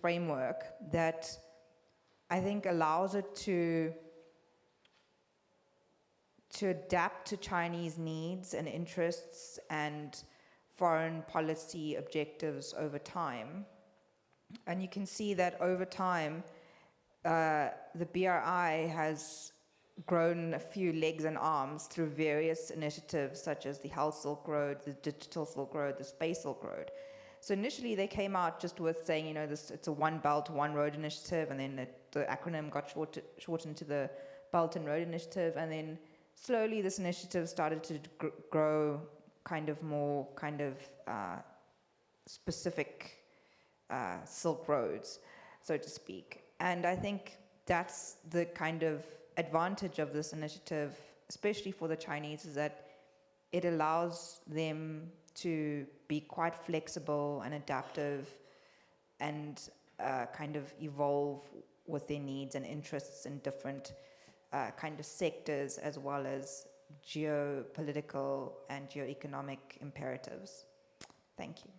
Speaker 17: framework that I think allows it to adapt to Chinese needs and interests and foreign policy objectives over time. And you can see that over time, the BRI has grown a few legs and arms through various initiatives such as the Health Silk Road, the Digital Silk Road, the Space Silk Road. So initially they came out just with saying, you know, it's a One Belt, One Road initiative, and then the acronym got shortened to the Belt and Road Initiative, and then slowly this initiative started to grow kind of more kind of specific Silk Roads, so to speak. And I think that's the kind of advantage of this initiative, especially for the Chinese, is that it allows them to be quite flexible and adaptive and kind of evolve with their needs and interests in different kind of sectors, as well as geopolitical and geoeconomic imperatives. Thank you.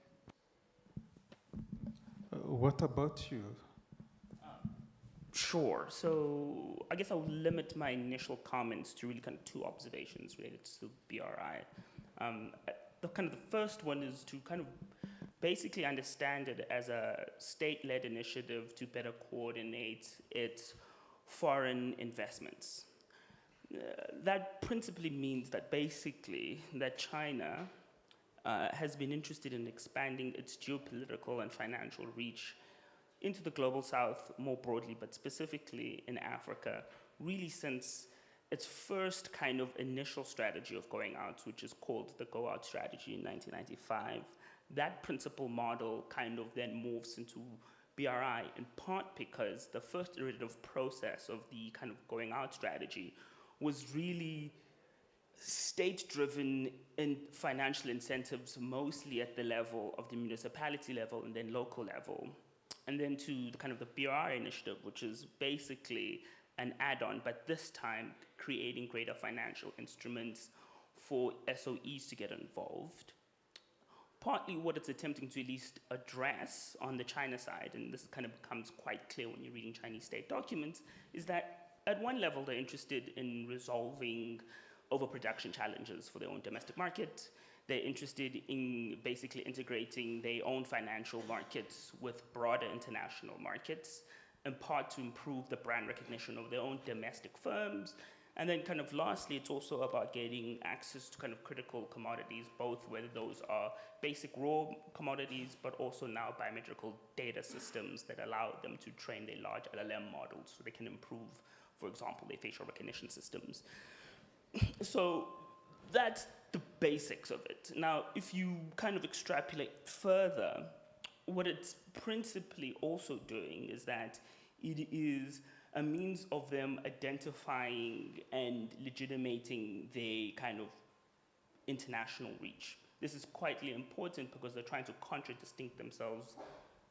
Speaker 16: What about you?
Speaker 18: Sure. So I guess I'll limit my initial comments to really kind of two observations related to BRI. The first one is to kind of basically understand it as a state-led initiative to better coordinate its foreign investments. That principally means that basically that China has been interested in expanding its geopolitical and financial reach into the global south more broadly, but specifically in Africa, really since its first kind of initial strategy of going out, which is called the Go Out strategy in 1995. That principal model kind of then moves into BRI, in part because the first iterative process of the kind of going out strategy was really state-driven in financial incentives, mostly at the level of the municipality level and then local level. And then to the kind of the BRI initiative, which is basically an add-on, but this time creating greater financial instruments for SOEs to get involved. Partly what it's attempting to at least address on the China side, and this kind of becomes quite clear when you're reading Chinese state documents, is that at one level they're interested in resolving overproduction challenges for their own domestic market. They're interested in basically integrating their own financial markets with broader international markets, in part to improve the brand recognition of their own domestic firms. And then kind of lastly, it's also about getting access to kind of critical commodities, both whether those are basic raw commodities, but also now biometrical data systems that allow them to train their large LLM models so they can improve, for example, their facial recognition systems. So that's the basics of it. Now, if you kind of extrapolate further, what it's principally also doing is that it is a means of them identifying and legitimating their kind of international reach. This is quite important because they're trying to contradistinct themselves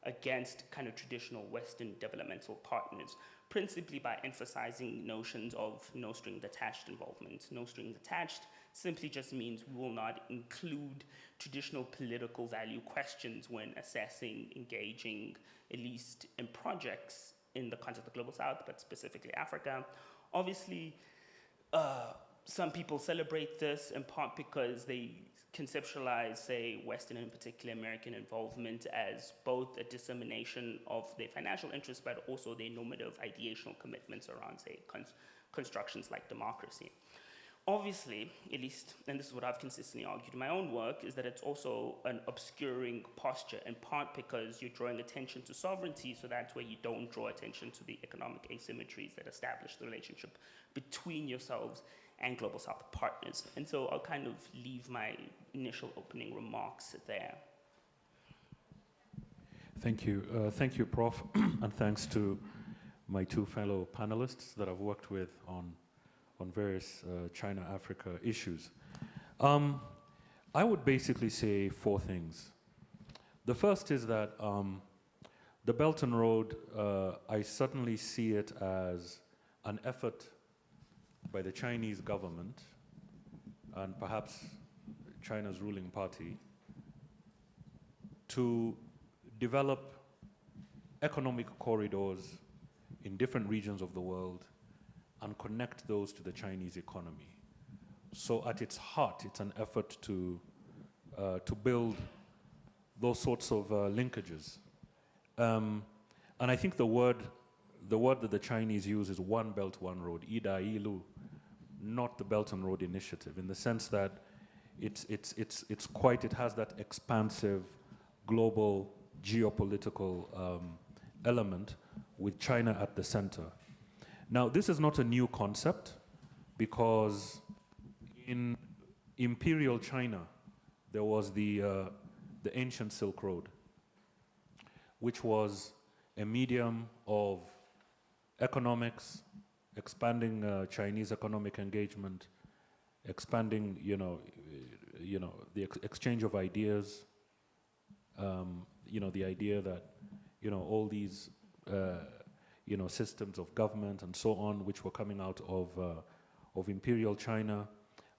Speaker 18: against kind of traditional Western developmental partners, principally by emphasizing notions of no strings attached involvement. No strings attached simply just means we will not include traditional political value questions when assessing, engaging, at least in projects in the context of the Global South, but specifically Africa. Obviously, some people celebrate this in part because they conceptualize, say, Western and in particular American involvement as both a dissemination of their financial interests, but also their normative ideational commitments around, say, constructions like democracy. obviously, at least, and this is what I've consistently argued in my own work, is that it's also an obscuring posture, in part because you're drawing attention to sovereignty, so that's where you don't draw attention to the economic asymmetries that establish the relationship between yourselves and Global South partners. And so I'll kind of leave my initial opening remarks there.
Speaker 19: Thank you. Thank you, Prof. And thanks to my two fellow panelists that I've worked with on various China-Africa issues. I would basically say four things. The first is that the Belt and Road, I certainly see it as an effort by the Chinese government and perhaps China's ruling party to develop economic corridors in different regions of the world and connect those to the Chinese economy. So at its heart, it's an effort to build those sorts of linkages. And I think the word that the Chinese use is One Belt, One Road, Ida Ilu, not the Belt and Road Initiative, in the sense that it has that expansive global geopolitical element with China at the center. Now, this is not a new concept, because in imperial China, there was the ancient Silk Road, which was a medium of economics, expanding Chinese economic engagement, expanding, the exchange of ideas, the idea that, all these, systems of government and so on, which were coming out of imperial China,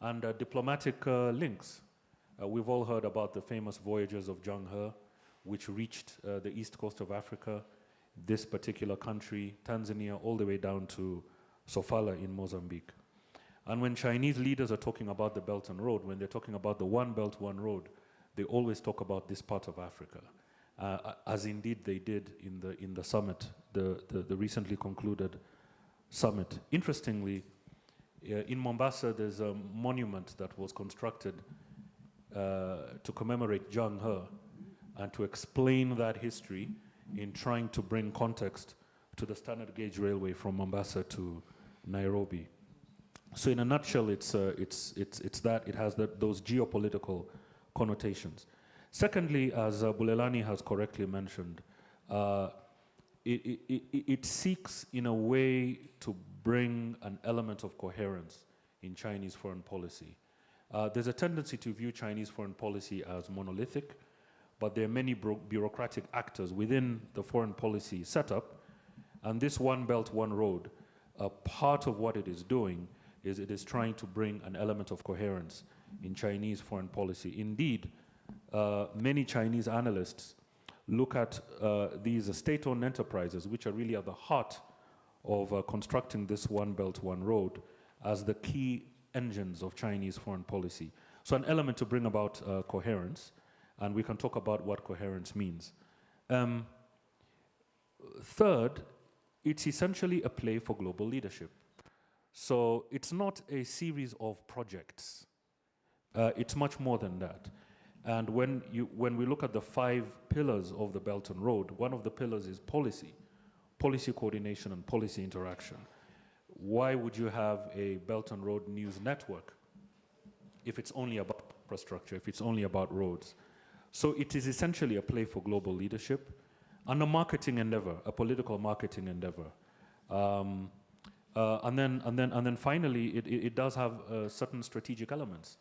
Speaker 19: and diplomatic links. We've all heard about the famous voyages of Zheng He, which reached the east coast of Africa, this particular country, Tanzania, all the way down to Sofala in Mozambique. And when Chinese leaders are talking about the Belt and Road, when they're talking about the One Belt, One Road, they always talk about this part of Africa, as indeed they did in the summit, the recently concluded summit. Interestingly, in Mombasa, there's a monument that was constructed to commemorate Zheng He and to explain that history in trying to bring context to the standard gauge railway from Mombasa to Nairobi. So in a nutshell, it's that it has those geopolitical connotations. Secondly, as Bulelani has correctly mentioned, it seeks in a way to bring an element of coherence in Chinese foreign policy. There's a tendency to view Chinese foreign policy as monolithic, but there are many bureaucratic actors within the foreign policy setup, and this One Belt, One Road, part of what it is doing is it is trying to bring an element of coherence in Chinese foreign policy. Indeed, many Chinese analysts look at these state-owned enterprises, which are really at the heart of constructing this One Belt, One Road, as the key engines of Chinese foreign policy. So an element to bring about coherence, and we can talk about what coherence means. Third, it's essentially a play for global leadership. So it's not a series of projects. It's much more than that. And when we look at the 5 pillars of the Belt and Road, one of the pillars is policy coordination and policy interaction. Why would you have a Belt and Road news network if it's only about infrastructure, if it's only about roads? So it is essentially a play for global leadership and a marketing endeavor, a political marketing endeavor. And then finally, it does have certain strategic elements.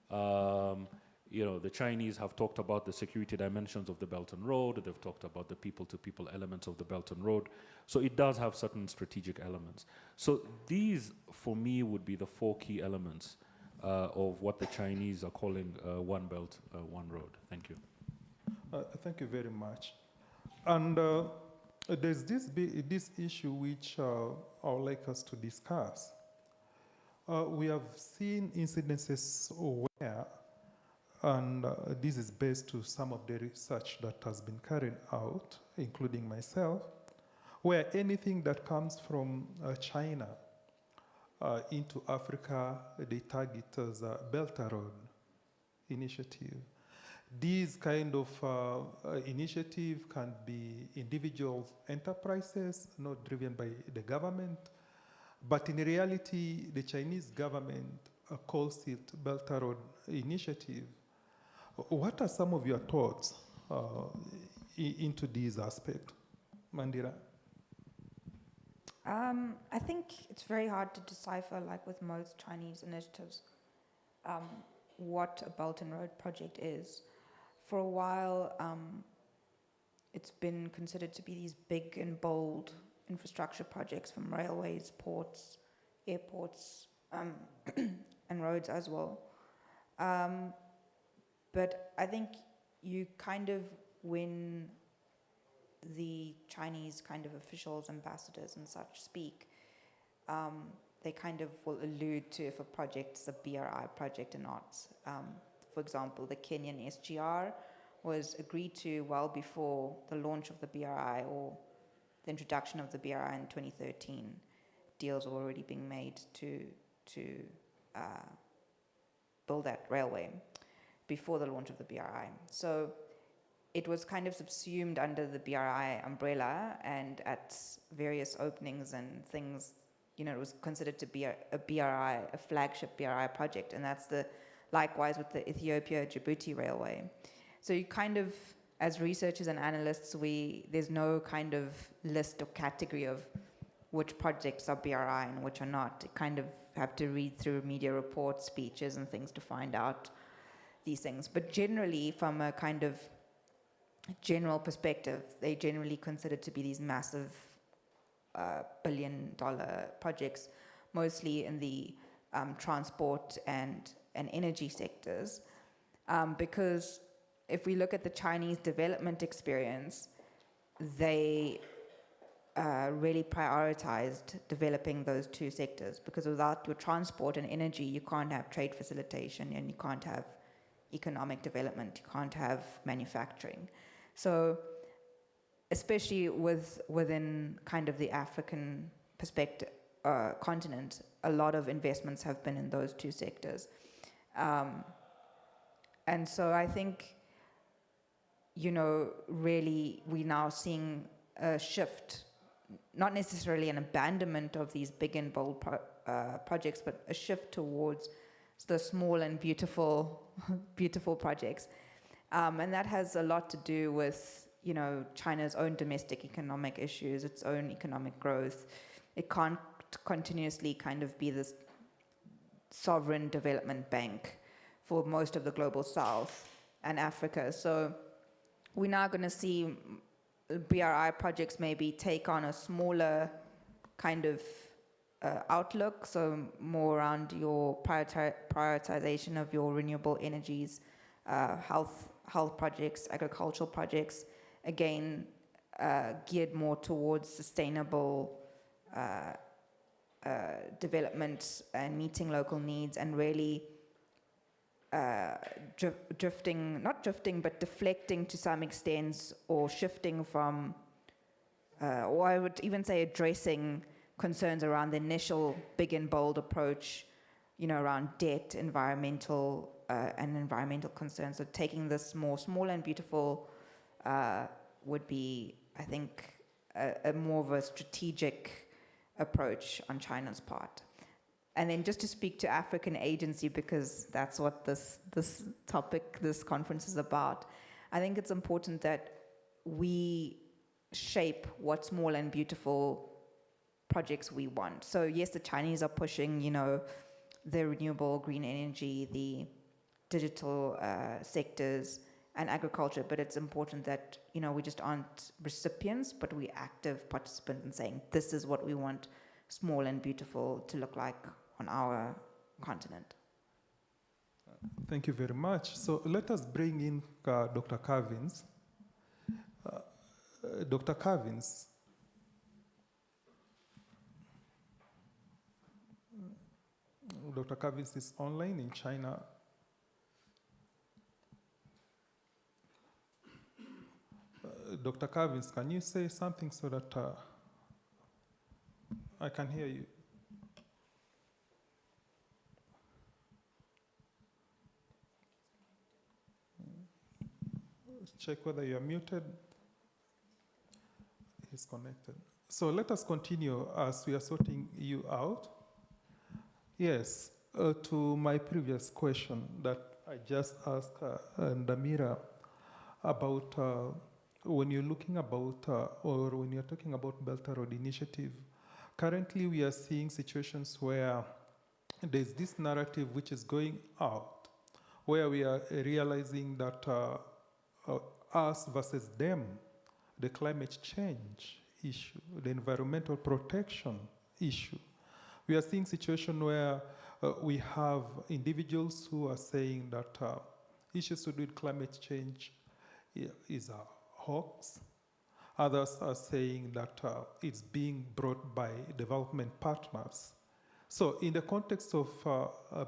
Speaker 19: The Chinese have talked about the security dimensions of the Belt and Road. They've talked about the people-to-people elements of the Belt and Road. So it does have certain strategic elements. So these, for me, would be the 4 key elements of what the Chinese are calling One Belt, One Road. Thank you.
Speaker 16: Thank you very much. And there's this issue which I would like us to discuss. We have seen incidences where, and this is based to some of the research that has been carried out, including myself, where anything that comes from China into Africa, they tag it as a Belt and Road Initiative. These kind of initiative can be individual enterprises, not driven by the government, but in reality, the Chinese government calls it Belt and Road Initiative. What are some of your thoughts into these aspects, Mandira?
Speaker 17: I think it's very hard to decipher, like with most Chinese initiatives, what a Belt and Road project is. For a while, it's been considered to be these big and bold infrastructure projects from railways, ports, airports, and roads as well. But I think you kind of, when the Chinese kind of officials, ambassadors and such speak, they kind of will allude to if a project's a BRI project or not. For example, the Kenyan SGR was agreed to well before the launch of the BRI or the introduction of the BRI in 2013. Deals were already being made to build that railway before the launch of the BRI. So it was kind of subsumed under the BRI umbrella, and at various openings and things, you know, it was considered to be a BRI, a flagship BRI project, and that's likewise with the Ethiopia-Djibouti railway. So you kind of, as researchers and analysts, there's no kind of list or category of which projects are BRI and which are not. You kind of have to read through media reports, speeches and things to find out these things. But generally, from a kind of general perspective, they generally considered to be these massive billion-dollar projects, mostly in the transport and energy sectors, because if we look at the Chinese development experience, they really prioritized developing those two sectors, because without your transport and energy, you can't have trade facilitation and you can't have economic development, you can't have manufacturing. So especially within kind of the African perspective, continent, a lot of investments have been in those two sectors. And so I think, you know, really we're now seeing a shift, not necessarily an abandonment of these big and bold projects, but a shift towards the small and beautiful, beautiful projects. And that has a lot to do with, you know, China's own domestic economic issues, its own economic growth. It can't continuously kind of be this sovereign development bank for most of the global South and Africa. So we're now going to see BRI projects maybe take on a smaller kind of outlook, so more around your prioritization of your renewable energies, health projects, agricultural projects, again, geared more towards sustainable development and meeting local needs, and really deflecting to some extent, or shifting from, or I would even say addressing concerns around the initial big and bold approach, you know, around debt, environmental concerns. So taking this more small and beautiful would be, I think, a more of a strategic approach on China's part. And then just to speak to African agency, because that's what this topic, this conference is about, I think it's important that we shape what small and beautiful projects we want. So yes, the Chinese are pushing, you know, the renewable green energy, the digital sectors and agriculture, but it's important that, you know, we just aren't recipients, but we're active participants in saying, this is what we want small and beautiful to look like on our continent.
Speaker 16: Thank you very much. So let us bring in Dr. Cavins. Dr. Cavins, Dr. Cavins is online in China. Dr. Cavins, can you say something so that I can hear you? check whether you are muted. He's connected. So let us continue as we are sorting you out. Yes, to my previous question that I just asked Damira about when you're looking about or when you're talking about Belt and Road Initiative, currently we are seeing situations where there's this narrative which is going out, where we are realizing that us versus them, the climate change issue, the environmental protection issue. We are seeing situations where we have individuals who are saying that issues to do with climate change is a hoax. Others are saying that it's being brought by development partners. So in the context of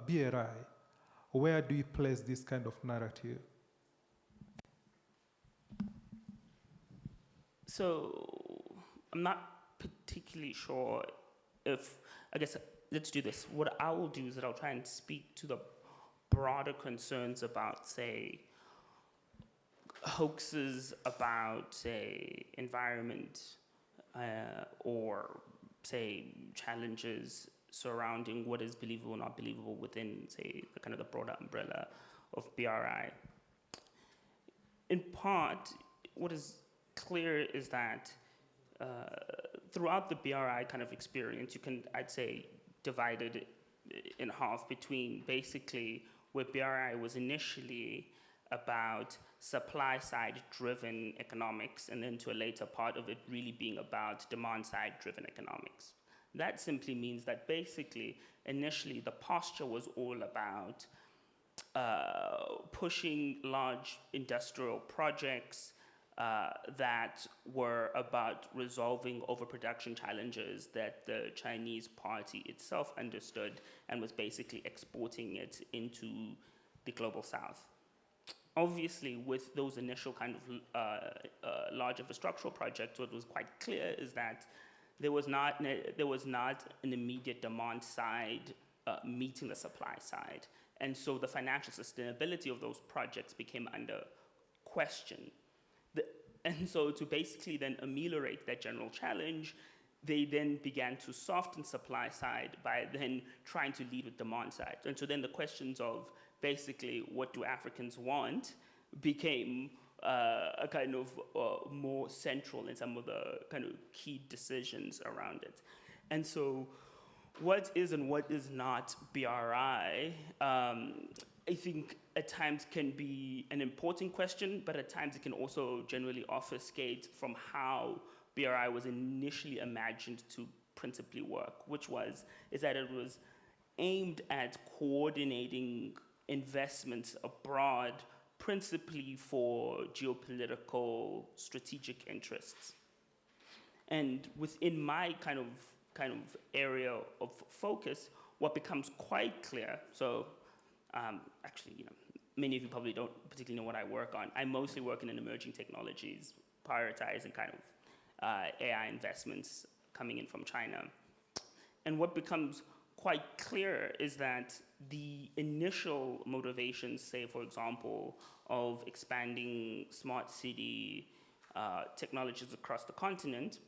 Speaker 16: BRI, where do you place this kind of narrative?
Speaker 18: So I'm not particularly sure if, I guess, let's do this. What I will do is that I'll try and speak to the broader concerns about, say, hoaxes about, say, environment or, say, challenges surrounding what is believable or not believable within, say, the kind of the broader umbrella of BRI. In part, what is clear is that throughout the BRI kind of experience, you can, I'd say, divide it in half between basically where BRI was initially about supply-side driven economics, and then to a later part of it really being about demand-side driven economics. That simply means that basically, initially, the posture was all about pushing large industrial projects that were about resolving overproduction challenges that the Chinese party itself understood and was basically exporting it into the global south. Obviously, with those initial kind of large infrastructural projects, what was quite clear is that there was not an immediate demand side meeting the supply side. And so the financial sustainability of those projects became under question. And so to basically then ameliorate that general challenge, they then began to soften supply side by then trying to lead with demand side. And so then the questions of basically what do Africans want became a kind of more central in some of the kind of key decisions around it. And so what is and what is not BRI, I think at times can be an important question, but at times it can also generally obfuscate from how BRI was initially imagined to principally work, is that it was aimed at coordinating investments abroad, principally for geopolitical strategic interests. And within my kind of area of focus, what becomes quite clear, so actually, many of you probably don't particularly know what I work on. I mostly work in emerging technologies, prioritizing kind of AI investments coming in from China. And what becomes quite clear is that the initial motivations, say, for example, of expanding smart city technologies across the continent.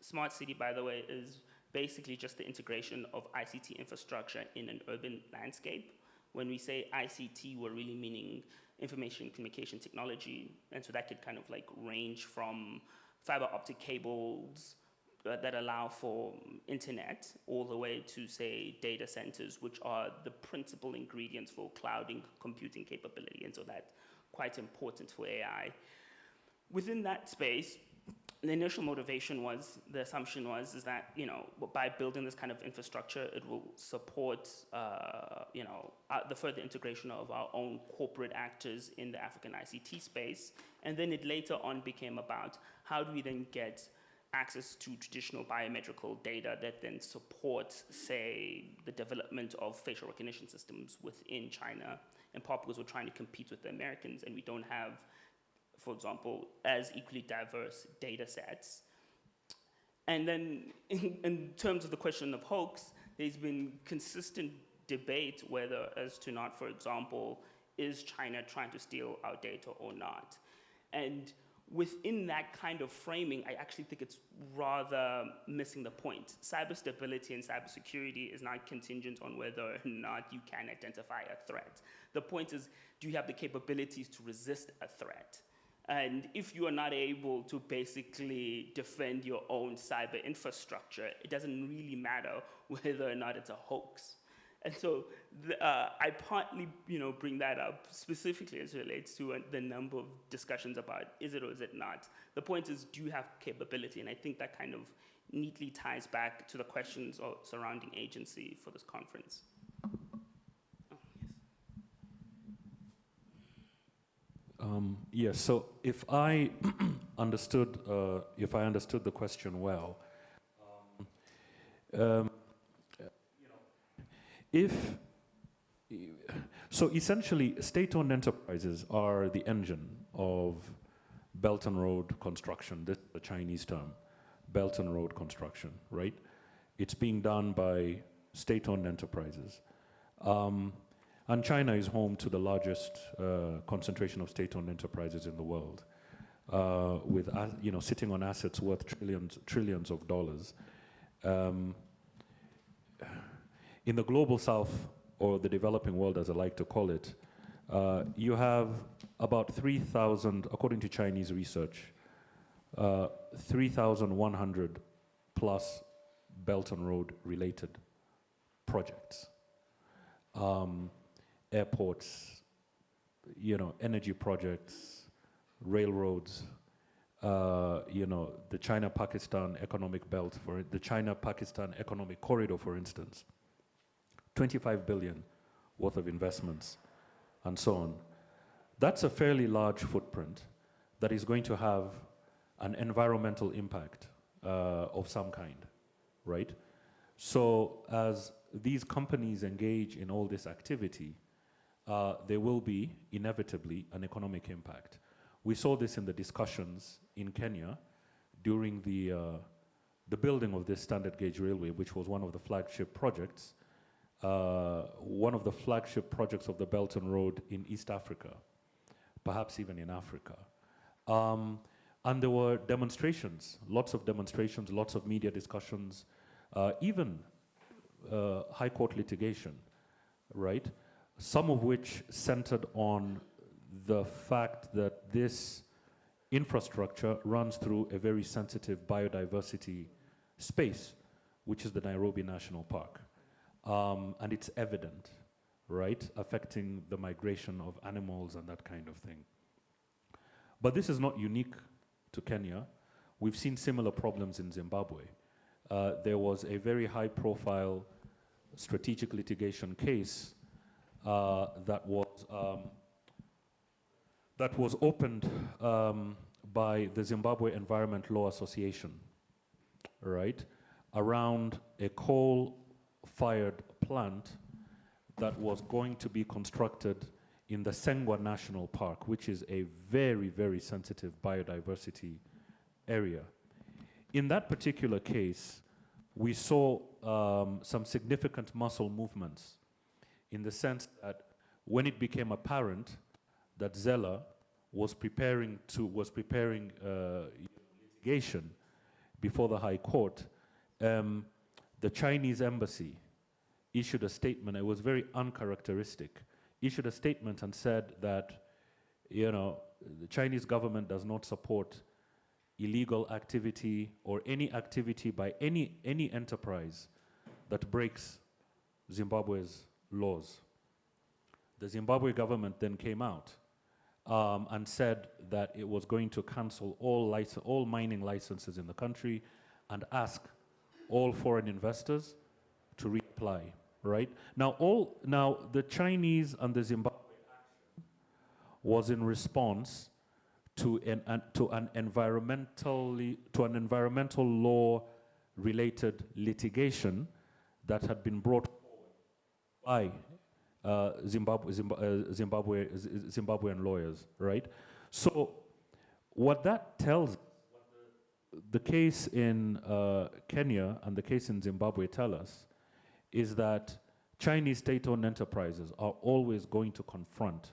Speaker 18: Smart city, by the way, is basically just the integration of ICT infrastructure in an urban landscape. When we say ICT, we're really meaning information and communication technology. And so that could kind of like range from fiber optic cables that allow for internet all the way to, say, data centers, which are the principal ingredients for clouding computing capability. And so that's quite important for AI. Within that space, the initial motivation was, the assumption was, is that, by building this kind of infrastructure, it will support, the further integration of our own corporate actors in the African ICT space. And then it later on became about how do we then get access to traditional biometrical data that then supports, say, the development of facial recognition systems within China, in part because we're trying to compete with the Americans and we don't have, for example, as equally diverse data sets. And then in terms of the question of hoax, there's been consistent debate whether as to not, for example, is China trying to steal our data or not? And within that kind of framing, I actually think it's rather missing the point. Cyber stability and cybersecurity is not contingent on whether or not you can identify a threat. The point is, do you have the capabilities to resist a threat? And if you are not able to basically defend your own cyber infrastructure, it doesn't really matter whether or not it's a hoax. And so I partly, bring that up specifically as it relates to the number of discussions about is it or is it not. The point is, do you have capability? And I think that kind of neatly ties back to the questions surrounding agency for this conference.
Speaker 19: Yes. So if I understood the question well, so essentially, state-owned enterprises are the engine of Belt and Road construction. This is the Chinese term, Belt and Road construction, right? It's being done by state-owned enterprises. And China is home to the largest concentration of state-owned enterprises in the world, with sitting on assets worth trillions of dollars. In the global south, or the developing world as I like to call it, you have about 3,000, according to Chinese research, 3,100 plus Belt and Road related projects. Airports, energy projects, railroads, the China-Pakistan economic belt, the China-Pakistan economic corridor, for instance, 25 billion worth of investments, and so on. That's a fairly large footprint that is going to have an environmental impact of some kind, right? So as these companies engage in all this activity, there will be inevitably an economic impact. We saw this in the discussions in Kenya during the building of this standard gauge railway, which was one of the flagship projects, of the Belt and Road in East Africa, perhaps even in Africa. And there were demonstrations, lots of demonstrations, lots of media discussions, even high court litigation, right? Some of which centered on the fact that this infrastructure runs through a very sensitive biodiversity space, which is the Nairobi National Park. And it's evident, right, affecting the migration of animals and that kind of thing. But this is not unique to Kenya. We've seen similar problems in Zimbabwe. There was a very high-profile strategic litigation case that was opened by the Zimbabwe Environment Law Association, right, around a coal-fired plant that was going to be constructed in the Sengwa National Park, which is a very, very sensitive biodiversity area. In that particular case, we saw some significant muscle movements in the sense that when it became apparent that Zella was preparing litigation before the High Court, the Chinese embassy issued a statement. It was very uncharacteristic. Issued a statement and said that, the Chinese government does not support illegal activity or any activity by any enterprise that breaks Zimbabwe's laws. The Zimbabwe government then came out and said that it was going to cancel all mining licenses in the country and ask all foreign investors to reapply, right? Now the Chinese and the Zimbabwe action was in response to an environmental law related litigation that had been brought forward by Zimbabwean lawyers, right? So what that tells, the case in Kenya and the case in Zimbabwe tell us, is that Chinese state-owned enterprises are always going to confront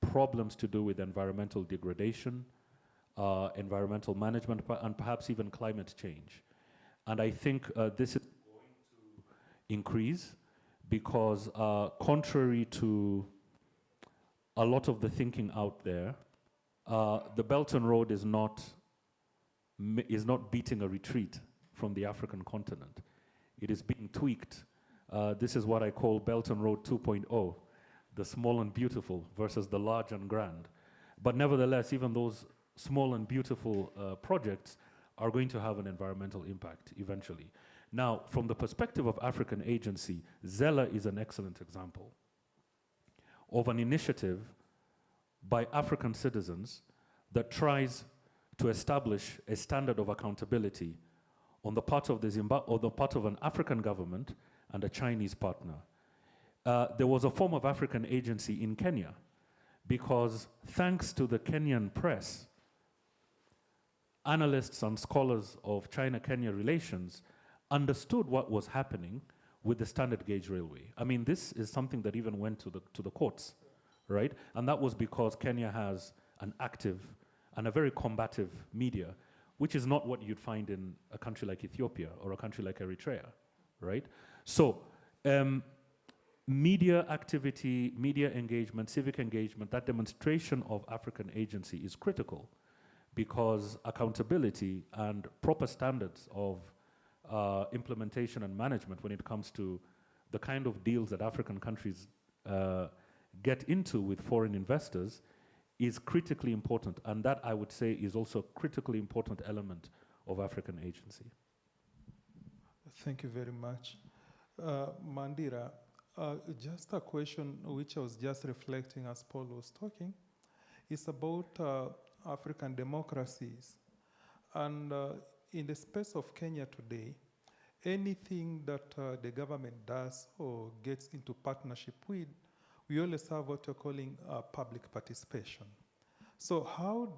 Speaker 19: problems to do with environmental degradation, environmental management, and perhaps even climate change. And I think this is going to increase because contrary to a lot of the thinking out there, the Belt and Road is not beating a retreat from the African continent. It is being tweaked. This is what I call Belt and Road 2.0, the small and beautiful versus the large and grand. But nevertheless, even those small and beautiful projects are going to have an environmental impact eventually. Now, from the perspective of African agency, Zella is an excellent example of an initiative by African citizens that tries to establish a standard of accountability on the part of the part of an African government and a Chinese partner. There was a form of African agency in Kenya because thanks to the Kenyan press, analysts and scholars of China-Kenya relations understood what was happening with the standard gauge railway. I mean, this is something that even went to the courts, right? And that was because Kenya has an active and a very combative media, which is not what you'd find in a country like Ethiopia or a country like Eritrea, right? So, media activity, media engagement, civic engagement, that demonstration of African agency is critical because accountability and proper standards of implementation and management when it comes to the kind of deals that African countries get into with foreign investors is critically important, and that I would say is also a critically important element of African agency.
Speaker 16: Thank you very much. Mandira, just a question which I was just reflecting as Paul was talking, is about African democracies. And in the space of Kenya today, anything that the government does or gets into partnership with, we always have what you're calling public participation. So how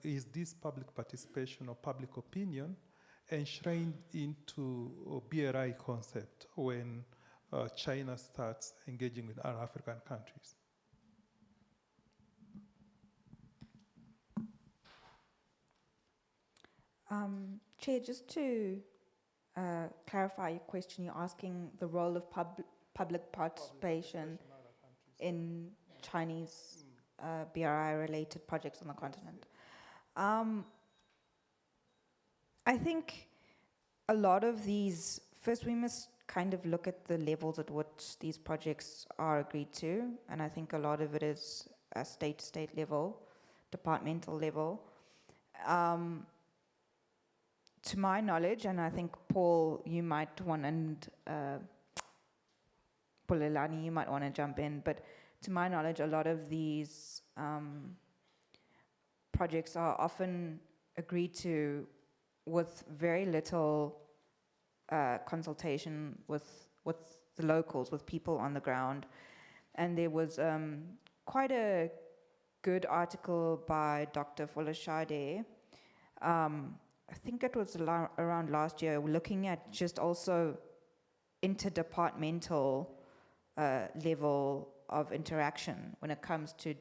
Speaker 16: is this public participation or public opinion enshrined into a BRI concept when China starts engaging with other African countries?
Speaker 17: Chair, just to clarify your question, you're asking the role of public participation in Chinese BRI-related projects on the continent. I think a lot of these, first we must kind of look at the levels at which these projects are agreed to, and I think a lot of it is a state-to-state level, departmental level. To my knowledge, and I think Paul, you might want, and Pulelani, you might want to jump in, but to my knowledge, a lot of these projects are often agreed to with very little consultation with the locals, with people on the ground. And there was quite a good article by Dr. Folashade, I think it was around last year, looking at just also interdepartmental level of interaction when it comes to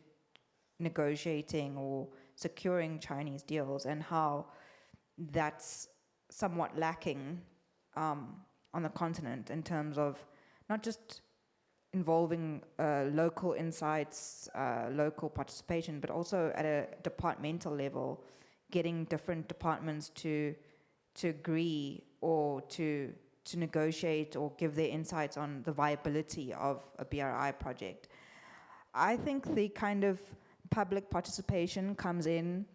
Speaker 17: negotiating or securing Chinese deals, and how that's somewhat lacking on the continent in terms of not just involving local insights, local participation, but also at a departmental level, getting different departments to agree or to negotiate or give their insights on the viability of a BRI project. I think the kind of public participation comes in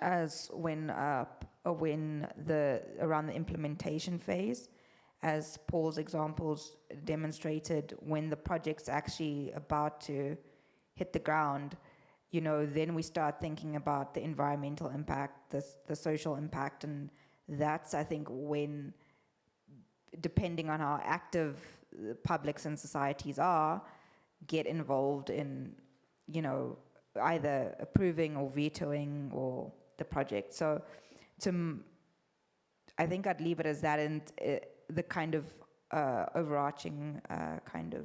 Speaker 17: as when around the implementation phase, as Paul's examples demonstrated, when the project's actually about to hit the ground. You know, then we start thinking about the environmental impact, the social impact, and that's, I think, when, depending on how active publics and societies are, get involved in, you know, either approving or vetoing or the project. So, I think I'd leave it as that, and the kind of overarching kind of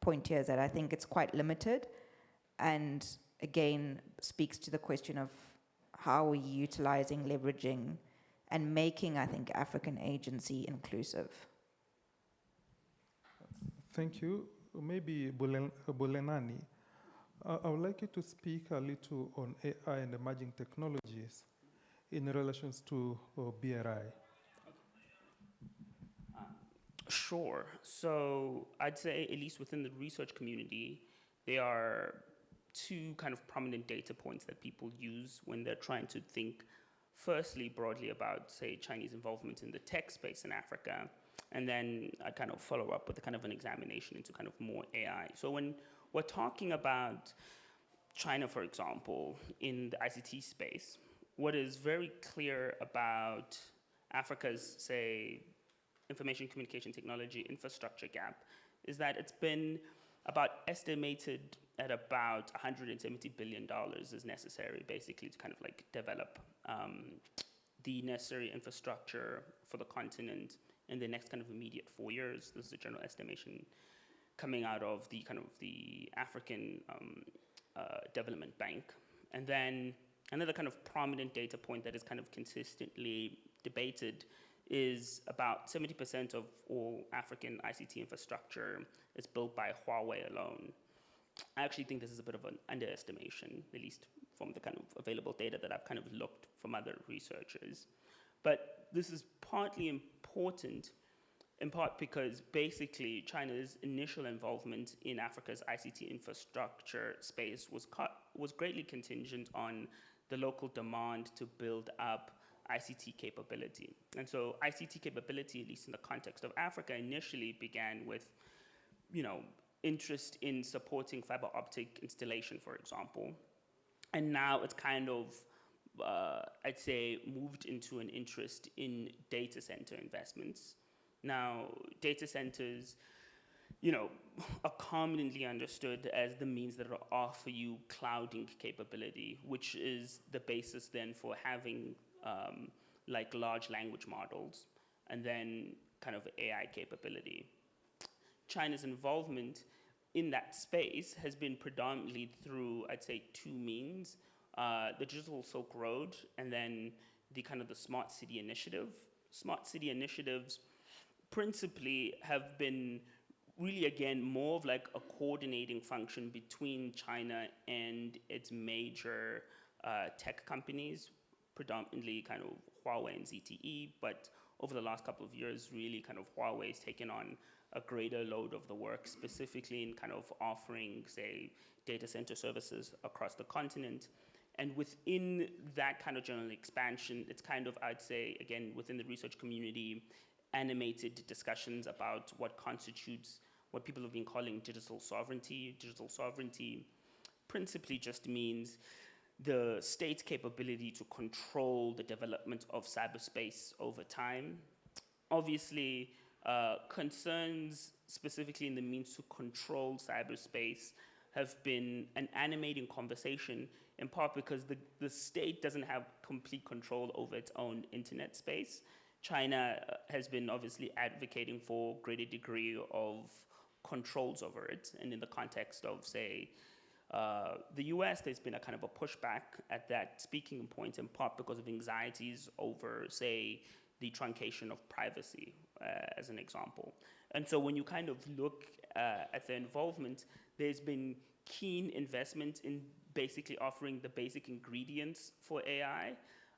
Speaker 17: point here is that I think it's quite limited, and again speaks to the question of how we're utilizing, leveraging, and making, I think, African agency inclusive.
Speaker 16: Thank you. Maybe Bulenani, I would like you to speak a little on AI and emerging technologies in relation to BRI.
Speaker 18: Sure. So I'd say, at least within the research community, there are two kind of prominent data points that people use when they're trying to think, firstly, broadly about, say, Chinese involvement in the tech space in Africa, and then I kind of follow up with a kind of an examination into kind of more AI. So when we're talking about China, for example, in the ICT space, what is very clear about Africa's, say, information communication technology infrastructure gap is that it's been about estimated at about $170 billion is necessary basically to kind of like develop the necessary infrastructure for the continent in the next kind of immediate 4 years. This is a general estimation coming out of the kind of the African Development Bank. And then another kind of prominent data point that is kind of consistently debated is about 70% of all African ICT infrastructure is built by Huawei alone. I actually think this is a bit of an underestimation, at least from the kind of available data that I've kind of looked from other researchers. But this is partly important, in part because basically China's initial involvement in Africa's ICT infrastructure space was greatly contingent on the local demand to build up ICT capability. And so ICT capability, at least in the context of Africa, initially began with, interest in supporting fiber optic installation, for example. And now it's kind of, I'd say, moved into an interest in data center investments. Now, data centers, are commonly understood as the means that offer you clouding capability, which is the basis then for having like large language models, and then kind of AI capability. China's involvement in that space has been predominantly through, I'd say, two means, the Digital Silk Road and then the kind of the Smart City Initiative. Smart City initiatives principally have been really, again, more of like a coordinating function between China and its major tech companies, predominantly kind of Huawei and ZTE, but over the last couple of years, really kind of Huawei has taken on a greater load of the work, specifically in kind of offering, say, data center services across the continent. And within that kind of general expansion, it's kind of, I'd say, again, within the research community, animated discussions about what constitutes what people have been calling digital sovereignty. Digital sovereignty principally just means the state's capability to control the development of cyberspace over time. Obviously, concerns specifically in the means to control cyberspace have been an animating conversation, in part because the state doesn't have complete control over its own internet space. China has been obviously advocating for greater degree of controls over it, and in the context of, say, the US, there's been a kind of a pushback at that speaking point, in part because of anxieties over, say, the truncation of privacy, as an example. And so when you kind of look at their involvement, there's been keen investment in basically offering the basic ingredients for AI.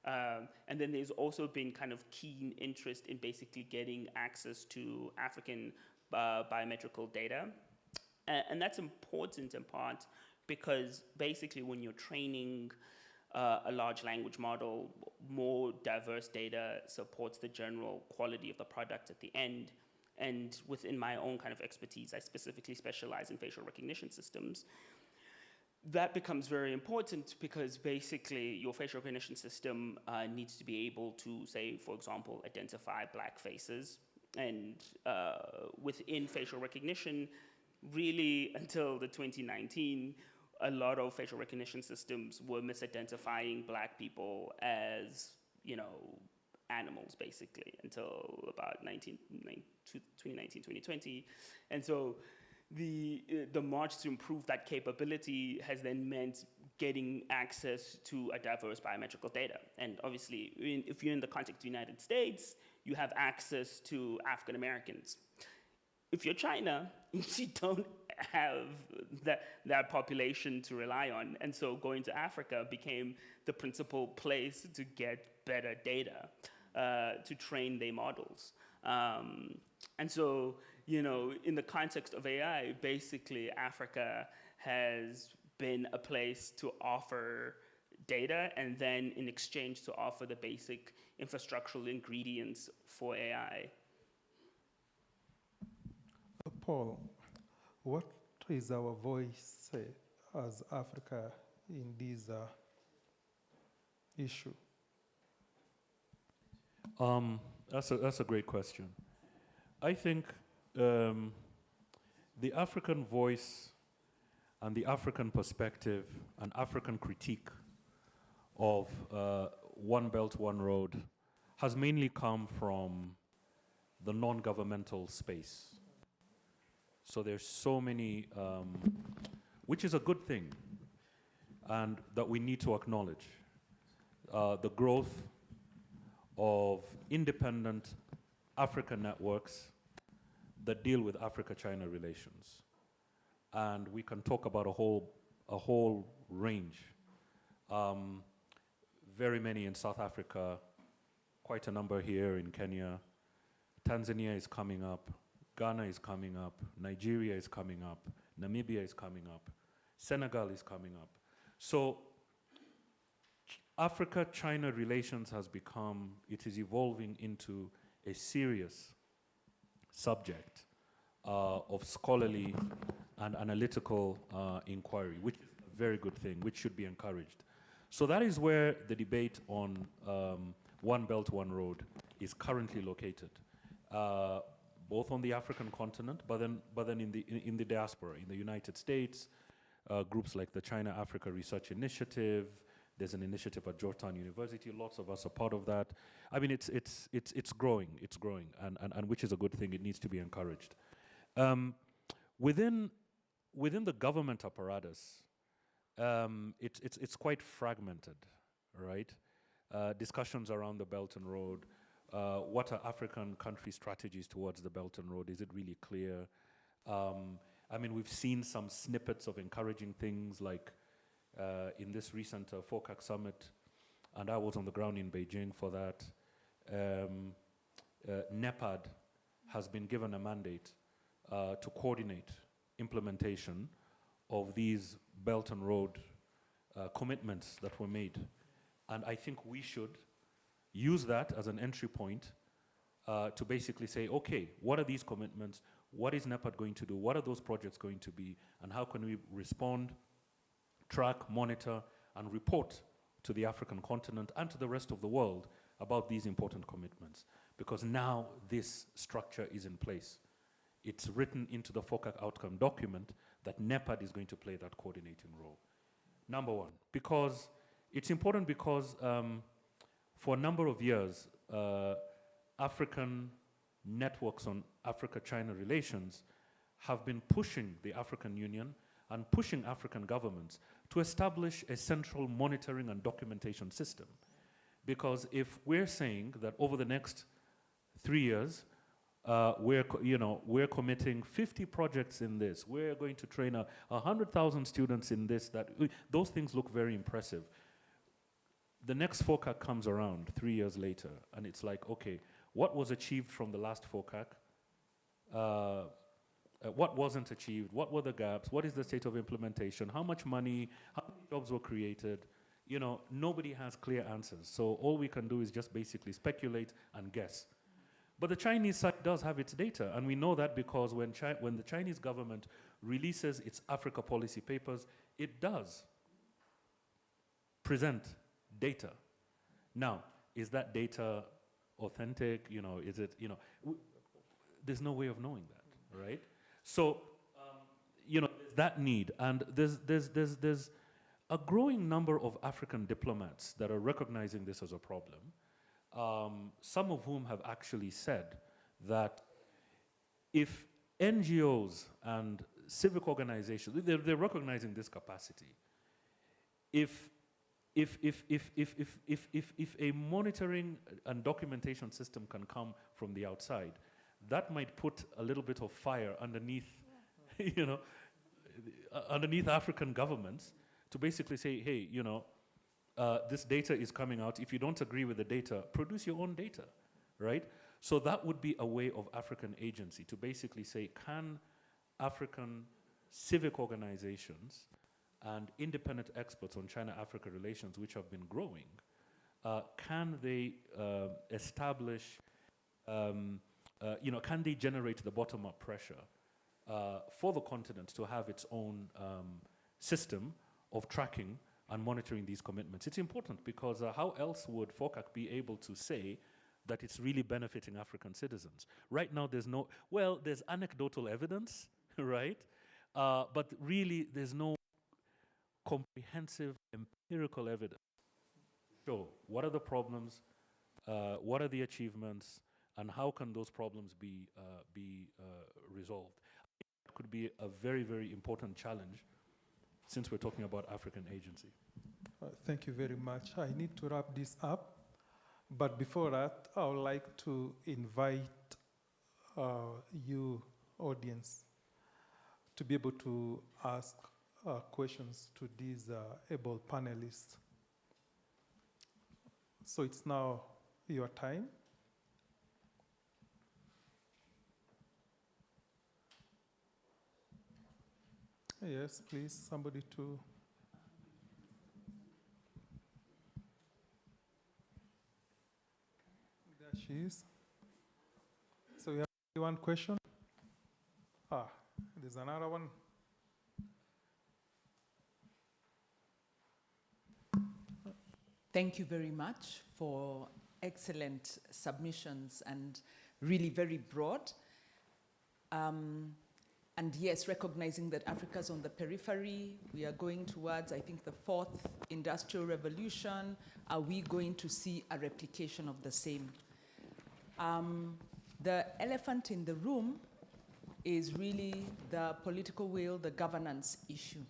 Speaker 18: And then there's also been kind of keen interest in basically getting access to African biometrical data. And that's important in part because basically when you're training a large language model, more diverse data supports the general quality of the product at the end. And within my own kind of expertise, I specifically specialize in facial recognition systems. That becomes very important because basically your facial recognition system needs to be able to, say, for example, identify black faces. And within facial recognition, really until the 2019, a lot of facial recognition systems were misidentifying black people as, animals, basically, until about 2019, 2020. And so the march to improve that capability has then meant getting access to a diverse biometrical data. And obviously, if you're in the context of the United States, you have access to African Americans. If you're China, you don't have that population to rely on. And so going to Africa became the principal place to get better data, to train their models. And so, you know, in the context of AI, basically Africa has been a place to offer data and then in exchange to offer the basic infrastructural ingredients for AI.
Speaker 16: Paul, what is our voice as Africa in this issue?
Speaker 19: That's a great question. I think the African voice and the African perspective and African critique of One Belt, One Road has mainly come from the non-governmental space. So there's so many, which is a good thing, and that we need to acknowledge. The growth of independent African networks that deal with Africa-China relations. And we can talk about a whole range. Very many in South Africa, quite a number here in Kenya. Tanzania is coming up, Ghana is coming up, Nigeria is coming up, Namibia is coming up, Senegal is coming up. So Africa-China relations has become, it is evolving into a serious subject of scholarly and analytical inquiry, which is a very good thing, which should be encouraged. So that is where the debate on One Belt, One Road is currently located, both on the African continent, but then in the diaspora, in the United States, groups like the China-Africa Research Initiative. There's an initiative at Georgetown University. Lots of us are part of that. I mean, it's growing, and which is a good thing. It needs to be encouraged. Within the government apparatus, it's quite fragmented, right? Discussions around the Belt and Road. What are African country strategies towards the Belt and Road? Is it really clear? I mean, we've seen some snippets of encouraging things like in this recent FOCAC summit, and I was on the ground in Beijing for that. NEPAD has been given a mandate to coordinate implementation of these Belt and Road commitments that were made. And I think we should use that as an entry point to basically say, okay, what are these commitments? What is NEPAD going to do? What are those projects going to be? And how can we respond, track, monitor, and report to the African continent and to the rest of the world about these important commitments? Because now this structure is in place. It's written into the FOCAC outcome document that NEPAD is going to play that coordinating role. Number one, because it's important because for a number of years, African networks on Africa-China relations have been pushing the African Union and pushing African governments to establish a central monitoring and documentation system. Because if we're saying that over the next 3 years, we're committing 50 projects in this, we're going to train 100,000 students in this, those things look very impressive. The next FOCAC comes around 3 years later, and it's like, okay, what was achieved from the last FOCAC? What wasn't achieved? What were the gaps? What is the state of implementation? How much money? How many jobs were created? You know, nobody has clear answers. So all we can do is just basically speculate and guess. But the Chinese side does have its data, and we know that because when the Chinese government releases its Africa policy papers, it does present data. Now, is that data authentic? You know, is it, you know, there's no way of knowing that, right? So, you know, there's that need, and there's a growing number of African diplomats that are recognizing this as a problem, some of whom have actually said that if NGOs and civic organizations, they're recognizing this capacity. if a monitoring and documentation system can come from the outside, that might put a little bit of fire underneath, underneath African governments to basically say, hey, this data is coming out. If you don't agree with the data, produce your own data, right? So that would be a way of African agency to basically say, can African civic organizations and independent experts on China-Africa relations, which have been growing, can they establish, can they generate the bottom-up pressure for the continent to have its own system of tracking and monitoring these commitments? It's important because how else would FOCAC be able to say that it's really benefiting African citizens? Right now, there's anecdotal evidence, right? But really, there's no comprehensive empirical evidence. So, what are the problems? What are the achievements? And how can those problems be resolved? It could be a very, very important challenge since we're talking about African agency.
Speaker 16: Thank you very much. I need to wrap this up. But before that, I would like to invite you, audience, to be able to ask questions to these able panelists. So it's now your time. Yes, please, somebody to. There she is. So we have one question. There's another one.
Speaker 12: Thank you very much for excellent submissions and really very broad. And yes, recognizing that Africa's on the periphery, we are going towards, I think, the fourth industrial revolution. Are we going to see a replication of the same? The elephant in the room is really the political will, the governance issue.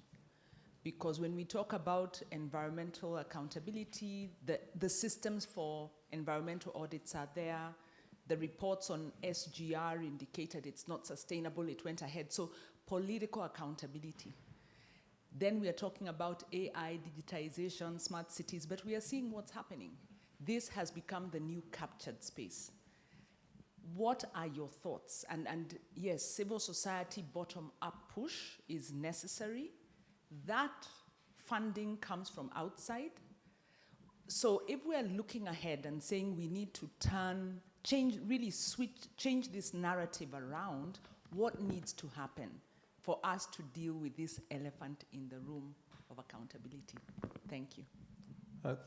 Speaker 12: Because when we talk about environmental accountability, the systems for environmental audits are there. The reports on SGR indicated it's not sustainable, it went ahead. So political accountability. Then we are talking about AI, digitization, smart cities, but we are seeing what's happening. This has become the new captured space. What are your thoughts? And yes, civil society bottom-up push is necessary. That funding comes from outside. So if we are looking ahead and saying we need to change this narrative around, what needs to happen for us to deal with this elephant in the room of accountability? Thank you.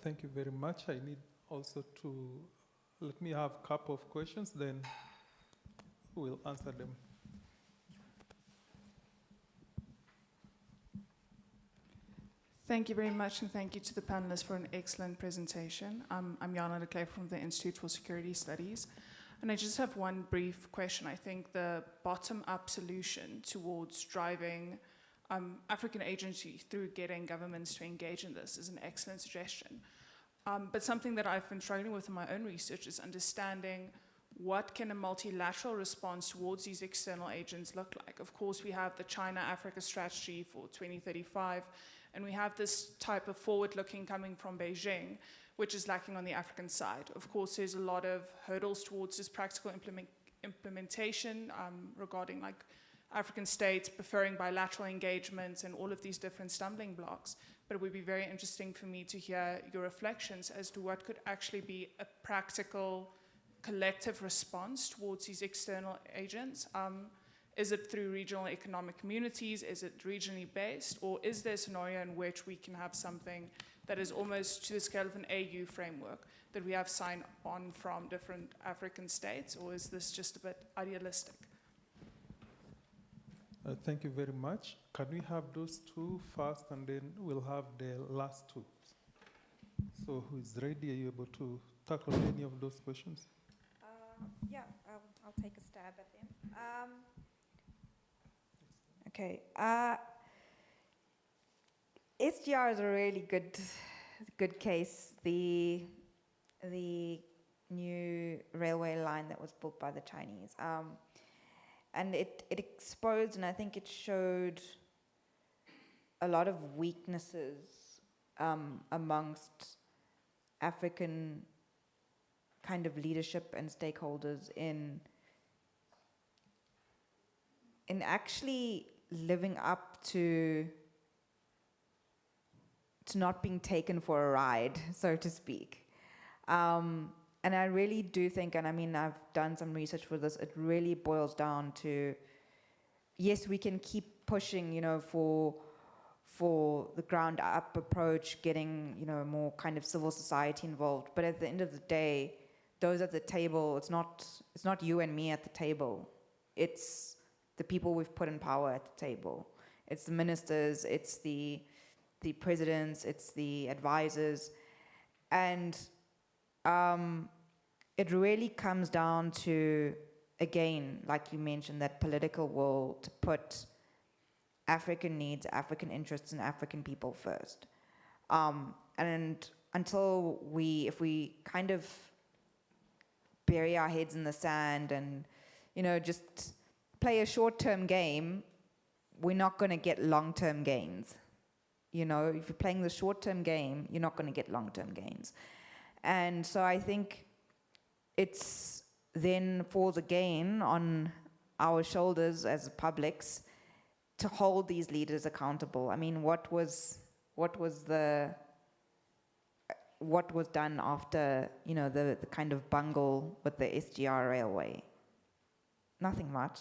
Speaker 16: Thank you very much. I need also to, let me have a couple of questions, then we'll answer them.
Speaker 20: Thank you very much, and thank you to the panelists for an excellent presentation. I'm Jana de Klerk from the Institute for Security Studies, and I just have one brief question. I think the bottom-up solution towards driving African agency through getting governments to engage in this is an excellent suggestion. But something that I've been struggling with in my own research is understanding what can a multilateral response towards these external agents look like. Of course, we have the China-Africa strategy for 2035, and we have this type of forward-looking coming from Beijing, which is lacking on the African side. Of course, there's a lot of hurdles towards this practical implementation regarding like African states preferring bilateral engagements and all of these different stumbling blocks. But it would be very interesting for me to hear your reflections as to what could actually be a practical collective response towards these external agents. Is it through regional economic communities? Is it regionally based? Or is there a scenario in which we can have something that is almost to the scale of an AU framework that we have signed on from different African states? Or is this just a bit idealistic?
Speaker 16: Thank you very much. Can we have those two first, and then we'll have the last two? So who is ready? Are you able to tackle any of those questions?
Speaker 17: Yeah, I'll take a stab at them. Okay. SGR is a really good case. The new railway line that was built by the Chinese. And it exposed, and I think it showed a lot of weaknesses amongst African kind of leadership and stakeholders in actually living up to not being taken for a ride, so to speak. And I really do think, and I mean, I've done some research for this, it really boils down to, yes, we can keep pushing, you know, for the ground up approach, getting, you know, more kind of civil society involved. But at the end of the day, those at the table, it's not you and me at the table. It's the people we've put in power at the table. It's the ministers, it's the presidents, it's the advisors. And it really comes down to, again, like you mentioned, that political will to put African needs, African interests, and African people first. And until if we kind of bury our heads in the sand and, you know, just play a short-term game, we're not going to get long-term gains. You know, if you're playing the short-term game, you're not going to get long-term gains. And so I think it's then falls again on our shoulders as publics to hold these leaders accountable. I mean, what was done after, you know, the kind of bungle with the SGR railway? Nothing much.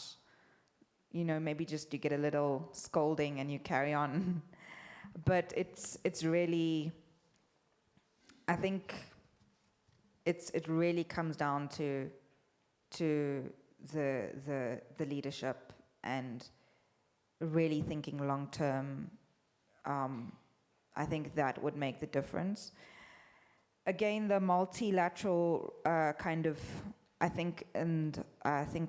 Speaker 17: You know, maybe just you get a little scolding and you carry on. But it's really, I think it really comes down to the leadership and really thinking long term. I think that would make the difference. Again, the multilateral kind of, I think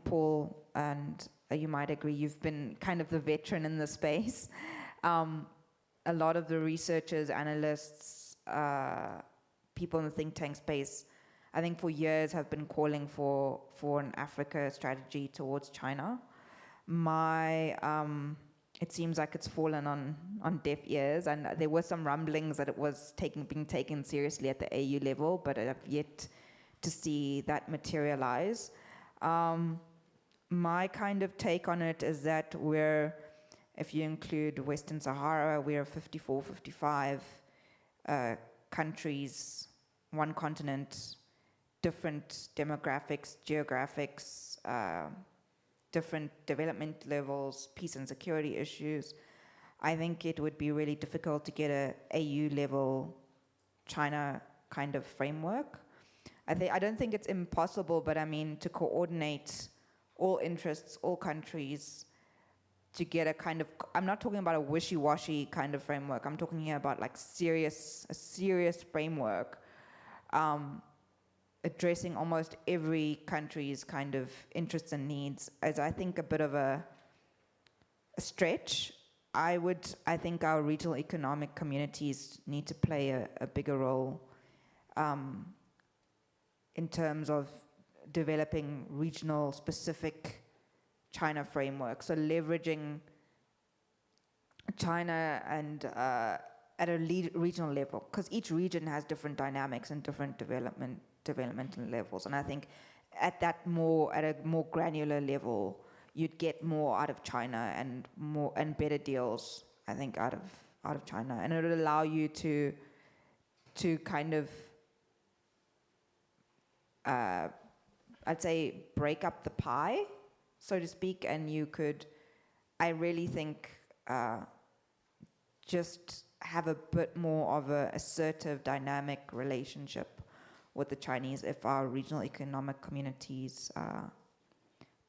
Speaker 17: Paul, and you might agree, you've been kind of the veteran in the space. A lot of the researchers, analysts, people in the think tank space, I think for years have been calling for an Africa strategy towards China. It seems like it's fallen on deaf ears, and there were some rumblings that it was being taken seriously at the AU level, but I have yet to see that materialize. My kind of take on it is that if you include Western Sahara, we're 54, 55 countries, one continent, different demographics, geographics, different development levels, peace and security issues. I think it would be really difficult to get a AU level China kind of framework. I don't think it's impossible, but I mean, to coordinate all interests, all countries, to get a kind of, I'm not talking about a wishy-washy kind of framework, I'm talking here about like a serious framework, addressing almost every country's kind of interests and needs, as I think a bit of a stretch. I think our regional economic communities need to play a bigger role in terms of developing regional specific China framework. So leveraging China and at a regional level, because each region has different dynamics and different developmental levels. And I think at a more granular level, you'd get more out of China and better deals, I think, out of China. And it would allow you to kind of I'd say break up the pie, so to speak, and you could, I really think, just have a bit more of an assertive, dynamic relationship with the Chinese if our regional economic communities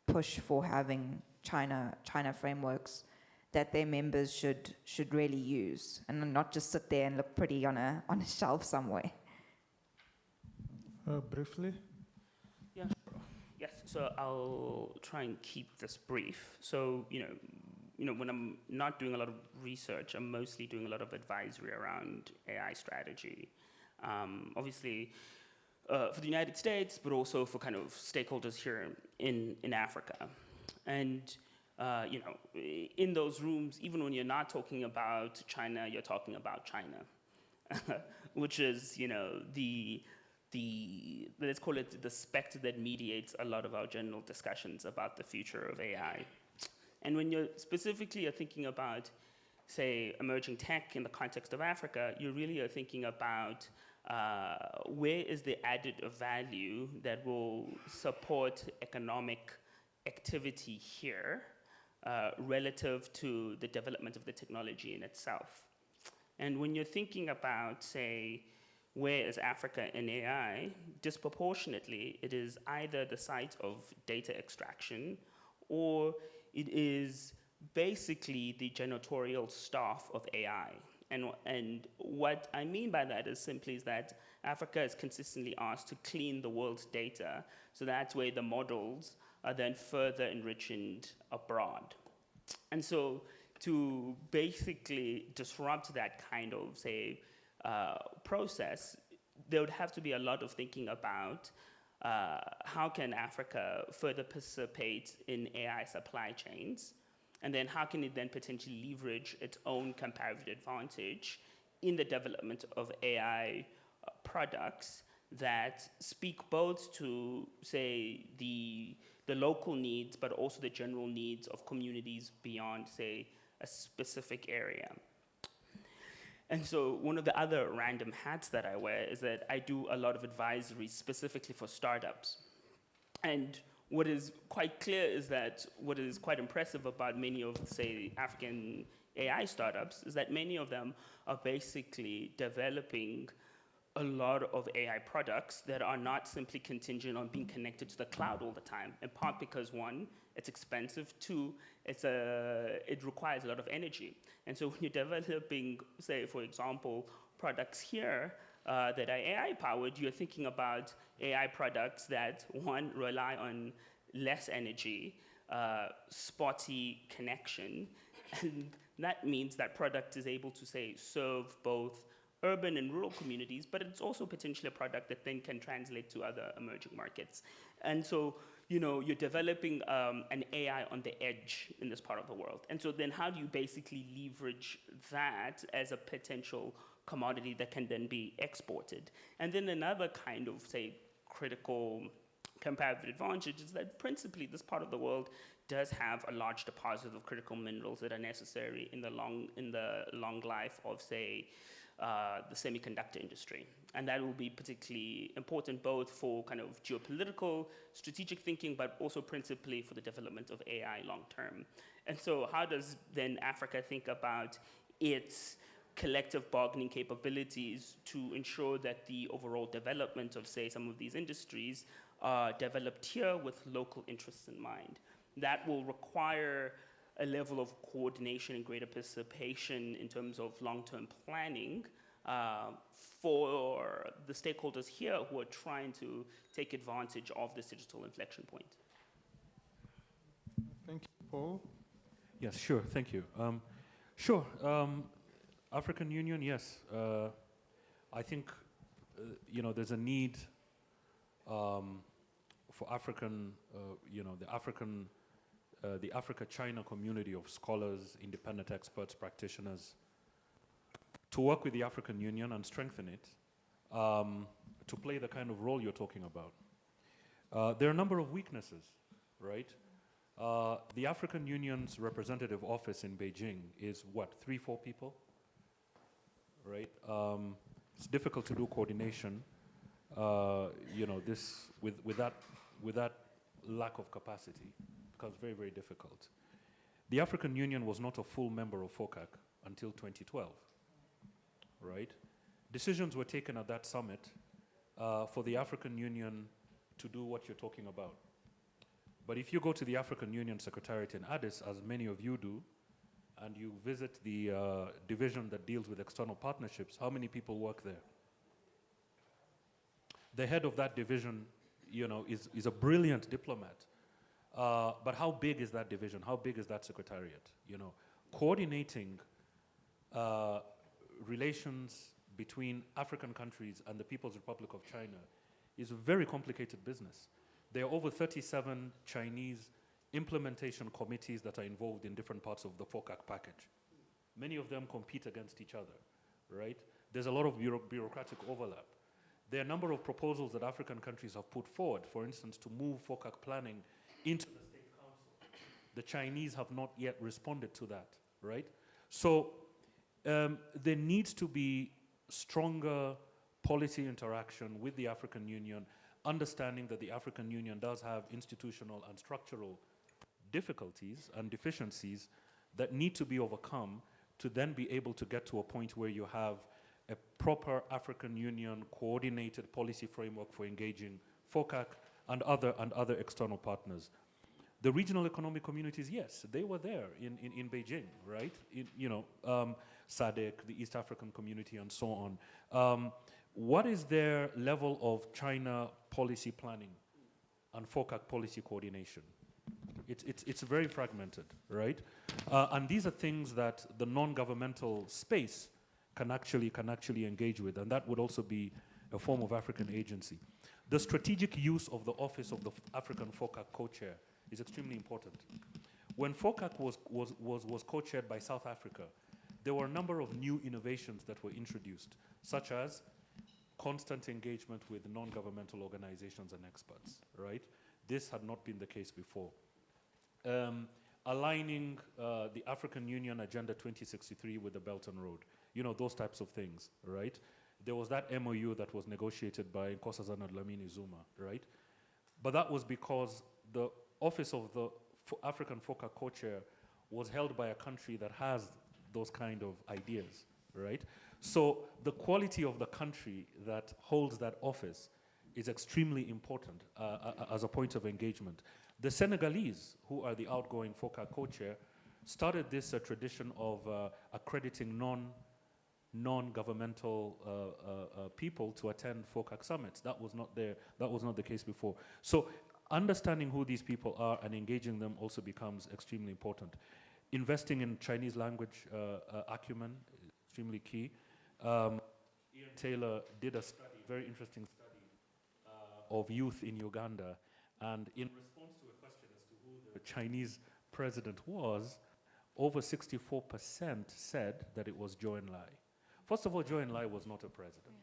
Speaker 17: push for having China frameworks that their members should really use, and not just sit there and look pretty on a shelf somewhere.
Speaker 16: Briefly?
Speaker 18: Yeah, sure. Yes, so I'll try and keep this brief. So, you know, when I'm not doing a lot of research, I'm mostly doing a lot of advisory around AI strategy. Obviously, for the United States, but also for kind of stakeholders here in Africa. And in those rooms, even when you're not talking about China, you're talking about China, which is, let's call it the specter that mediates a lot of our general discussions about the future of AI. And when you're specifically thinking about, say, emerging tech in the context of Africa, you really are thinking about where is the added value that will support economic activity here relative to the development of the technology in itself. And when you're thinking about, say, where is Africa in AI, disproportionately, it is either the site of data extraction or it is basically the janitorial staff of AI. And what I mean by that is simply that Africa is consistently asked to clean the world's data, so that's where the models are then further enriched abroad. And so to basically disrupt that kind of, say, process, there would have to be a lot of thinking about how can Africa further participate in AI supply chains, and then how can it then potentially leverage its own comparative advantage in the development of AI products that speak both to, say, the local needs, but also the general needs of communities beyond, say, a specific area. And so one of the other random hats that I wear is that I do a lot of advisory specifically for startups. And what is quite clear is that what is quite impressive about many of, say, African AI startups is that many of them are basically developing a lot of AI products that are not simply contingent on being connected to the cloud all the time, in part because, one, it's expensive, two, it requires a lot of energy. And so when you're developing, say, for example, products here that are AI-powered, you're thinking about AI products that, one, rely on less energy, spotty connection, and that means that product is able to, say, serve both urban and rural communities, but it's also potentially a product that then can translate to other emerging markets. And so, you're developing an AI on the edge in this part of the world. And so then how do you basically leverage that as a potential commodity that can then be exported? And then another kind of, say, critical comparative advantage is that principally this part of the world does have a large deposit of critical minerals that are necessary in the long life of, say, the semiconductor industry. And that will be particularly important both for kind of geopolitical, strategic thinking, but also principally for the development of AI long term. And so how does then Africa think about its collective bargaining capabilities to ensure that the overall development of, say, some of these industries are developed here with local interests in mind? That will require a level of coordination and greater participation in terms of long-term planning for the stakeholders here who are trying to take advantage of this digital inflection point.
Speaker 16: Thank you, Paul.
Speaker 19: Yes, sure, thank you. Sure, African Union, yes. I think, there's a need for African, the Africa-China community of scholars, independent experts, practitioners, to work with the African Union and strengthen it, to play the kind of role you're talking about. There are a number of weaknesses, right? The African Union's representative office in Beijing is what, 3-4 people, right? It's difficult to do coordination, with that lack of capacity. Becomes very, very difficult. The African Union was not a full member of FOCAC until 2012, right? Decisions were taken at that summit for the African Union to do what you're talking about. But if you go to the African Union Secretariat in Addis, as many of you do, and you visit the division that deals with external partnerships, how many people work there? The head of that division, is a brilliant diplomat. But how big is that division? How big is that secretariat? You know, coordinating relations between African countries and the People's Republic of China is a very complicated business. There are over 37 Chinese implementation committees that are involved in different parts of the FOCAC package. Many of them compete against each other, right? There's a lot of bureaucratic overlap. There are a number of proposals that African countries have put forward, for instance, to move FOCAC planning into the State Council. The Chinese have not yet responded to that, right? So there needs to be stronger policy interaction with the African Union, understanding that the African Union does have institutional and structural difficulties and deficiencies that need to be overcome to then be able to get to a point where you have a proper African Union coordinated policy framework for engaging FOCAC and other external partners. The regional economic communities, yes, they were there in Beijing, right? SADC, the East African Community, and so on. What is their level of China policy planning and FOCAC policy coordination? It's very fragmented, right? And these are things that the non-governmental space can actually engage with, and that would also be a form of African agency. The strategic use of the office of the African FOCAC co-chair is extremely important. When FOCAC was co-chaired by South Africa, there were a number of new innovations that were introduced, such as constant engagement with non-governmental organizations and experts, right? This had not been the case before. Aligning the African Union Agenda 2063 with the Belt and Road, you know, those types of things, right? There was that MOU that was negotiated by Nkosazana Dlamini Zuma, right? But that was because the office of the African FOCAC co-chair was held by a country that has those kind of ideas, right? So the quality of the country that holds that office is extremely important as a point of engagement. The Senegalese, who are the outgoing FOCAC co-chair, started this tradition of accrediting non-governmental people to attend FOCAC summits. That was not there. That was not the case before. So understanding who these people are and engaging them also becomes extremely important. Investing in Chinese language acumen is extremely key. Ian Taylor did a study, very interesting study, of youth in Uganda, and in response to a question as to who the Chinese president was, over 64% said that it was Zhou Enlai. First of all, Zhou Enlai was not a president,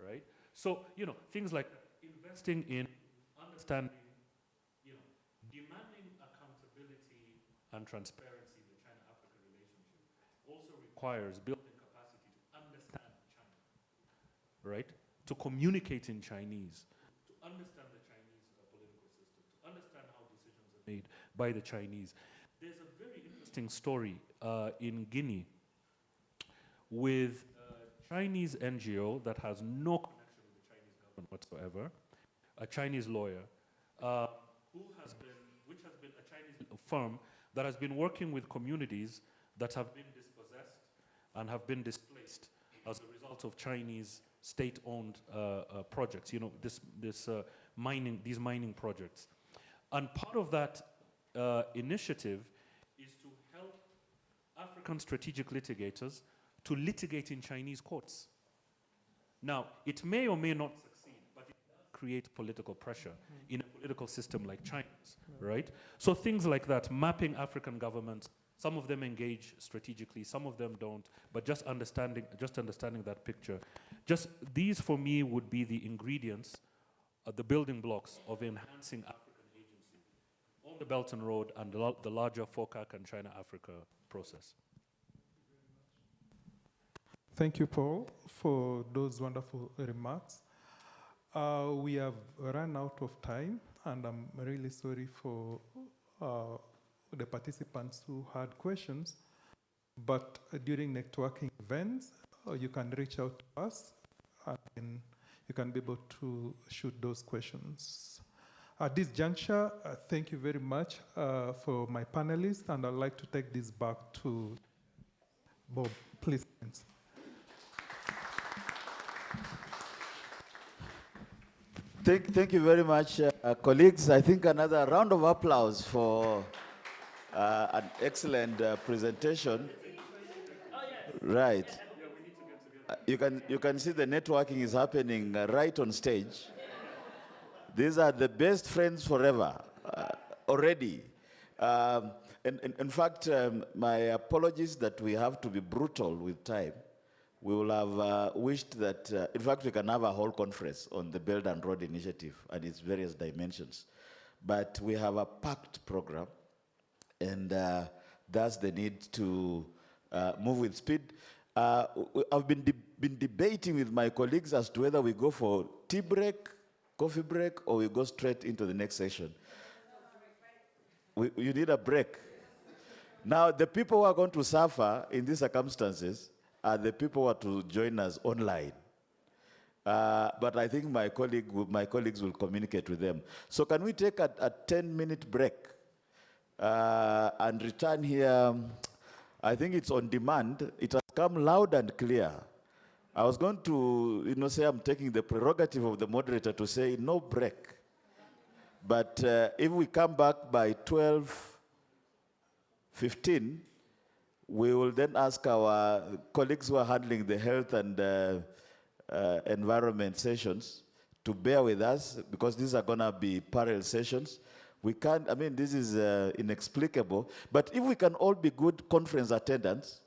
Speaker 19: right? So, you know, things like investing in understanding, you know, demanding accountability and transparency in the China-Africa relationship also requires building capacity to understand China, right? To communicate in Chinese, to understand the Chinese political system, to understand how decisions are made by the Chinese. There's a very interesting story in Guinea with a Chinese NGO that has no connection with the Chinese government whatsoever, a Chinese lawyer, which has been a Chinese firm that has been working with communities that have been dispossessed and have been displaced as a result of Chinese state-owned projects, you know, these mining projects. And part of that initiative is to help African strategic litigators to litigate in Chinese courts. Now, it may or may not succeed, but it does create political pressure in a political system like China's, right? So things like that, mapping African governments, some of them engage strategically, some of them don't, but just understanding that picture. Just these, for me, would be the ingredients, the building blocks of enhancing African agency on the Belt and Road and the larger FOCAC and China-Africa process.
Speaker 16: Thank you, Paul, for those wonderful remarks. We have run out of time, and I'm really sorry for the participants who had questions. But during networking events, you can reach out to us, and you can be able to shoot those questions. At this juncture, thank you very much for my panelists, and I'd like to take this back to Bob. Please.
Speaker 2: Thank you very much, colleagues. I think another round of applause for an excellent presentation. Right. You can see the networking is happening right on stage. These are the best friends forever already. And in fact, my apologies that we have to be brutal with time. We will have wished that, in fact, we can have a whole conference on the Belt and Road Initiative and its various dimensions. But we have a packed program, and that's the need to move with speed. I've been debating with my colleagues as to whether we go for tea break, coffee break, or we go straight into the next session. You need a break. Now, the people who are going to suffer in these circumstances are the people who are to join us online. But I think my colleagues will communicate with them. So can we take a 10-minute break and return here? I think it's on demand. It has come loud and clear. I was going to, say I'm taking the prerogative of the moderator to say no break. But if we come back by 12:15, we will then ask our colleagues who are handling the health and environment sessions to bear with us, because these are going to be parallel sessions. We can't, this is inexplicable, but if we can all be good conference attendants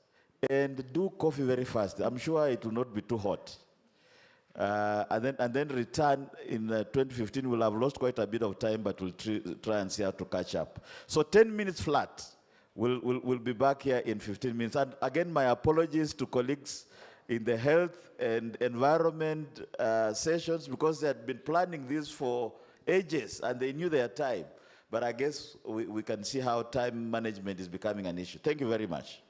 Speaker 2: and do coffee very fast, I'm sure it will not be too hot. And then return in 2015, we'll have lost quite a bit of time, but we'll try and see how to catch up. So 10 minutes flat. We'll be back here in 15 minutes. And again, my apologies to colleagues in the health and environment sessions, because they had been planning this for ages and they knew their time. But I guess we can see how time management is becoming an issue. Thank you very much.